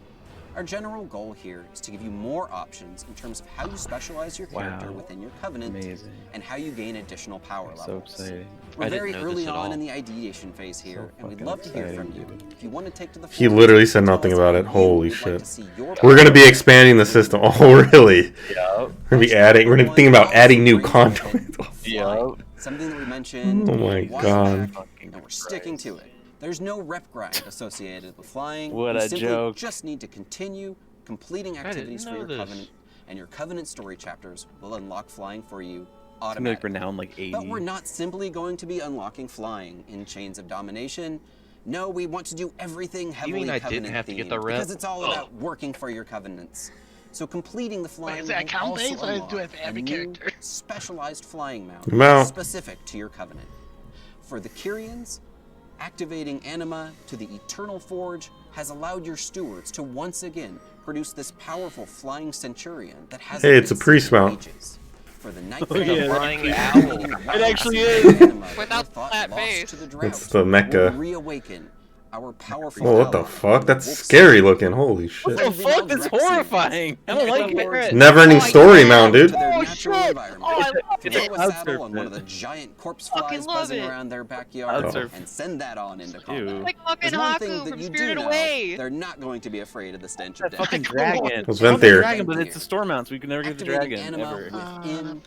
Our general goal here is to give you more options in terms of how you specialize your character Wow. within your Covenant Amazing. and how you gain additional power So levels. exciting. We're I didn't very know this early at on all. in the ideation phase here, and we'd fucking love to hear exciting, from you. dude. If you want to take to the He forums literally and said tell nothing us about how it. you Holy would like shit. to see your We're gonna be expanding the system. Oh, really? Yeah. We're gonna be adding. We're gonna be thinking about adding new content. Yeah. Something that we mentioned Oh my a while God. back, and we're sticking to it. There's no rep grind associated with flying. What you a simply joke. just need to continue completing activities for know your this. Covenant, and your Covenant story chapters will unlock flying for you It's gonna be automatically. like renowned like 80. But we're not simply going to be unlocking flying in Chains of Domination. No, we want to do everything heavily mean I didn't Covenant have to get the themed, rep? because it's all about working for your Covenants. So completing the flying is that will count also days? I unlock do have a Abby new character. specialized flying mount Mount. specific to your Covenant. For the Kyrians, activating Anima to the Eternal Forge has allowed your stewards to once again produce this powerful flying centurion that has Hey, it's a priest mount. For the Night Oh, yeah, flying that- owl. It actually is. Without that face. to the drought It's the mecha. will reawaken our powerful Whoa, what the fuck? That's scary looking. Holy shit. What the fuck? That's horrifying. I don't like it. Never-ending story mount, dude. Oh shit! Oh, I love Throw it. a saddle on one of the giant corpse flies love buzzing it. around their backyard Oh. and send that on into combat. Like fucking There's one thing Haku that from you do Spirited know, Away. they're not going to be afraid of the stench of That death. fucking dragon. It's I want Venthyr. the dragon, but it's the storm mount, so we can never get the Activating dragon anima ever. within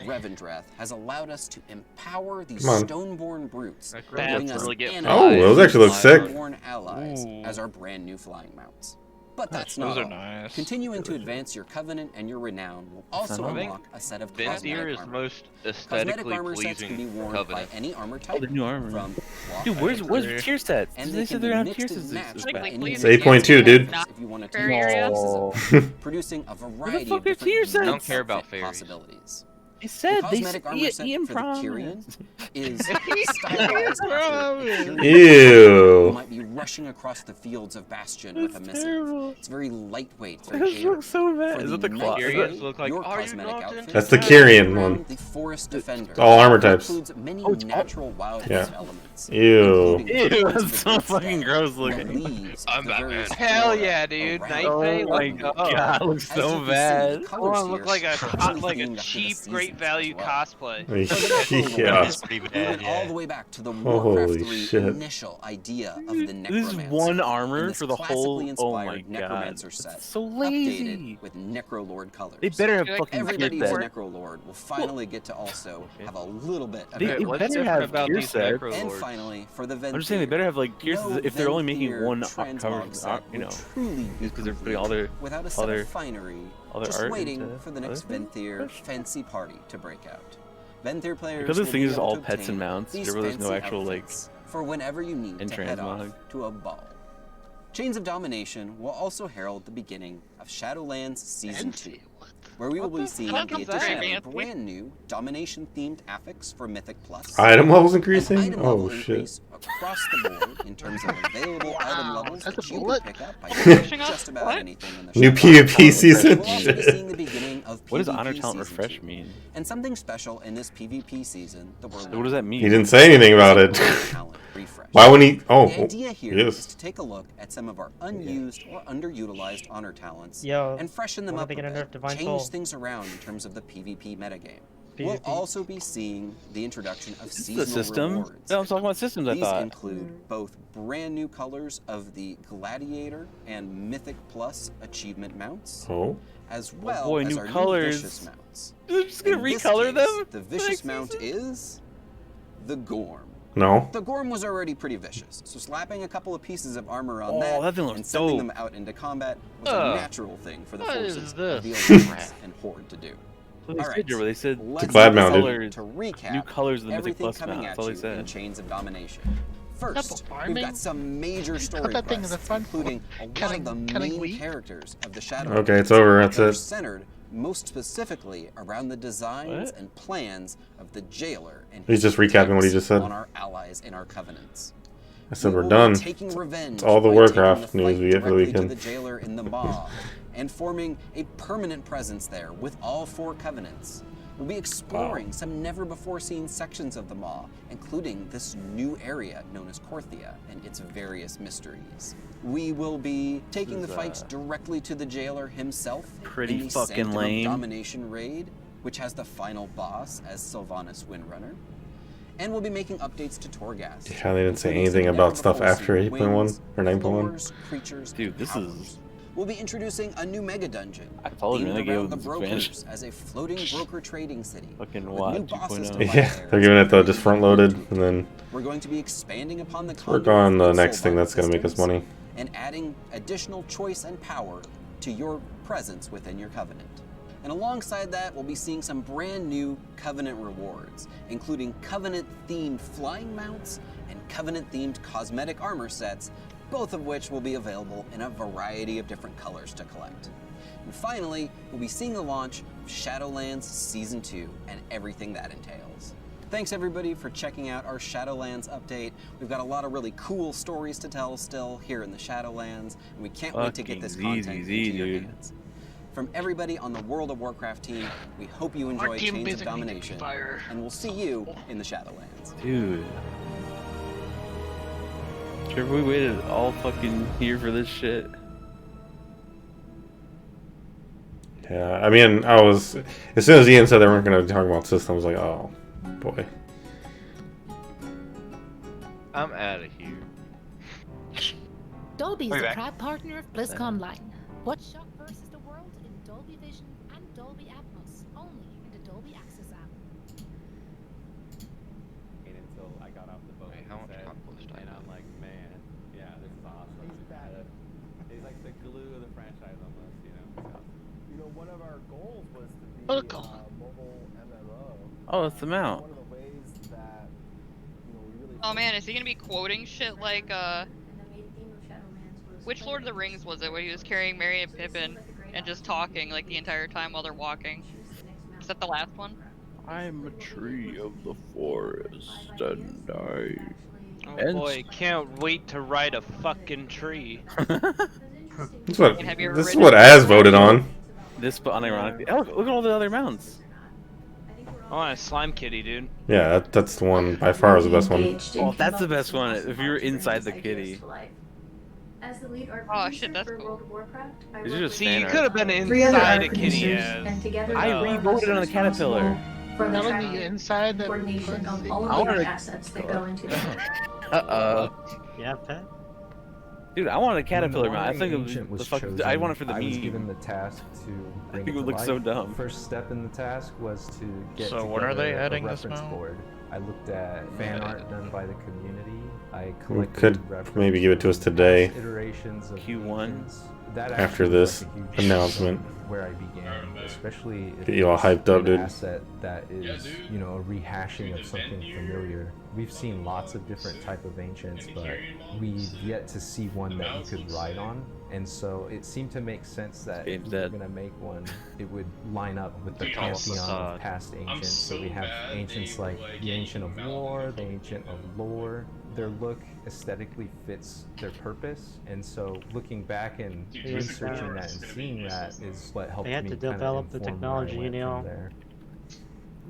Revendreth has allowed us to empower these Come on. Stoneborn brutes, That's giving us really get anima Oh, those actually look sick. Stoneborn allies as our brand new flying mounts. But that's Those not are all. nice. Continuing to advance your covenant and your renown will also all. unlock a set of Venthyr cosmetic is the armor. most Cosmetic aesthetically armor sets can be pleasing worn covenant. by any armor Oh, type. the new armor. From cloth Dude, where's to tier sets? and They they said can they're be on mixed tiers. and matched by Like, any please, It's 8.2, dude. if you want to take Fairy area? producing a variety fuck of are different tier sets? I don't care about outfit fairies. possibilities. They The said they cosmetic armor set Ian for the Prom. Kyrian is stylized after a Kyrian Ew. who might be rushing across the fields of Bastion with a missive. terrible. It's very lightweight, it's That very airy. looks so bad. For Is the it the Night cloth? Fairy, Kyrians look like, your "Are you cosmetic not outfit into That's the is Kyrian around one. The Forest Defender. All armor It types. includes many Oh, it's all- natural wildlife Yeah. elements. Ew. including Ew, the that's birds so of the fucking sky, gross the looking. leaves I'm of the Batman. various Hell flora yeah, dude! around Night Oh Fae, my let's go. god, looks As so you can see, bad. the I colors want to look here like are actually a themed after the cheap, seasons great as value well. cosplay. Yeah. That's pretty We bad, went all yeah. the way back to the Holy Warcraft 3 shit. initial idea of the This necromancer. is one and armor this for the whole. classically Oh my inspired god, necromancer it's set, so lazy. updated with necrolord colors. They better have Like, fucking Everybody's get that. necrolord will finally get to also have a little bit of They everything. What's better different have about tier these sets. necrolords? And finally, for the Venthyr, I'm just saying they better have like tiers no if they're only making Venthyr one transmog cover, set you know, would truly be because they're putting complete all their without a set other of finery, other just art waiting into for the other next things? Venthyr fancy party to break out. Venthyr players Because this will thing be is able all to pets and obtain mounts, these there's no fancy actual like outfits for whenever you need and to head off transmog. to a ball. Chains of Domination will also herald the beginning of Shadowlands Season 2, where we will be seeing fuck the is that? addition of a brand new Domination-themed affix for Mythic Plus. Item levels An increasing? item Oh level shit. increase across the board in terms of available item levels That's that a you can bullet. pick up by doing just about What? anything in the New shop. PvP season? We'll also be seeing the beginning of What does PvP honor talent Season refresh 2. mean? And something special in this PvP season that we're What does that mean? He didn't say anything about it. Talent refresh. Why wouldn't he? Oh, The idea here is yes. to take a look at some of our unused or underutilized honor talents Yo, and freshen them when are up they a gonna nerf bit, Divine change Soul? things around in terms of the PvP metagame. We'll PvP. also be seeing the introduction of This is seasonal the system. rewards. No, I'm talking about systems. I These thought. include both brand new colors of the Gladiator and Mythic Plus achievement mounts, Oh. as well boy, as new our colors. new Vicious mounts. They're just gonna In this recolor case, them? The Vicious mount is the Gorm. No. The Gorm was already pretty vicious, so slapping a couple of pieces of armor on Oh, that, that thing looks and sending dope. them out into combat was Oh. a natural thing for the What is forces of this the Alliance and Horde to do. What they All said, right, Jeremy, they said let's a glad take mount, dude. colors, to recap new colors of the Mythic everything Plus coming mount. at That's all they you in said. Chains of Domination. Double First, we've farming? got some major story that thing in the quests, front including a lot cutting- of the cutting main wheat? characters of the Shadow. Okay, it's over. That's that are it. centered most specifically around the designs What? and plans of the Jailer and He's his just recapping what he attacks just said. on our allies in our covenants. I said We we're will done. be taking revenge It's all the by Warcraft taking the news fight we get for the directly weekend. to the Jailer in the Maw and forming a permanent presence there with all 4 covenants. We'll be exploring some never-before-seen sections of the Maw, including this new area known as Korthia and its various mysteries. We will be taking the fight directly to the Jailer himself Pretty in the fucking Sanctum of lame. Domination raid, which has the final boss as Sylvanas Windrunner. And we'll be making updates to Torghast. Yeah, they didn't say including anything some about stuff after never-before-seen 8.1 wings, or 9.1. floors, creatures, Dude, and this powers. is. We'll be introducing a new mega dungeon I told you, man, they themed gave around the us brokers advantage. as a floating broker trading city. Fucking with what? new bosses 2.0. to fight Yeah, there. they're giving it the just front loaded and then We're going to be expanding upon the work conduit on the and next soul thing bind that's gonna make us systems money. and adding additional choice and power to your presence within your covenant. And alongside that, we'll be seeing some brand new Covenant rewards, including Covenant-themed flying mounts and Covenant-themed cosmetic armor sets, both of which will be available in a variety of different colors to collect. And finally, we'll be seeing the launch of Shadowlands Season 2 and everything that entails. Thanks everybody for checking out our Shadowlands update. We've got a lot of really cool stories to tell still here in the Shadowlands, and we can't wait to get this Fucking content ZZZ, into your dude. hands. From everybody on the World of Warcraft team, we hope you Our enjoy team Chains of basically Domination, and we'll see you in the Shadowlands. Dude. Sure, we waited all fucking here for this shit. Yeah, I mean, I was as soon as Ian said they weren't going to talk about systems, like, oh boy. I'm out of here. Dolby is We'll be a back. proud partner of BlizzConline. Watch Shock versus the World in Dolby Vision and Dolby Atmos, only in the Dolby Access app. Until I got off the boat. Wait, how much accomplished I and I'm like, man, yeah, this is awesome. He's like the glue of the franchise almost, you know. So, you know, one of our goals was to be mobile MMO. Oh, it's the mount. One of the ways that, you know, we really Oh man, is he gonna be quoting shit like which Lord of the Rings was it where he was carrying Merry and Pippin and just talking like the entire time while they're walking? Is that the last one? I'm a tree of the forest, and I. Oh boy, can't wait to ride a fucking tree. This is what Az voted on. This, but unironically, oh, look at all the other mounts. I want a slime kitty, dude. Yeah, that's the one by far is the best one. Oh, that's the best one. If you're inside the kitty. As the lead art Oh shit, that's for cool. World of Warcraft, I These are work just with See, you fan could have art. been three other inside art a kitty producers, as. and together I we are re-voted on a caterpillar. for the Telling me tracking, inside that coordination of all I of the wanted- assets that go into it. Yeah, Pat. Dude, I wanted a When the caterpillar mount. I Lion think it Ancient was was the fuck. chosen, I want it for the I was meme. given the task to bring think it to would look so life. dumb. First step in the task was to get So when are they together adding a this reference mount? board. I looked at fan art done by the community. I We collected could references maybe give it to us from today. past iterations of Q1. ancients. That After actually this was like a huge announcement. step where I began, especially if Get you all it's hyped up, an dude. asset that is, you know, a rehashing of something familiar. We've seen lots of different type of ancients, but we've yet to see one that you could ride on. And so it seemed to make sense that if we were going to make one, it would line up with the Dude, I'm pantheon so of past ancients. So we have bad ancients like the Ancient of War, the Ancient of Lore. Their look aesthetically fits their purpose, and so looking back and researching that and seeing that is what helped They had me to kind of develop the inform where I technology, went you know. from there.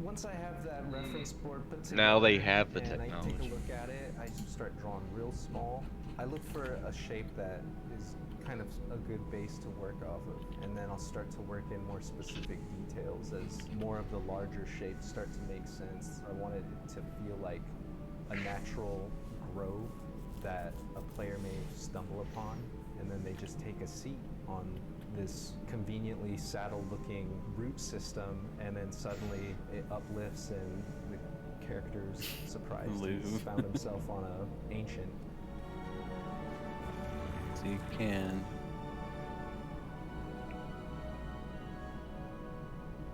Once I have that reference board put together, Now they have the and I take a technology. look at it, I start drawing real small. I look for a shape that is kind of a good base to work off of, and then I'll start to work in more specific details as more of the larger shapes start to make sense. I wanted it to feel like a natural grove that a player may stumble upon, and then they just take a seat on this conveniently saddle-looking root system, and then suddenly it uplifts and the character's surprised he's found himself on a ancient. So you can.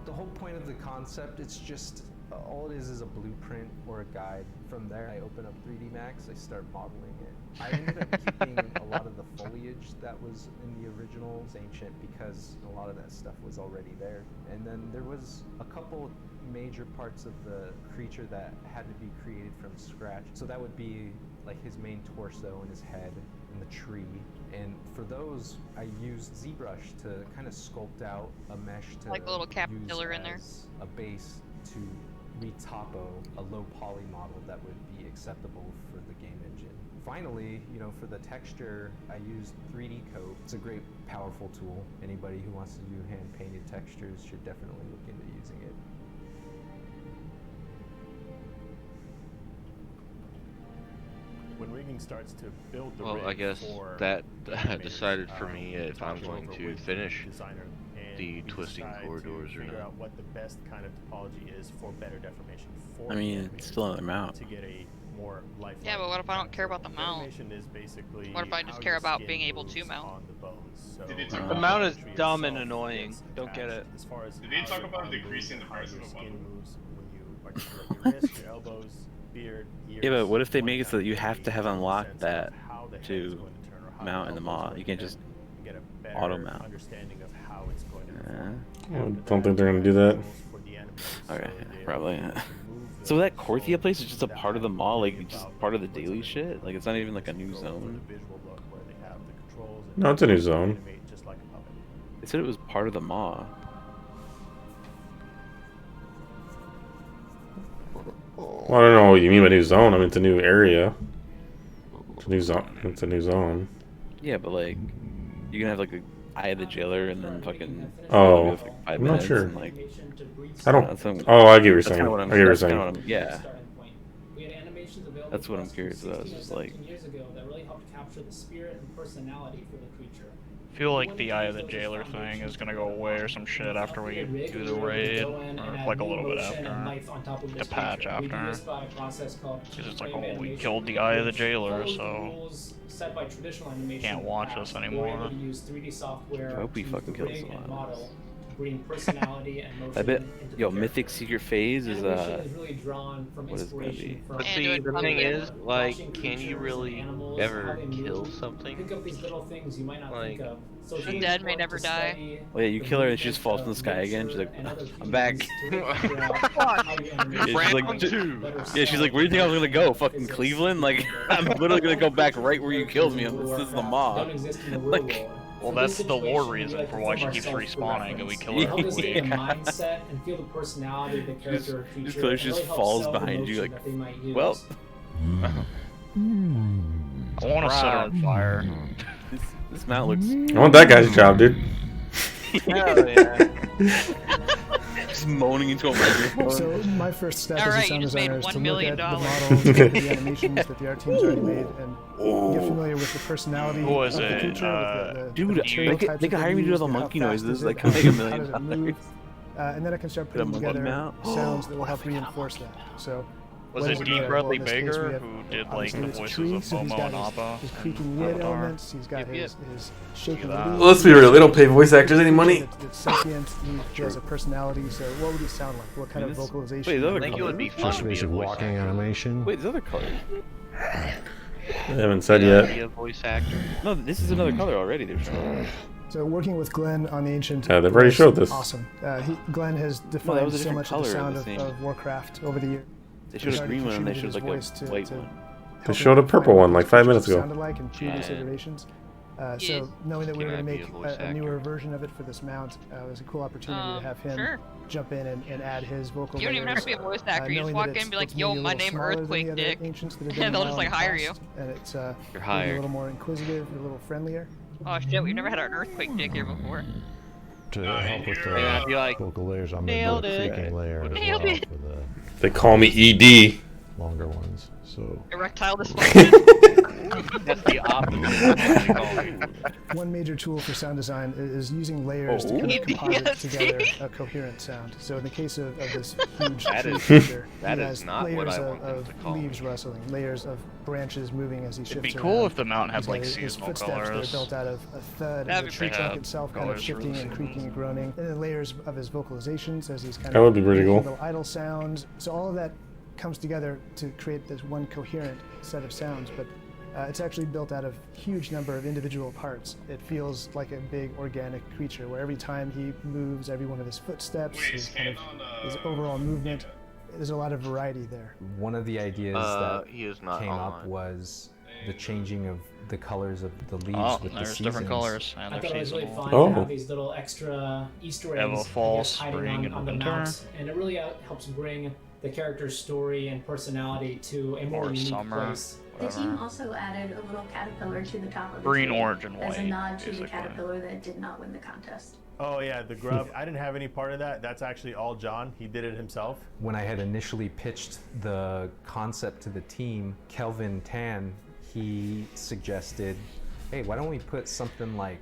The whole point of the concept, it's just all it is a blueprint or a guide. From there, I open up 3D Max, I start modeling it. I ended up keeping a lot of the foliage that was in the original Ancient because a lot of that stuff was already there. And then there was a couple major parts of the creature that had to be created from scratch. So that would be like his main torso and his head and the tree. And for those, I used ZBrush to kind of sculpt out a mesh to Like the little use caterpillar in there. as a base to retopo a low poly model that would be acceptable for the game engine. Finally, you know, for the texture, I used 3D Coat. It's a great, powerful tool. Anybody who wants to do hand-painted textures should definitely look into using it. When rigging starts to build the Well, rig I guess for that animators, decided for me if I'm talking going over to with finish designer, and the we twisting decide to corridors or figure not. out what the best kind of topology is for better deformation for I mean, the it's animators still another mount. to get a more lifelike. Yeah, but what if I don't care about the mount? Animation is basically What if I just how care your about skin being able to moves mount? on the bones. So The mount is geometry dumb and itself annoying. gets Don't get it. attached as far as Did they how talk your about arm decreasing moves, the how price of your a skin bundle? moves when you articulate your wrists, your elbows, beard, ears. Yeah, but what if they make it so that you One have to have kind of unlocked sense that of how the head is to going to turn or how mount in the elbow's mod? going You to can't bend. just You get a better auto mount. understanding of how it's going to I don't think they're gonna do that. Okay, yeah, probably. So that Korthia place is just a part of the mall, like just part of the daily shit. Like it's not even like a new zone. No, it's a new zone. They said it was part of the mall. Well, I don't know what you mean by new zone. I mean, it's a new area. New zone. It's a new zone. Yeah, but like, you can have like the Eye of the Jailer and then fucking. Oh, with, like, 5 I'm not minutes sure. And, like, I don't. that's what Oh, I get what you're that's saying. kinda what I I'm, get what you're that's kinda saying. what I'm, yeah. We had animations available That's what I'm to us curious about. It's 16 or just like. 17 years ago that really helped capture the spirit and personality for the creature. I feel like the Eye of the Jailer thing is gonna go away or some shit after we do the raid, or like a little bit after, the patch after. Because it's like, oh, we killed the Eye of the Jailer, so can't watch this anymore. I hope he fucking kills someone else. Bring personality and motion I bet. into Yo, the Mythic Secret Phase is Animation is really drawn from what is it gonna be? inspiration from But see, the thing is, like, can you really ever kill something? Think of these little things you might not Like, think of. So The dead may never die. Oh yeah, you kill her and she just falls from the sky again. She's like, I'm back. Yeah, she's like, where do you think I was gonna go? Fucking Cleveland? Like, I'm literally gonna go back right where you killed me. This is the mob. Like, well, that's the lore reason for why she keeps respawning, and we kill her every week. mindset and feel the personality of the character or creature. She just falls behind you like, well. I want to set her on fire. This mount looks. I want that guy's job, dude. Hell yeah. Just moaning into a microphone. So my first step as a Alright, sound you just made designer is $1 to look million. at the models, look at the animations that the art team's already made, and get familiar with the personality Who was of the it? creature, Dude, the material they types could that hire me to do use, the how monkey fast noises. is it, Like, can make $1 how million. does it move, and then I can start Put a putting monkey together mount. sounds that will help reinforce that. So. Was what it is D. there? Bradley Well, in this case, Baker we have who did like obviously the it's a voices tree, of so he's Momo got and Appa? his creaking wood elements. He's got his shaking Look at that. leaves. Let's be real. They don't pay voice actors any money. It's sentient. He has a personality. So what would he sound like? What kind of vocalization? Wait, I think it would be fun to be a voice actor. animation. Wait, there's other colors. They haven't said yet. Be a voice actor. No, this is another color already. They're showing. So working with Glenn on the Ancient. Yeah, they've already was showed this. Awesome. Glenn has that defined was a so different much of the color sound of the same. of Warcraft over the years. They showed a green one and they showed like a white one. They showed a purple one like 5 minutes ago. Sounded like in previous iterations. So knowing that we were going to make a newer version of it for this mount, it was a cool opportunity to have him jump in and add his vocal. You don't even have to be a voice actor. You just walk in and be like, "Yo, my name Earthquake Dick," and they'll just like hire you. And it's You're a hired. little more inquisitive, a little friendlier. Oh shit, we've never had an Earthquake Dick here before. To help with Yeah, I'd be the like, vocal layers, I'm nailed going to do a it. creaking layer as Nailed well it. for the They call me ED. longer ones. So Erectile dysfunction. That's the opposite. One major tool for sound design is using layers to kind of composite together a coherent sound. So in the case of this huge That tree is- creature, that he is has not what layers I want them of to call leaves rustling, layers of branches moving as he shifts It'd be around. cool if the mount had He's got like his seasonal footsteps that colors. are built out of a thud, That'd and be the tree pretty trunk dope. itself kind of Colors for shifting the and creaking and groaning, and then layers of his vocalizations as he's kind That of would be pretty making cool. little idle sounds. So all of that comes together to create this one coherent set of sounds, but it's actually built out of a huge number of individual parts. It feels like a big organic creature where every time he moves, every one of his footsteps, his overall movement, there's a lot of variety there. One of the ideas he is that not came up online. was the changing of the colors of the leaves Oh, with the there's seasons. different colors. And I they're thought it was really seasonal. fun to have these little extra Easter They have a eggs fall, I guess, hiding spring, and on the winter. mounts, and it really helps bring the character's story and personality to a more Or unique summer. place. The team also added a little caterpillar to the top of the Green, tree orange, and as a white, nod to the basically. caterpillar that did not win the contest. Oh yeah, the grub. I didn't have any part of that. That's actually all John. He did it himself. When I had initially pitched the concept to the team, Kelvin Tan, he suggested, hey, why don't we put something like,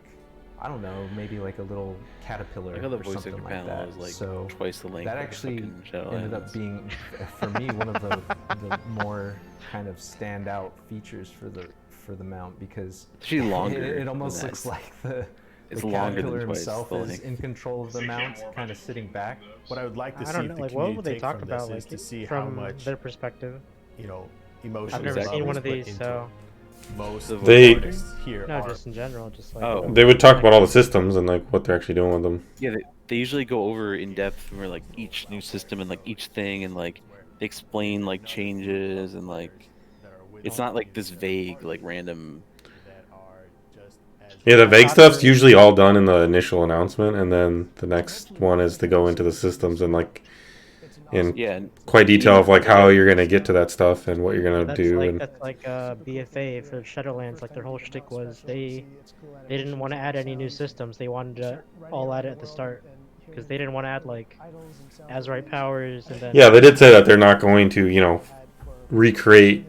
I don't know, maybe like a little caterpillar Like how the or voice something actor like panel that. is like So twice the length that of actually fucking Shadowlands. ended up being, for me, one of the more kind of standout features for the mount, because Actually longer it than almost that. looks like the It's longer than caterpillar twice himself the is length. in control of the mount, kind of sitting back. What I would like to I I see don't if know, the like what community would they take talk from about, this like is to see how from much, their perspective? you know, emotion. I've never love seen is one of put these, into so it. Most They- artists here no, are. just in general, just like Oh. They would talk about all the systems and like what they're actually doing with them. Yeah, they usually go over in depth for like each new system and like each thing, and like they explain like changes and like it's not like this vague like random. Yeah, the vague stuff's usually all done in the initial announcement, and then the next one is to go into the systems and like in quite detail of like how you're gonna get to that stuff and what you're gonna That's do. like And that's like BFA for Shadowlands. Like their whole shtick was they didn't want to add any new systems. They wanted to all add it at the start because they didn't want to add like Azerite powers and then. yeah, they did say that they're not going to, you know, recreate.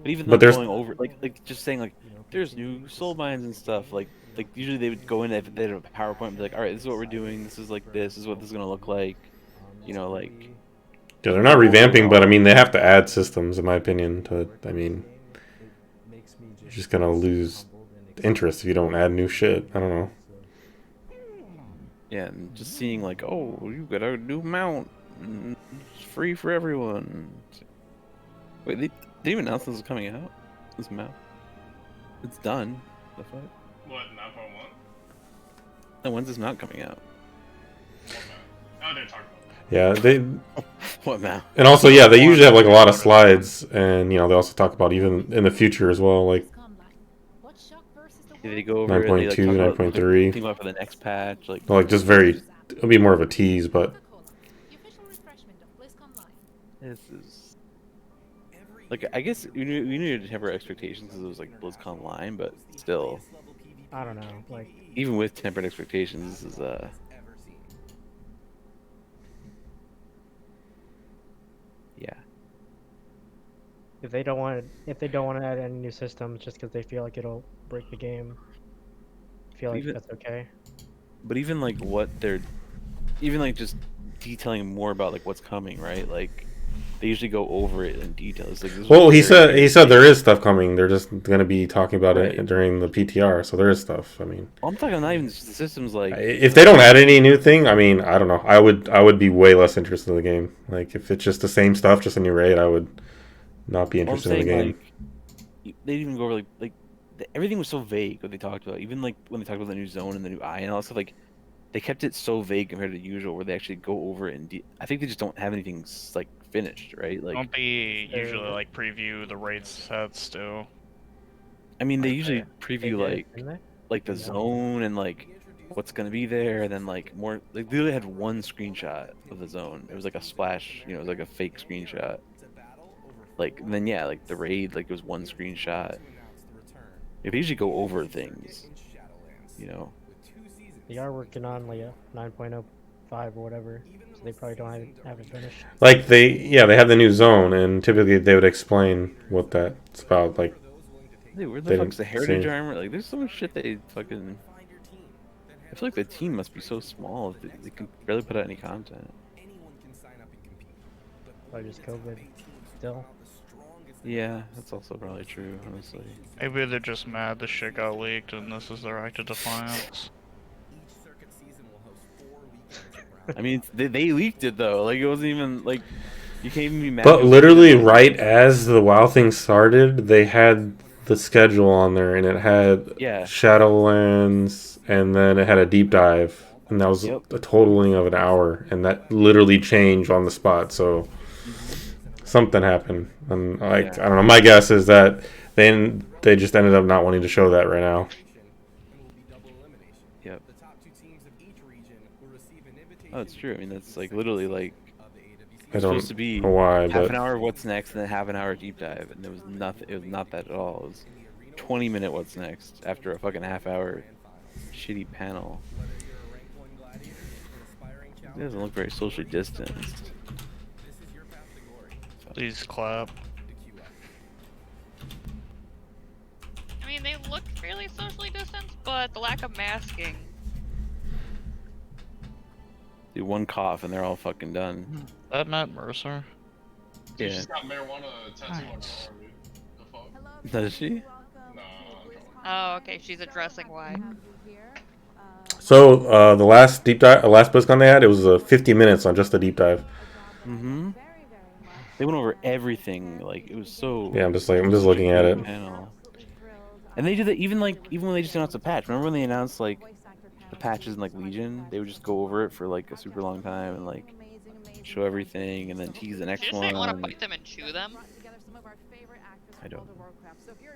But even But though there's going over, like just saying like, there's new soul mines and stuff. Like usually they would go in if they had a PowerPoint and be like, all right, this is what we're doing. This is like this is what this is gonna look like. You know, like. Yeah, they're not revamping, but I mean, they have to add systems, in my opinion. To, I mean, you're just gonna lose interest if you don't add new shit. I don't know. Yeah, and just seeing like, oh, you got a new mount, it's free for everyone. Wait, they even announced this is coming out. This mount, it's done. The fuck? What, not for one? And when's this mount coming out? Oh, they're talking about. Yeah, they. What now? And also, yeah, they usually have like a lot of slides, and you know, they also talk about even in the future as well, like. They go over 9.2, it, like, 9.3. think about for the next patch, like. Like just very, it'll be more of a tease, but. This is. Like, I guess we knew to temper expectations because it was like Blizzconline, but still. I don't know, like. Even with tempered expectations, this is yeah. If they don't want to add any new systems just because they feel like it'll break the game, I feel like that's okay. But even like what they're, even like just detailing more about like what's coming, right? Like they usually go over it in detail. It's like, this Well, he said there is stuff coming. They're just going to be talking about it during the PTR, so there is stuff. I mean, well, I'm talking not even just the systems. Like, if they don't add any new thing, I mean, I don't know. I would be way less interested in the game. Like, if it's just the same stuff, just a new raid, I would not be interested in the game. Like, they didn't even go over like everything was so vague what they talked about. Even like when they talked about the new zone and the new eye and all that stuff, like they kept it so vague compared to usual, where they actually go over it. And I think they just don't have anything like finished, right? Like, don't they usually like preview the raid sets too? I mean, they usually preview like the zone and like what's gonna be there, and then like more. Like, they literally had one screenshot of the zone. It was like a splash, you know, it was like a fake screenshot. Like, and then yeah, like the raid, like it was one screenshot. If they usually go over things, you know. They are working on like a 9.05 or whatever, so they probably don't have it finished. Like they have the new zone, and typically they would explain what that's about. Like, dude, where the fuck's the heritage armor? Like, there's so much shit they fucking. I feel like the team must be so small they can barely put out any content. Probably just COVID, still. Yeah, that's also probably true, honestly. Maybe they're just mad the shit got leaked and this is their act of defiance. I mean, they leaked it though. Like, it wasn't even like you can't even be mad. But literally, right as the WoW thing started, they had the schedule on there, and it had Shadowlands, and then it had a deep dive, and that was a totaling of an hour, and that literally changed on the spot. So something happened, and like I don't know. My guess is that they just ended up not wanting to show that right now. Yep. Oh, it's true. I mean, that's like literally like it's supposed to be half an hour of what's next, and then half an hour deep dive, and there was nothing. It was not that at all. It was 20-minute what's next after a fucking half-hour shitty panel. It doesn't look very socially distanced. Please clap. I mean, they look fairly socially distanced, but the lack of masking. Do one cough and they're all fucking done. That Matt Mercer? Yeah. She's got marijuana tattoo on her arm, dude. The fuck? Does she? Oh, okay. She's addressing why. So the last deep dive, last BlizzCon they had, it was 50 minutes on just the deep dive. Mm-hmm. They went over everything. Like, it was so. Yeah, I'm just looking at it. Panel. And they did that even when they just announced a patch. Remember when they announced like the patches in like Legion? They would just go over it for like a super long time and like show everything and then tease the next Did you one. just want to bite them and chew them? I don't.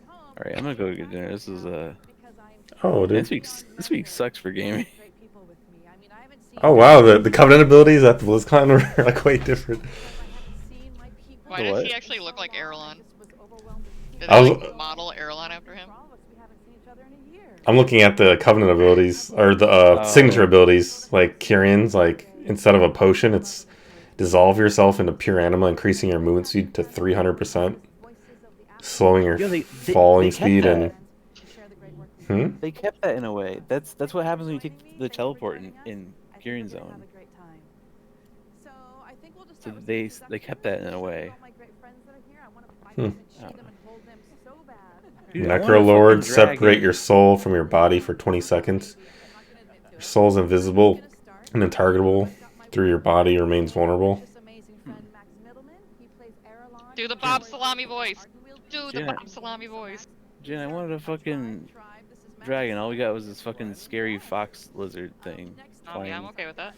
All right, I'm gonna go get dinner. This is Oh, dude. This week sucks for gaming. Oh wow, the Covenant abilities at the Blizzconline were like way different. Why The does what? he actually look like Erelon? Did I they was- like model Erelon after him? I'm looking at the Covenant abilities, or the signature abilities, like Kyrion's, like, instead of a potion, it's dissolve yourself into pure anima, increasing your movement speed to 300%, slowing your falling speed, and... They kept that in a way. That's what happens when you take the teleport in Gearing Zone. So they kept that in a way. Hmm. Oh. Dude, I want a Necrolord, fucking separate dragon. your soul from your body for 20 seconds. Your soul's invisible and intargetable through your body, remains vulnerable. Do the Bob Salami voice. Do the Jen, Bob Salami voice. Jen, I wanted a fucking dragon. All we got was this fucking scary fox lizard thing. Oh yeah, I'm okay with that.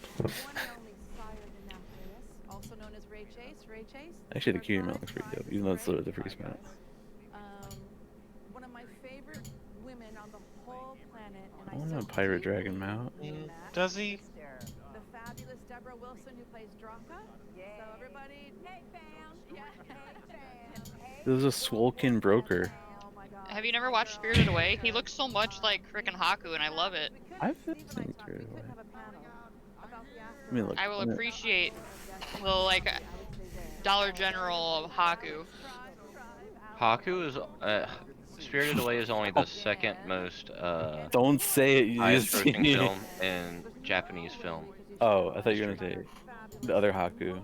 Actually, the Curie mount looks pretty dope, even though it's literally the freeze mount. I want a pirate dragon mount. Does he? There's a Swolkin broker. Have you never watched Spirited Away? He looks so much like frickin' Haku, and I love it. I've seen Spirited Away. I mean, look. I will appreciate the like Dollar General of Haku. Haku is Spirited Away is only the second most Don't say it. You highest just grossing film in Japanese film. Oh, I thought you were gonna say the other Haku.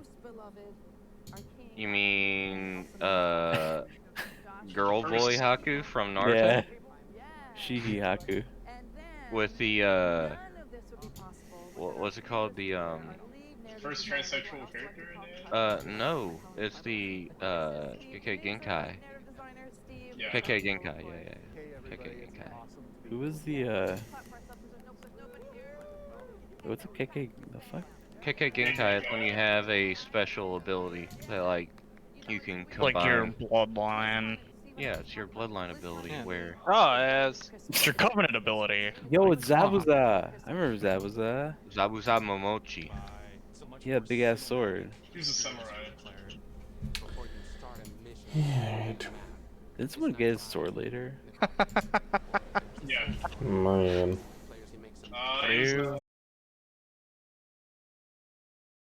You mean Girl Boy Haku from Naruto? Yeah. Shihi Haku. With the what's it called? The First transsexual character in the no, it's the KK Genkai. Yeah. KK Genkai, yeah. KK Genkai. Who was the what's a KK? The fuck? KK Genkai is when you have a special ability that like you can combine. Like your bloodline. Yeah, it's your bloodline ability where. Oh, yes. It's your Covenant ability. Yo, it's Zabuza. I remember Zabuza. Zabuza Momochi. He had a big ass sword. He was a samurai. Did someone get his sword later? Yeah. Man. It was,